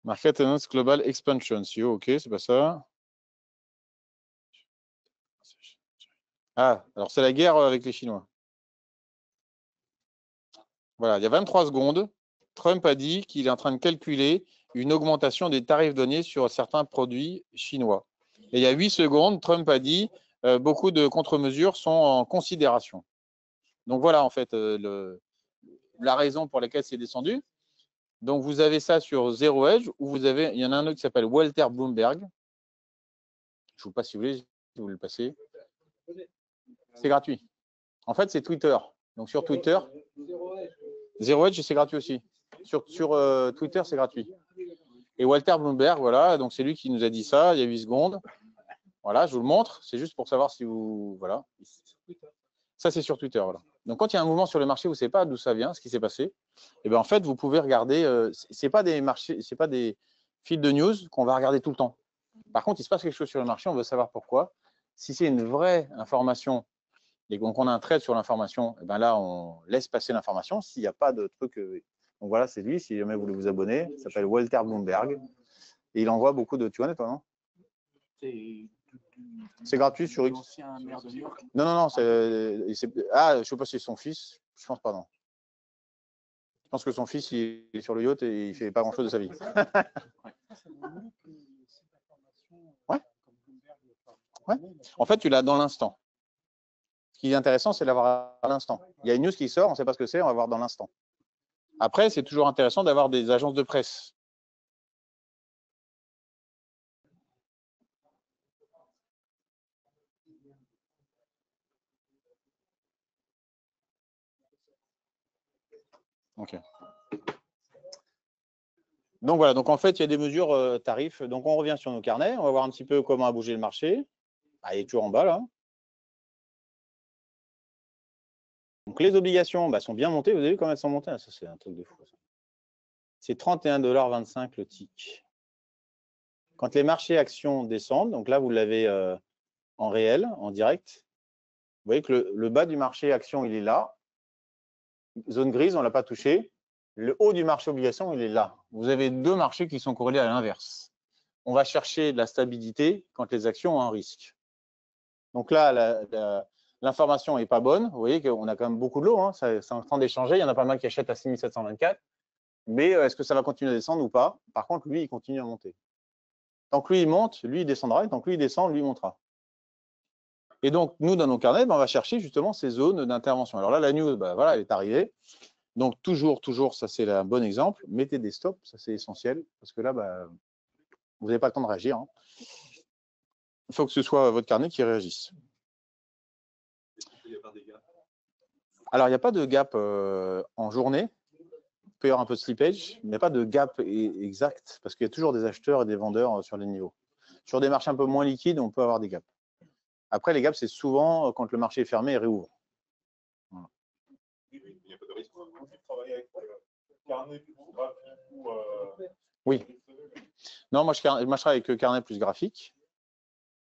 Market Announced Global Expansion. Ok, c'est pas ça. Ah, alors c'est la guerre avec les Chinois. Voilà, il y a 23 secondes, Trump a dit qu'il est en train de calculer une augmentation des tarifs douaniers sur certains produits chinois. Et il y a 8 secondes, Trump a dit beaucoup de contre-mesures sont en considération. Donc voilà, en fait, la raison pour laquelle c'est descendu. Donc vous avez ça sur Zero Hedge, où il y en a un autre qui s'appelle Walter Bloomberg. Je vous passe si vous voulez, si vous le passez. C'est gratuit. En fait, c'est Twitter. Donc sur Twitter, Zero Hedge, c'est gratuit aussi. Sur Twitter, c'est gratuit. Et Walter Bloomberg, voilà, donc c'est lui qui nous a dit ça il y a 8 secondes. Voilà, je vous le montre. C'est juste pour savoir si vous. Voilà. Ça, c'est sur Twitter. Voilà. Donc, quand il y a un mouvement sur le marché, vous ne savez pas d'où ça vient, ce qui s'est passé. Et bien, en fait, vous pouvez regarder. Ce n'est pas des marchés, c'est pas des fils de news qu'on va regarder tout le temps. Par contre, il se passe quelque chose sur le marché, on veut savoir pourquoi. Si c'est une vraie information et donc on a un trade sur l'information, et ben là, on laisse passer l'information. S'il n'y a pas de truc. Donc voilà, c'est lui. Si jamais vous voulez vous abonner, il s'appelle Walter Bloomberg. Et il envoie beaucoup de. Tu connais, toi, non? C'est gratuit sur X. Non. Je ne sais pas si c'est son fils. Je pense pas, non. Je pense que son fils, il est sur le yacht et il ne fait pas grand-chose de sa vie. Ouais. En fait, tu l'as dans l'instant. Ce qui est intéressant, c'est d'avoir à l'instant. Il y a une news qui sort, on ne sait pas ce que c'est, on va voir dans l'instant. Après, c'est toujours intéressant d'avoir des agences de presse. Ok. Donc voilà, donc en fait, il y a des mesures tarifs. Donc on revient sur nos carnets, on va voir un petit peu comment a bougé le marché. Ah, il est toujours en bas là. Donc les obligations sont bien montées. Vous avez vu comment elles sont montées? Ça, c'est un truc de fou. C'est 31,25 $ le tick. Quand les marchés actions descendent, donc là, vous l'avez en réel, en direct, vous voyez que le bas du marché action, il est là. Zone grise, on ne l'a pas touché. Le haut du marché obligation, il est là. Vous avez deux marchés qui sont corrélés à l'inverse. On va chercher de la stabilité quand les actions ont un risque. Donc là, l'information n'est pas bonne. Vous voyez qu'on a quand même beaucoup de lots. Hein. C'est en train d'échanger. Il y en a pas mal qui achètent à 6724. Mais est-ce que ça va continuer à descendre ou pas? Par contre, lui, il continue à monter. Tant que lui, il monte, lui, il descendra. Et tant que lui, il descend, lui, il montera. Et donc, nous, dans nos carnets, on va chercher justement ces zones d'intervention. Alors là, la news, voilà, elle est arrivée. Donc, toujours, ça, c'est un bon exemple. Mettez des stops, ça, c'est essentiel. Parce que là, vous n'avez pas le temps de réagir. Hein. Il faut que ce soit votre carnet qui réagisse. Alors, il n'y a pas de gap en journée. Il peut y avoir un peu de slippage, mais il n'y a pas de gap exact parce qu'il y a toujours des acheteurs et des vendeurs sur les niveaux. Sur des marchés un peu moins liquides, on peut avoir des gaps. Après, les gaps, c'est souvent quand le marché est fermé et réouvre. Voilà. Il n'y a pas de risque. Oui. Non, moi, je travaille avec carnet plus graphique.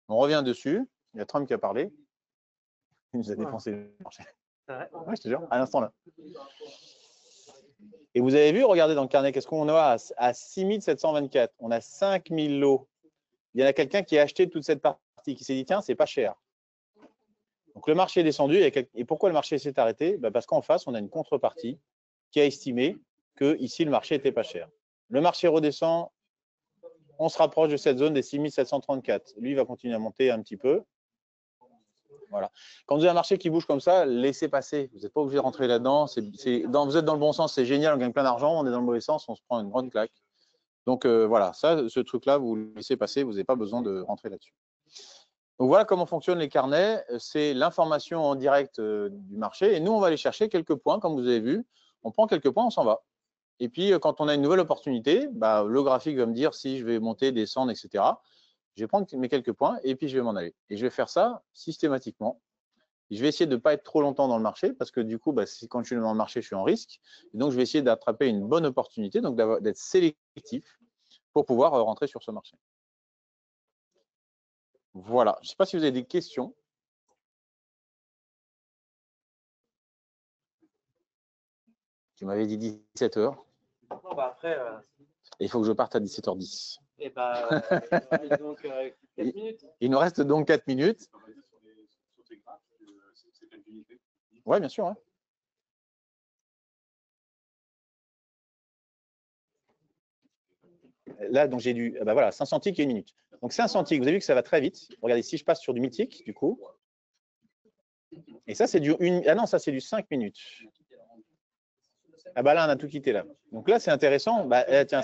On revient dessus. Il y a Trump qui a parlé. Il nous a dépensé le marché. Ouais, je te jure, à l'instant là. Et vous avez vu, regardez dans le carnet, qu'est-ce qu'on a à 6724? On a 5000 lots. Il y en a quelqu'un qui a acheté toute cette partie, qui s'est dit, tiens, c'est pas cher. Donc le marché est descendu. Et pourquoi le marché s'est arrêté? Parce qu'en face, on a une contrepartie qui a estimé que ici, le marché n'était pas cher. Le marché redescend. On se rapproche de cette zone des 6734. Lui, il va continuer à monter un petit peu. Voilà. Quand vous avez un marché qui bouge comme ça, laissez passer. Vous n'êtes pas obligé de rentrer là-dedans. Vous êtes dans le bon sens, c'est génial, on gagne plein d'argent. On est dans le mauvais sens, on se prend une grande claque. Donc voilà, ce truc-là, vous le laissez passer. Vous n'avez pas besoin de rentrer là-dessus. Donc voilà comment fonctionnent les carnets. C'est l'information en direct du marché. Et nous, on va aller chercher quelques points, comme vous avez vu. On prend quelques points, on s'en va. Et puis, quand on a une nouvelle opportunité, le graphique va me dire si je vais monter, descendre, etc. Je vais prendre mes quelques points et puis je vais m'en aller. Et je vais faire ça systématiquement. Je vais essayer de ne pas être trop longtemps dans le marché parce que du coup, quand je suis dans le marché, je suis en risque. Et donc, je vais essayer d'attraper une bonne opportunité, donc d'être sélectif pour pouvoir rentrer sur ce marché. Voilà. Je ne sais pas si vous avez des questions. Tu m'avais dit 17 h. Non, après, Et il faut que je parte à 17h10. Et donc 4 minutes. Il nous reste donc 4 minutes. Oui, bien sûr. Ouais. Là, donc j'ai du voilà, 500 ticks et 1 minute. Donc 500 ticks, vous avez vu que ça va très vite. Regardez, si je passe sur du 1000 ticks, du coup. Et ça, c'est du 5 minutes. Ah là, on a tout quitté là. Donc là, c'est intéressant. Tiens,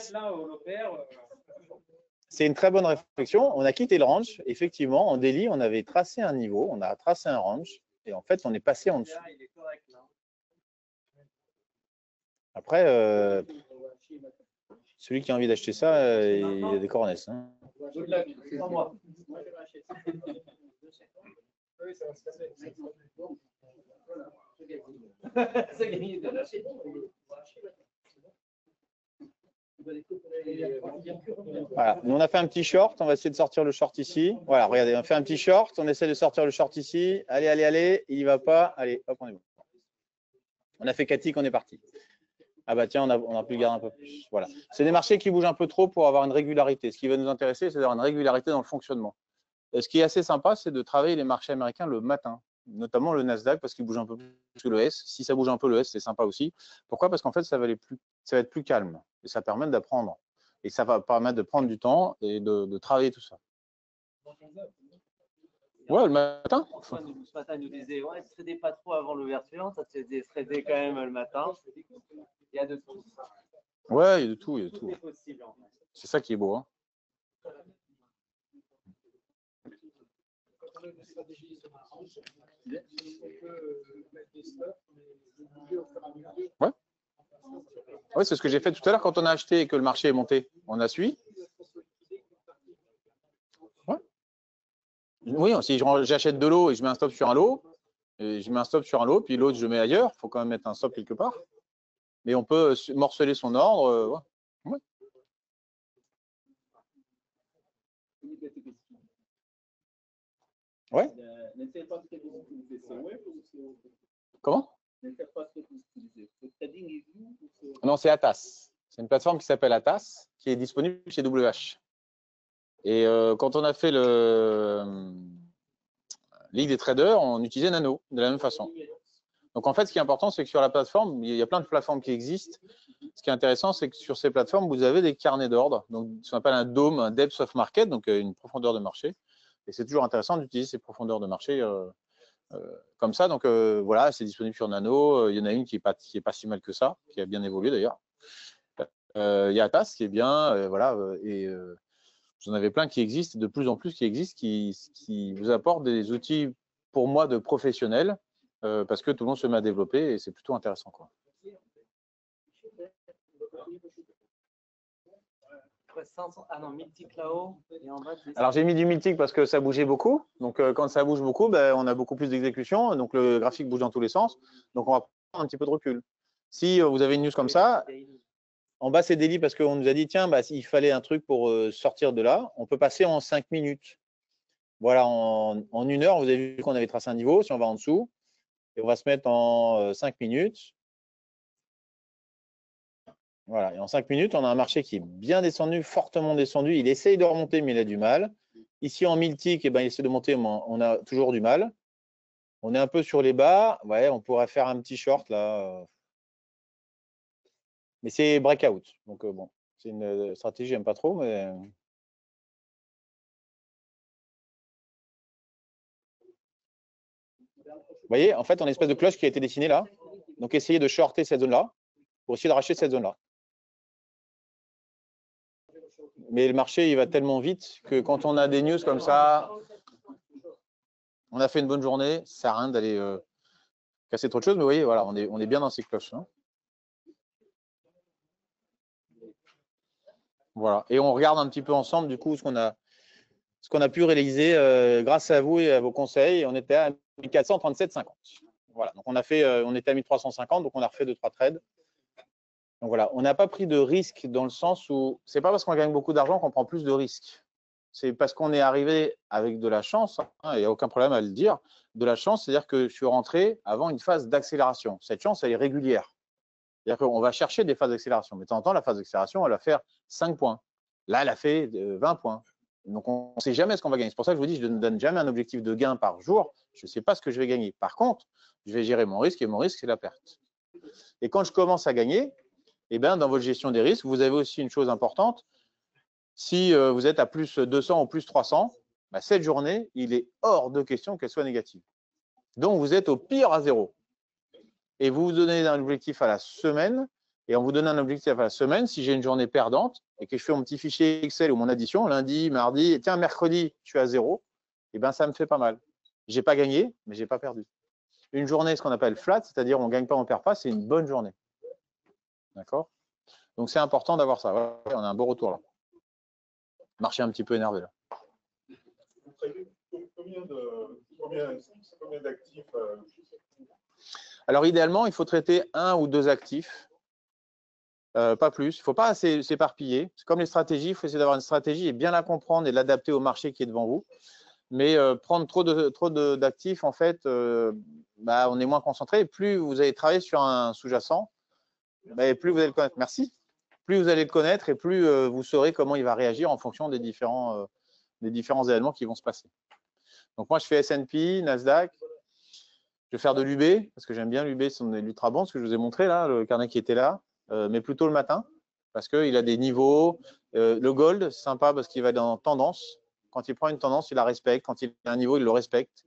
c'est une très bonne réflexion. On a quitté le range. Effectivement, en daily, on avait tracé un niveau, on a tracé un range. Et en fait, on est passé en dessous. Après, celui qui a envie d'acheter ça, il a des coronesses. Hein. Voilà. Nous, on a fait un petit short. On va essayer de sortir le short ici. Voilà, regardez, on fait un petit short. On essaie de sortir le short ici. Allez. Il ne va pas. Allez, hop, on est bon. On a fait 4 ticks, on est parti. Ah tiens, on a pu le garder un peu plus. Voilà. C'est des marchés qui bougent un peu trop pour avoir une régularité. Ce qui va nous intéresser, c'est d'avoir une régularité dans le fonctionnement. Ce qui est assez sympa, c'est de travailler les marchés américains le matin, notamment le Nasdaq, parce qu'il bouge un peu plus que le S. Si ça bouge un peu le S, c'est sympa aussi. Pourquoi? Parce qu'en fait, ça va être plus calme. Et ça permet d'apprendre. Et ça va permettre de prendre du temps et de travailler tout ça. Ouais, le matin. Ce matin, il nous disait, ouais, ne tradez pas trop avant l'ouverture, ça se faisait trader quand même le matin. Il y a de tout. Ouais, il y a de tout. Tout est possible. En fait. C'est ça qui est beau. Hein. Ouais. Oui, c'est ce que j'ai fait tout à l'heure quand on a acheté et que le marché est monté. On a suivi. Ouais. Oui, si j'achète de l'eau et je mets un stop sur un lot, et je mets un stop sur un lot, puis l'autre je mets ailleurs, il faut quand même mettre un stop quelque part. Mais on peut morceler son ordre. Ouais. Ouais. Comment? Non, c'est Atas. C'est une plateforme qui s'appelle Atas, qui est disponible chez WH. Et quand on a fait le Ligue des traders, on utilisait Nano de la même façon. Donc en fait, ce qui est important, c'est que sur la plateforme, il y a plein de plateformes qui existent. Ce qui est intéressant, c'est que sur ces plateformes, vous avez des carnets d'ordre, donc ce qu'on appelle un DOM, un Depth of Market, donc une profondeur de marché. Et c'est toujours intéressant d'utiliser ces profondeurs de marché comme ça. Donc voilà, c'est disponible sur Nano. Il y en a une qui est pas si mal que ça, qui a bien évolué d'ailleurs. Il y a Atas qui est bien, voilà, et vous en avez plein qui existent, de plus en plus qui existent, qui vous apportent des outils pour moi de professionnels, parce que tout le monde se met à développer et c'est plutôt intéressant, quoi. Ah non, Mythic là-haut et en bas. Alors j'ai mis du Mythic parce que ça bougeait beaucoup. Donc quand ça bouge beaucoup, ben, on a beaucoup plus d'exécution. Donc le graphique bouge dans tous les sens. Donc on va prendre un petit peu de recul. Si vous avez une news comme ça, en bas c'est daily parce qu'on nous a dit tiens, bah, il fallait un truc pour sortir de là. On peut passer en 5 minutes. Voilà, en 1 heure, vous avez vu qu'on avait tracé un niveau. Si on va en dessous, et on va se mettre en 5 minutes. Voilà, et en 5 minutes, on a un marché qui est bien descendu, fortement descendu. Il essaye de remonter, mais il a du mal. Ici, en 1000 ticks, eh ben, il essaie de monter, mais on a toujours du mal. On est un peu sur les bas. Ouais, on pourrait faire un petit short là. Mais c'est breakout. Donc, bon, c'est une stratégie, j'aime pas trop, mais. Vous voyez, en fait, on a une espèce de cloche qui a été dessinée là. Donc, essayez de shorter cette zone-là pour essayer de racheter cette zone-là. Mais le marché, il va tellement vite que quand on a des news comme ça, on a fait une bonne journée, ça sert à rien d'aller casser trop de choses. Mais vous voyez, voilà, on est bien dans ces cloches. Hein. Voilà. Et on regarde un petit peu ensemble, du coup, ce qu'on a pu réaliser grâce à vous et à vos conseils. On était à 1437,50. Voilà. Donc, on était à 1350, donc on a refait 2-3 trades. Donc voilà, on n'a pas pris de risque dans le sens où c'est pas parce qu'on gagne beaucoup d'argent qu'on prend plus de risques. C'est parce qu'on est arrivé avec de la chance, hein, il n'y a aucun problème à le dire, de la chance, c'est-à-dire que je suis rentré avant une phase d'accélération. Cette chance, elle est régulière. C'est-à-dire qu'on va chercher des phases d'accélération. Mais de temps en temps, la phase d'accélération, elle va faire 5 points. Là, elle a fait 20 points. Donc, on ne sait jamais ce qu'on va gagner. C'est pour ça que je vous dis, je ne donne jamais un objectif de gain par jour. Je ne sais pas ce que je vais gagner. Par contre, je vais gérer mon risque et mon risque, c'est la perte. Et quand je commence à gagner, eh bien, dans votre gestion des risques, vous avez aussi une chose importante. Si vous êtes à plus 200 ou plus 300, bah, cette journée, il est hors de question qu'elle soit négative. Donc, vous êtes au pire à 0. Et vous vous donnez un objectif à la semaine. Et en vous donnant un objectif à la semaine, si j'ai une journée perdante et que je fais mon petit fichier Excel ou mon addition, lundi, mardi, et tiens, mercredi, je suis à 0, eh bien, ça me fait pas mal. Je n'ai pas gagné, mais je n'ai pas perdu. Une journée, ce qu'on appelle flat, c'est-à-dire on ne gagne pas, on ne perd pas, c'est une bonne journée. D'accord? Donc, c'est important d'avoir ça. Ouais, on a un beau retour là. Marché un petit peu énervé là. Combien d'actifs Alors, idéalement, il faut traiter 1 ou 2 actifs, pas plus. Il ne faut pas s'éparpiller. C'est comme les stratégies, il faut essayer d'avoir une stratégie et bien la comprendre et l'adapter au marché qui est devant vous. Mais prendre trop d'actifs, en fait, bah, on est moins concentré. Et plus vous allez travailler sur un sous-jacent, bah, plus vous allez le connaître. Merci. Plus vous allez le connaître et plus vous saurez comment il va réagir en fonction des différents événements qui vont se passer. Donc moi, je fais S&P, Nasdaq. Je vais faire de l'UB, parce que j'aime bien l'UB, c'est l'ultra bon, ce que je vous ai montré là, le carnet qui était là, mais plutôt le matin, parce qu'il a des niveaux. Le gold, c'est sympa parce qu'il va dans tendance. Quand il prend une tendance, il la respecte. Quand il a un niveau, il le respecte.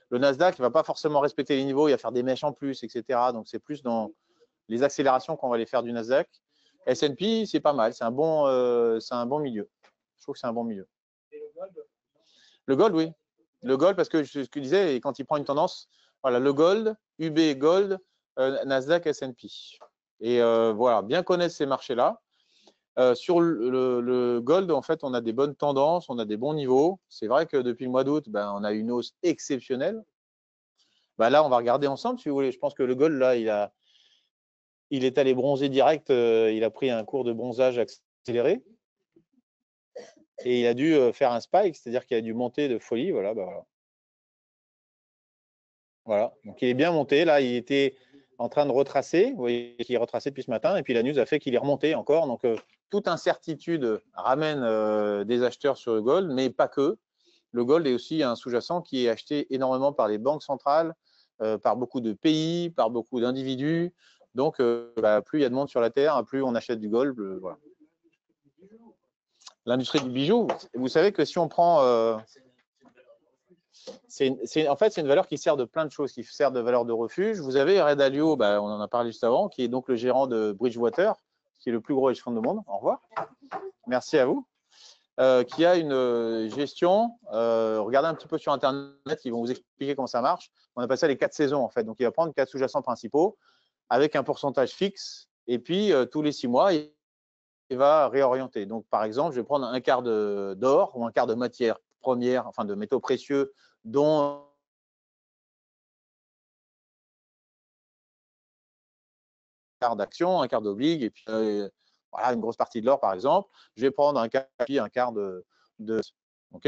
Le Nasdaq, il ne va pas forcément respecter les niveaux, il va faire des mèches en plus, etc. Donc c'est plus dans les accélérations qu'on va aller faire du Nasdaq. S&P, c'est pas mal, c'est un bon milieu. Je trouve que c'est un bon milieu. Le gold, oui. Le gold, parce que ce que je disais, quand il prend une tendance, voilà, le gold, UB Gold, Nasdaq, S&P. Et voilà, bien connaître ces marchés-là. Sur le gold, en fait, on a des bonnes tendances, on a des bons niveaux. C'est vrai que depuis le mois d'août, ben, on a une hausse exceptionnelle. Ben, là, on va regarder ensemble, si vous voulez. Je pense que le gold, là, il est allé bronzer direct. Il a pris un cours de bronzage accéléré. Et il a dû faire un spike, c'est-à-dire qu'il a dû monter de folie. Voilà, ben, voilà. Voilà. Donc, il est bien monté. Là, il était en train de retracer. Vous voyez qu'il est retracé depuis ce matin. Et puis, la news a fait qu'il est remonté encore. Donc, toute incertitude ramène des acheteurs sur le gold, mais pas que. Le gold est aussi un sous-jacent qui est acheté énormément par les banques centrales, par beaucoup de pays, par beaucoup d'individus. Donc, plus il y a de monde sur la Terre, plus on achète du gold. Voilà. L'industrie du bijou, vous savez que si on prend… en fait, c'est une valeur qui sert de plein de choses, qui sert de valeur de refuge. Vous avez Ray Dalio, on en a parlé juste avant, qui est donc le gérant de Bridgewater, qui est le plus gros hedge fund du monde. Au revoir. Merci à vous. Qui a une gestion. Regardez un petit peu sur Internet, ils vont vous expliquer comment ça marche. On appelle ça les 4 saisons, en fait. Donc, il va prendre 4 sous-jacents principaux avec un pourcentage fixe. Et puis, tous les 6 mois, il va réorienter. Donc, par exemple, je vais prendre un quart d'or ou un quart de matière première, enfin de métaux précieux, dont un quart d'action, un quart d'oblig, et puis voilà, une grosse partie de l'or, par exemple. Je vais prendre un quart de OK.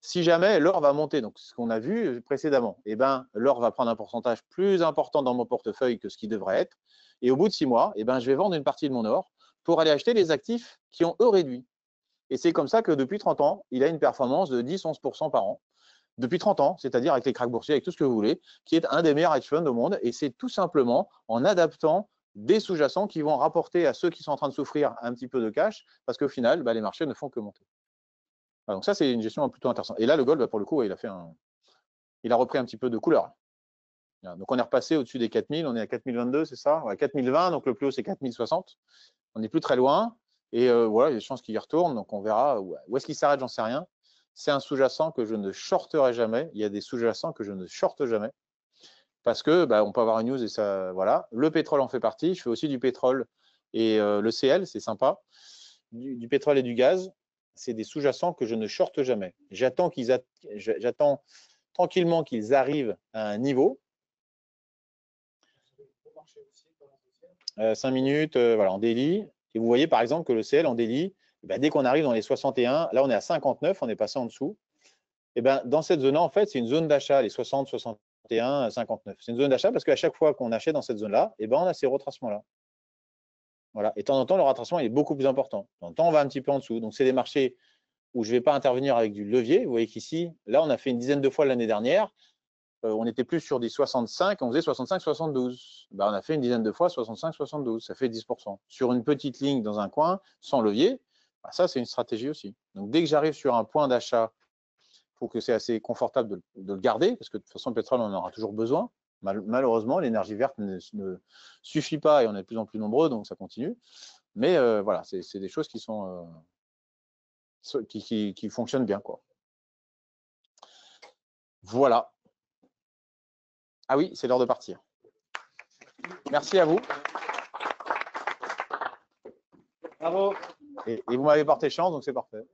Si jamais l'or va monter, donc ce qu'on a vu précédemment, eh ben, l'or va prendre un pourcentage plus important dans mon portefeuille que ce qui devrait être. Et au bout de 6 mois, eh ben, je vais vendre une partie de mon or pour aller acheter les actifs qui ont, eux, réduit. Et c'est comme ça que depuis 30 ans, il a une performance de 10-11% par an. Depuis 30 ans, c'est-à-dire avec les cracks boursiers, avec tout ce que vous voulez, qui est un des meilleurs hedge funds au monde. Et c'est tout simplement en adaptant des sous-jacents qui vont rapporter à ceux qui sont en train de souffrir un petit peu de cash, parce qu'au final, les marchés ne font que monter. Donc ça, c'est une gestion plutôt intéressante. Et là, le gold, pour le coup, il a repris un petit peu de couleur. Donc on est repassé au-dessus des 4000, on est à 4022, c'est ça, ouais, 4020, donc le plus haut, c'est 4060. On n'est plus très loin. Et voilà, il y a des chances qu'il y retourne. Donc on verra où est-ce qu'il s'arrête, j'en sais rien. C'est un sous-jacent que je ne shorterai jamais. Il y a des sous-jacents que je ne shorte jamais. Parce que on peut avoir une news et ça, voilà. Le pétrole en fait partie. Je fais aussi du pétrole et le CL, c'est sympa. Du pétrole et du gaz, c'est des sous-jacents que je ne shorte jamais. J'attends tranquillement qu'ils arrivent à un niveau. 5 minutes, voilà, en daily. Et vous voyez par exemple que le CL en daily, dès qu'on arrive dans les 61, là on est à 59, on est passé en dessous. Et dans cette zone-là, en fait, c'est une zone d'achat, les 60, 61, 59. C'est une zone d'achat parce qu'à chaque fois qu'on achète dans cette zone-là, on a ces retracements-là. Voilà. Et de temps en temps, le retracement est beaucoup plus important. De temps en temps, on va un petit peu en dessous. Donc, c'est des marchés où je ne vais pas intervenir avec du levier. Vous voyez qu'ici, là, on a fait une dizaine de fois l'année dernière. On était plus sur des 65, on faisait 65-72. On a fait une dizaine de fois 65-72, ça fait 10%. Sur une petite ligne dans un coin, sans levier, ça, c'est une stratégie aussi. Donc, dès que j'arrive sur un point d'achat, il faut que c'est assez confortable de le garder, parce que de toute façon, le pétrole, on en aura toujours besoin. Malheureusement, l'énergie verte ne suffit pas et on est de plus en plus nombreux, donc ça continue. Mais voilà, c'est des choses qui sont qui fonctionnent bien, quoi. Voilà. Ah oui, c'est l'heure de partir. Merci à vous. Bravo. Et vous m'avez porté chance, donc c'est parfait.